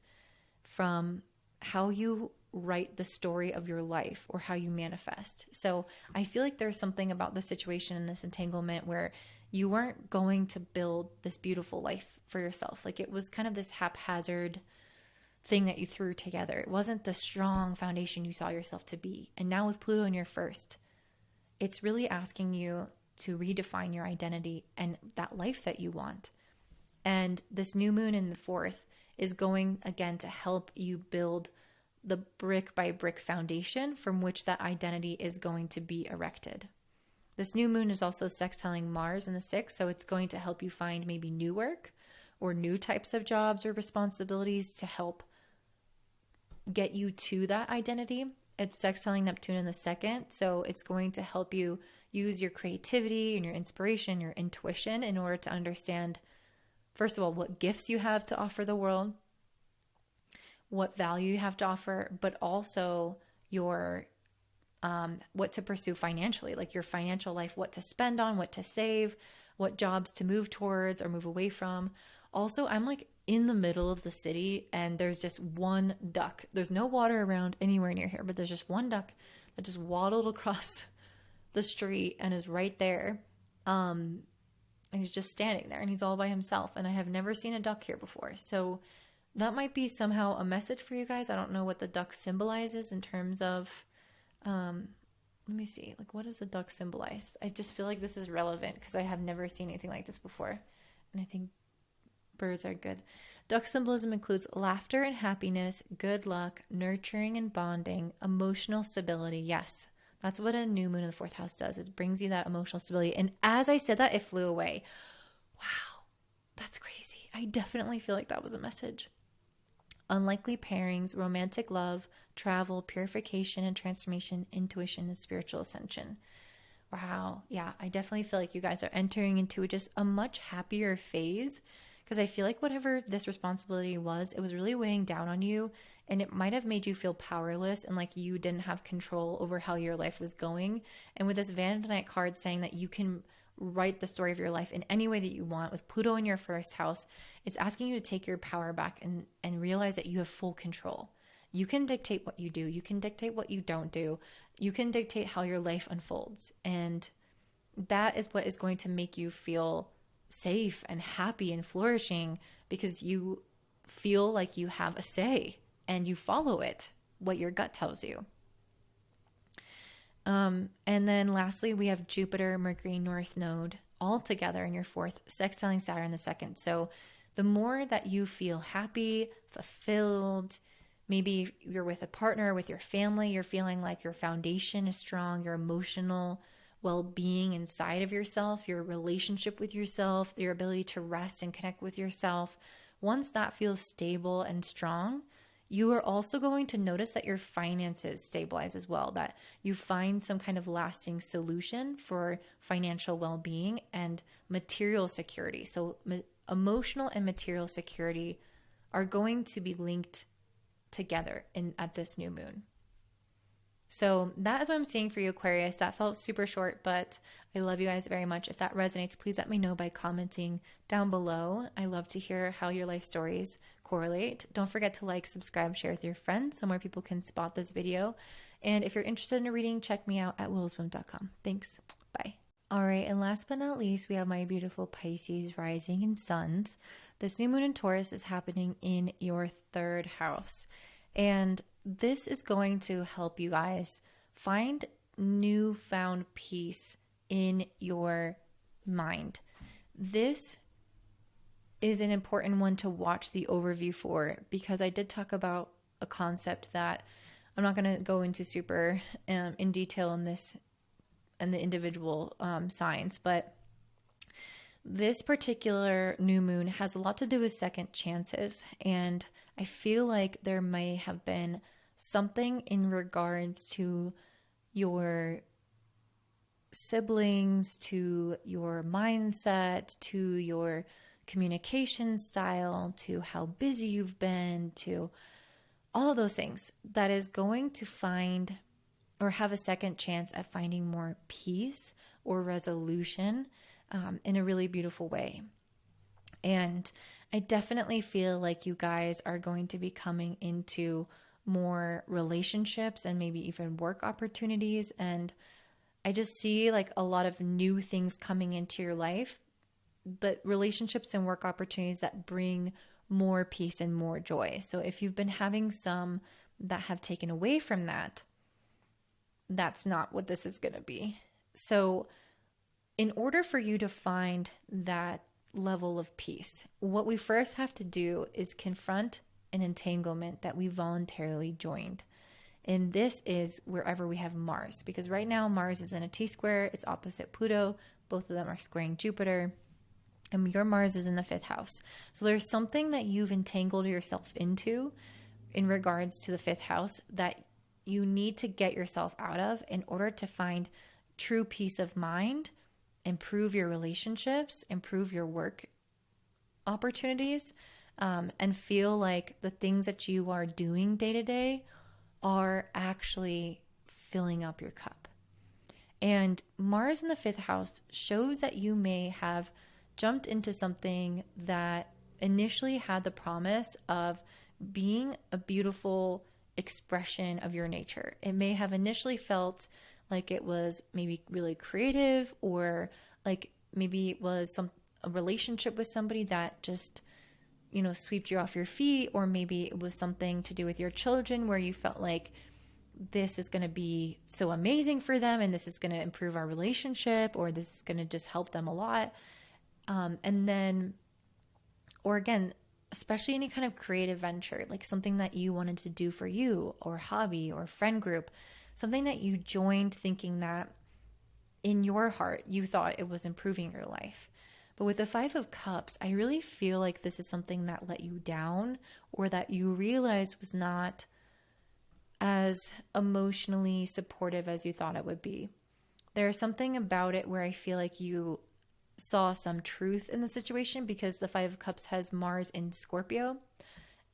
from how you write the story of your life or how you manifest. So I feel like there's something about the situation in this entanglement where you weren't going to build this beautiful life for yourself. Like it was kind of this haphazard thing that you threw together. It wasn't the strong foundation you saw yourself to be. And now with Pluto in your first, it's really asking you to redefine your identity and that life that you want. And this new moon in the fourth is going again to help you build the brick by brick foundation from which that identity is going to be erected. This new moon is also sextiling Mars in the sixth, so it's going to help you find maybe new work or new types of jobs or responsibilities to help get you to that identity. It's sextiling Neptune in the second, so it's going to help you use your creativity and your inspiration, your intuition in order to understand, first of all, what gifts you have to offer the world, what value you have to offer, but also your what to pursue financially, like your financial life, what to spend on, what to save, what jobs to move towards or move away from. Also, I'm like in the middle of the city and there's just one duck. There's no water around anywhere near here, but there's just one duck that just waddled across the street and is right there. And he's just standing there and he's all by himself. And I have never seen a duck here before. So that might be somehow a message for you guys. I don't know what the duck symbolizes in terms of, let me see, like what does a duck symbolize? I just feel like this is relevant because I have never seen anything like this before. And I think birds are good. Duck symbolism includes laughter and happiness, good luck, nurturing and bonding, emotional stability. Yes, That's what a new moon in the fourth house does. It brings you that emotional stability. And as I said that, it flew away. Wow, that's crazy. I definitely feel like that was a message. Unlikely pairings, romantic love, travel, purification and transformation, intuition, and spiritual ascension. Wow. Yeah, I definitely feel like you guys are entering into just a much happier phase, because I feel like whatever this responsibility was, it was really weighing down on you, and it might have made you feel powerless and like you didn't have control over how your life was going. And with this Vanity Night card saying that you can write the story of your life in any way that you want, with Pluto in your first house, it's asking you to take your power back and realize that you have full control. You can dictate what you do. You can dictate what you don't do. You can dictate how your life unfolds. And that is what is going to make you feel safe and happy and flourishing, because you feel like you have a say and you follow it, what your gut tells you. And then lastly, we have Jupiter, Mercury, North Node all together in your fourth, sextiling Saturn the second. So the more that you feel happy, fulfilled, maybe you're with a partner, with your family, you're feeling like your foundation is strong, your emotional well-being inside of yourself, your relationship with yourself, your ability to rest and connect with yourself. Once that feels stable and strong, you are also going to notice that your finances stabilize as well, that you find some kind of lasting solution for financial well-being and material security. So emotional and material security are going to be linked together at this new moon. So that is what I'm seeing for you, Aquarius. That felt super short, but I love you guys very much. If that resonates, please let me know by commenting down below. I love to hear how your life stories correlate. Don't forget to like, subscribe, share with your friends so more people can spot this video. And if you're interested in a reading, check me out at willowsbloom.com. Thanks. Bye. All right. And last but not least, we have my beautiful Pisces rising and suns. This new moon in Taurus is happening in your third house. And this is going to help you guys find newfound peace in your mind. This is an important one to watch the overview for, because I did talk about a concept that I'm not going to go into super in detail in this and the individual signs, but this particular new moon has a lot to do with second chances. And I feel like there may have been something in regards to your siblings, to your mindset, to your communication style, to how busy you've been, to all of those things that is going to find or have a second chance at finding more peace or resolution in a really beautiful way. And I definitely feel like you guys are going to be coming into more relationships and maybe even work opportunities. And I just see like a lot of new things coming into your life, but relationships and work opportunities that bring more peace and more joy. So if you've been having some that have taken away from that, that's not what this is going to be. So in order for you to find that level of peace, what we first have to do is confront an entanglement that we voluntarily joined. And this is wherever we have Mars, because right now Mars is in a T-square. It's opposite Pluto. Both of them are squaring Jupiter. And your Mars is in the fifth house. So there's something that you've entangled yourself into in regards to the fifth house that you need to get yourself out of in order to find true peace of mind, improve your relationships, improve your work opportunities, and feel like the things that you are doing day to day are actually filling up your cup. And Mars in the fifth house shows that you may have jumped into something that initially had the promise of being a beautiful expression of your nature. It may have initially felt like it was maybe really creative, or like maybe it was a relationship with somebody that just, swept you off your feet, or maybe it was something to do with your children where you felt like this is going to be so amazing for them and this is going to improve our relationship, or this is going to just help them a lot. And then, or again, especially any kind of creative venture, like something that you wanted to do for you, or hobby or friend group, something that you joined thinking that in your heart you thought it was improving your life. But with the Five of Cups, I really feel like this is something that let you down, or that you realized was not as emotionally supportive as you thought it would be. There's something about it where I feel like you saw some truth in the situation, because the Five of Cups has Mars in Scorpio.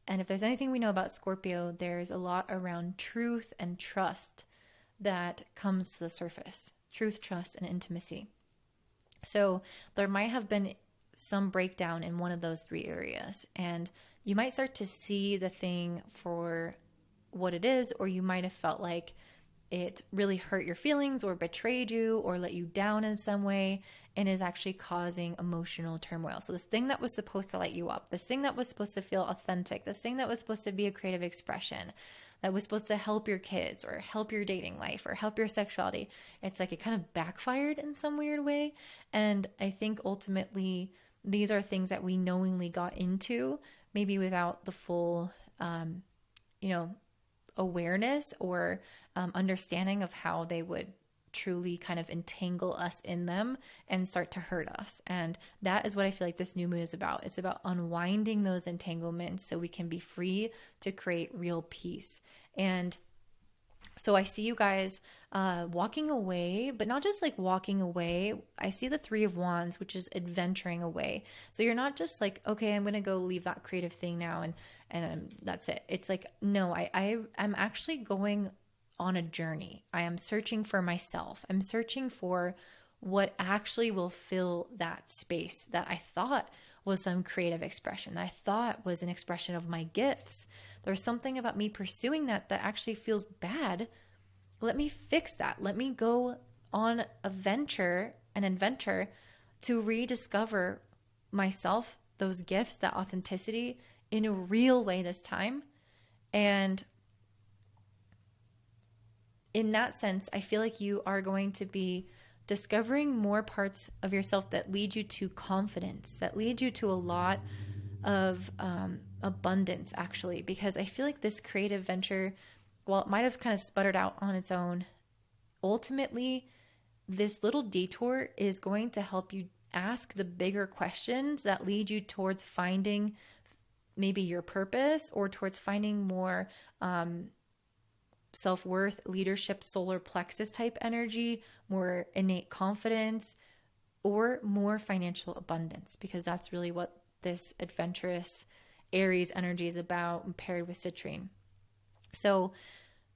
And if there's anything we know about Scorpio, there's a lot around truth and trust that comes to the surface. Truth, trust, and intimacy. So there might have been some breakdown in one of those three areas, and you might start to see the thing for what it is, or you might have felt like it really hurt your feelings or betrayed you or let you down in some way, and is actually causing emotional turmoil. So this thing that was supposed to light you up, this thing that was supposed to feel authentic, this thing that was supposed to be a creative expression, that was supposed to help your kids or help your dating life or help your sexuality, it's like it kind of backfired in some weird way. And I think ultimately these are things that we knowingly got into, maybe without the full, awareness or understanding of how they would truly kind of entangle us in them and start to hurt us. And that is what I feel like this new moon is about. It's about unwinding those entanglements so we can be free to create real peace. And so I see you guys walking away, but not just like walking away. I see the Three of Wands, which is adventuring away. So you're not just like, okay, I'm going to go leave that creative thing now and that's it. It's like, no, I'm actually going on a journey. I am searching for myself. I'm searching for what actually will fill that space that I thought was some creative expression, that I thought was an expression of my gifts. There's something about me pursuing that actually feels bad. Let me fix that. Let me go on an adventure to rediscover myself, those gifts, that authenticity in a real way this time. And in that sense, I feel like you are going to be discovering more parts of yourself that lead you to confidence, that lead you to a lot of abundance, actually, because I feel like this creative venture, while it might have kind of sputtered out on its own, ultimately, this little detour is going to help you ask the bigger questions that lead you towards finding maybe your purpose, or towards finding more self-worth, leadership, solar plexus type energy, more innate confidence, or more financial abundance, because that's really what this adventurous Aries energy is about, paired with citrine. So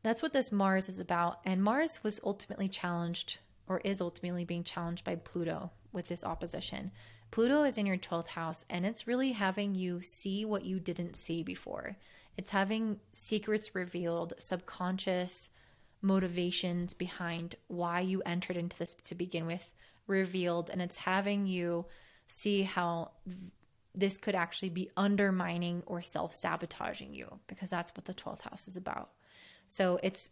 that's what this Mars is about. And Mars was ultimately challenged, or is ultimately being challenged, by Pluto with this opposition. Pluto is in your 12th house, and it's really having you see what you didn't see before. It's having secrets revealed, subconscious motivations behind why you entered into this to begin with revealed, and it's having you see how this could actually be undermining or self-sabotaging you, because that's what the 12th house is about. So it's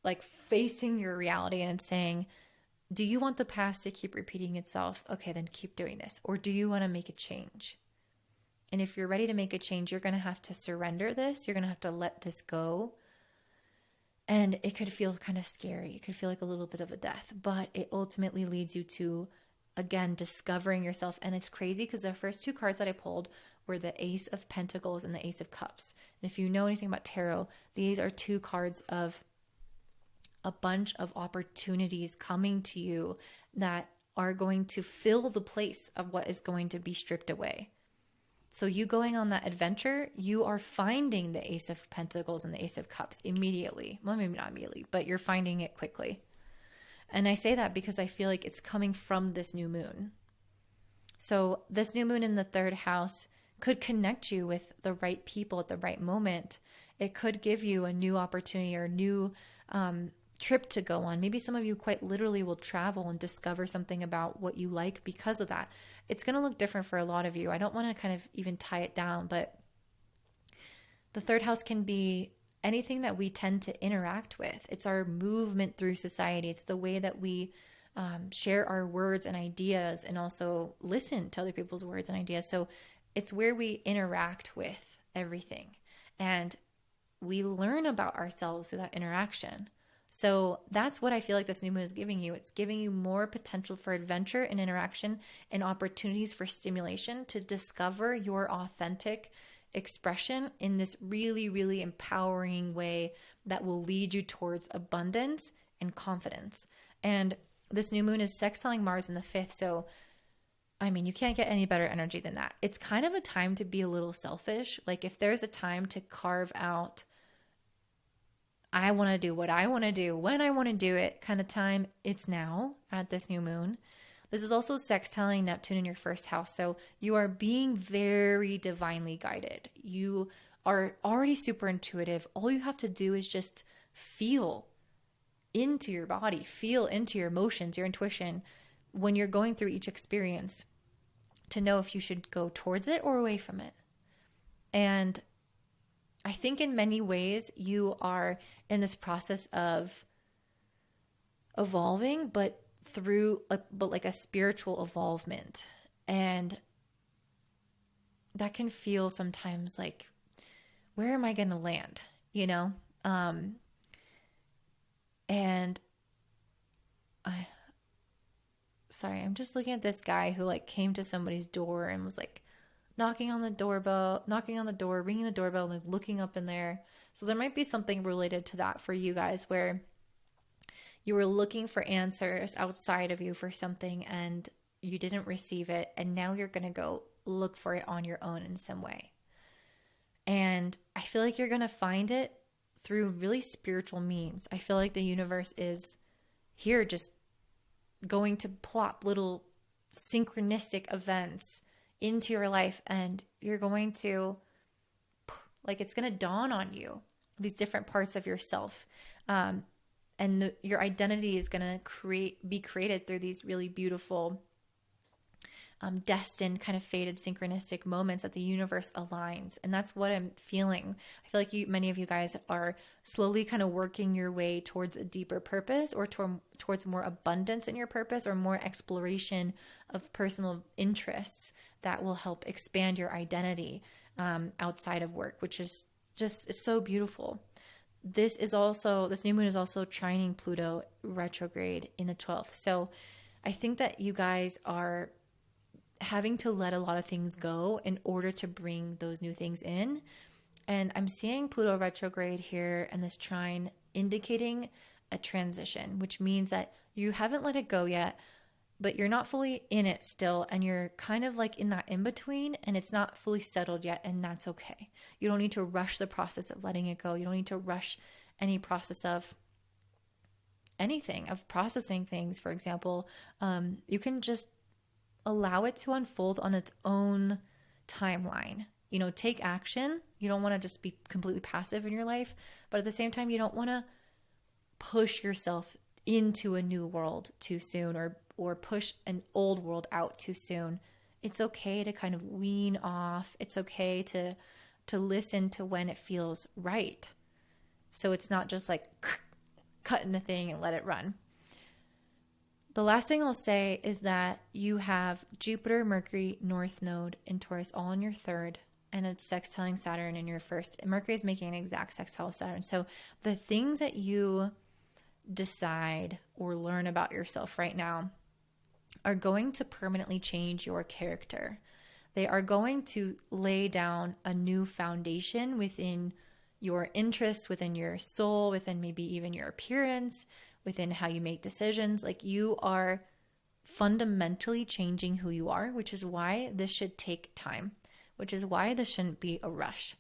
like facing your reality, and it's saying, do you want the past to keep repeating itself? Okay, then keep doing this. Or do you want to make a change? And if you're ready to make a change, you're going to have to surrender this. You're going to have to let this go. And it could feel kind of scary. It could feel like a little bit of a death, but it ultimately leads you to, again, discovering yourself. And it's crazy because the first two cards that I pulled were the Ace of Pentacles and the Ace of Cups. And if you know anything about tarot, these are two cards of a bunch of opportunities coming to you that are going to fill the place of what is going to be stripped away. So you going on that adventure, you are finding the Ace of Pentacles and the Ace of Cups immediately. Well, maybe not immediately, but you're finding it quickly. And I say that because I feel like it's coming from this new moon. So this new moon in the 3rd house could connect you with the right people at the right moment. It could give you a new opportunity or a new trip to go on. Maybe some of you quite literally will travel and discover something about what you like because of that. It's going to look different for a lot of you. I don't want to kind of even tie it down, but the 3rd house can be anything that we tend to interact with. It's our movement through society. It's the way that we share our words and ideas, and also listen to other people's words and ideas. So it's where we interact with everything, and we learn about ourselves through that interaction. So that's what I feel like this new moon is giving you. It's giving you more potential for adventure and interaction and opportunities for stimulation to discover your authentic expression in this really, really empowering way that will lead you towards abundance and confidence. And this new moon is sextiling Mars in the fifth. So, I mean, you can't get any better energy than that. It's kind of a time to be a little selfish. Like, if there's a time to carve out, I want to do what I want to do when I want to do it kind of time, it's now at this new moon. This is also sextiling Neptune in your first house. So you are being very divinely guided. You are already super intuitive. All you have to do is just feel into your body, feel into your emotions, your intuition when you're going through each experience to know if you should go towards it or away from it. And I think in many ways you are in this process of evolving, but like a spiritual evolvement. And that can feel sometimes like, where am I going to land? You know? And I'm just looking at this guy who like came to somebody's door and was like knocking on the door, ringing the doorbell, like looking up in there. So there might be something related to that for you guys where you were looking for answers outside of you for something and you didn't receive it. And now you're going to go look for it on your own in some way. And I feel like you're going to find it through really spiritual means. I feel like the universe is here just going to plop little synchronistic events into your life, and you're going to, like, it's going to dawn on you these different parts of yourself, and your identity is going to be created through these really beautiful, destined, kind of fated, synchronistic moments that the universe aligns. And that's what I'm feeling. I feel like many of you guys are slowly kind of working your way towards a deeper purpose, or towards more abundance in your purpose, or more exploration of personal interests that will help expand your identity outside of work, which is just, it's so beautiful. This new moon is also trining Pluto retrograde in the 12th. So I think that you guys are having to let a lot of things go in order to bring those new things in. And I'm seeing Pluto retrograde here and this trine indicating a transition, which means that you haven't let it go yet, but you're not fully in it still. And you're kind of like in that in between, and it's not fully settled yet. And that's okay. You don't need to rush the process of letting it go. You don't need to rush any process of anything, of processing things. For example, you can just allow it to unfold on its own timeline. You know, take action. You don't want to just be completely passive in your life, but at the same time, you don't want to push yourself into a new world too soon, or push an old world out too soon. It's okay to kind of wean off. It's okay to listen to when it feels right. So it's not just like cutting the thing and let it run. The last thing I'll say is that you have Jupiter, Mercury, North Node in Taurus all in your third, and it's sextiling Saturn in your first. Mercury is making an exact sextile with Saturn. So the things that you decide or learn about yourself right now are going to permanently change your character. They are going to lay down a new foundation within your interests, within your soul, within maybe even your appearance, within how you make decisions. Like, you are fundamentally changing who you are, which is why this should take time, which is why this shouldn't be a rush.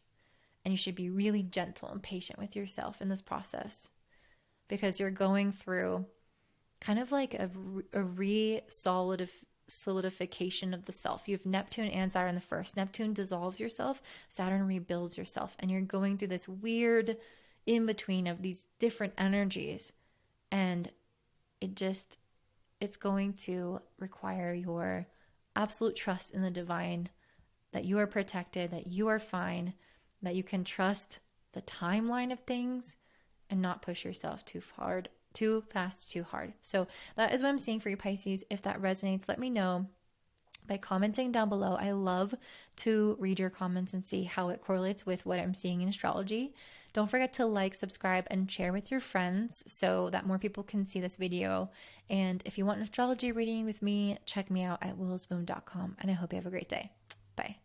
And you should be really gentle and patient with yourself in this process, because you're going through kind of like a solidification of the self. You have Neptune and Saturn in the first. Neptune dissolves yourself, Saturn rebuilds yourself, and you're going through this weird in between of these different energies. And it's going to require your absolute trust in the divine, that you are protected, that you are fine, that you can trust the timeline of things and not push yourself too fast, too hard. So that is what I'm seeing for you, Pisces. If that resonates, let me know by commenting down below. I love to read your comments and see how it correlates with what I'm seeing in astrology. Don't forget to like, subscribe, and share with your friends so that more people can see this video. And if you want an astrology reading with me, check me out at willowsboom.com. And I hope you have a great day. Bye.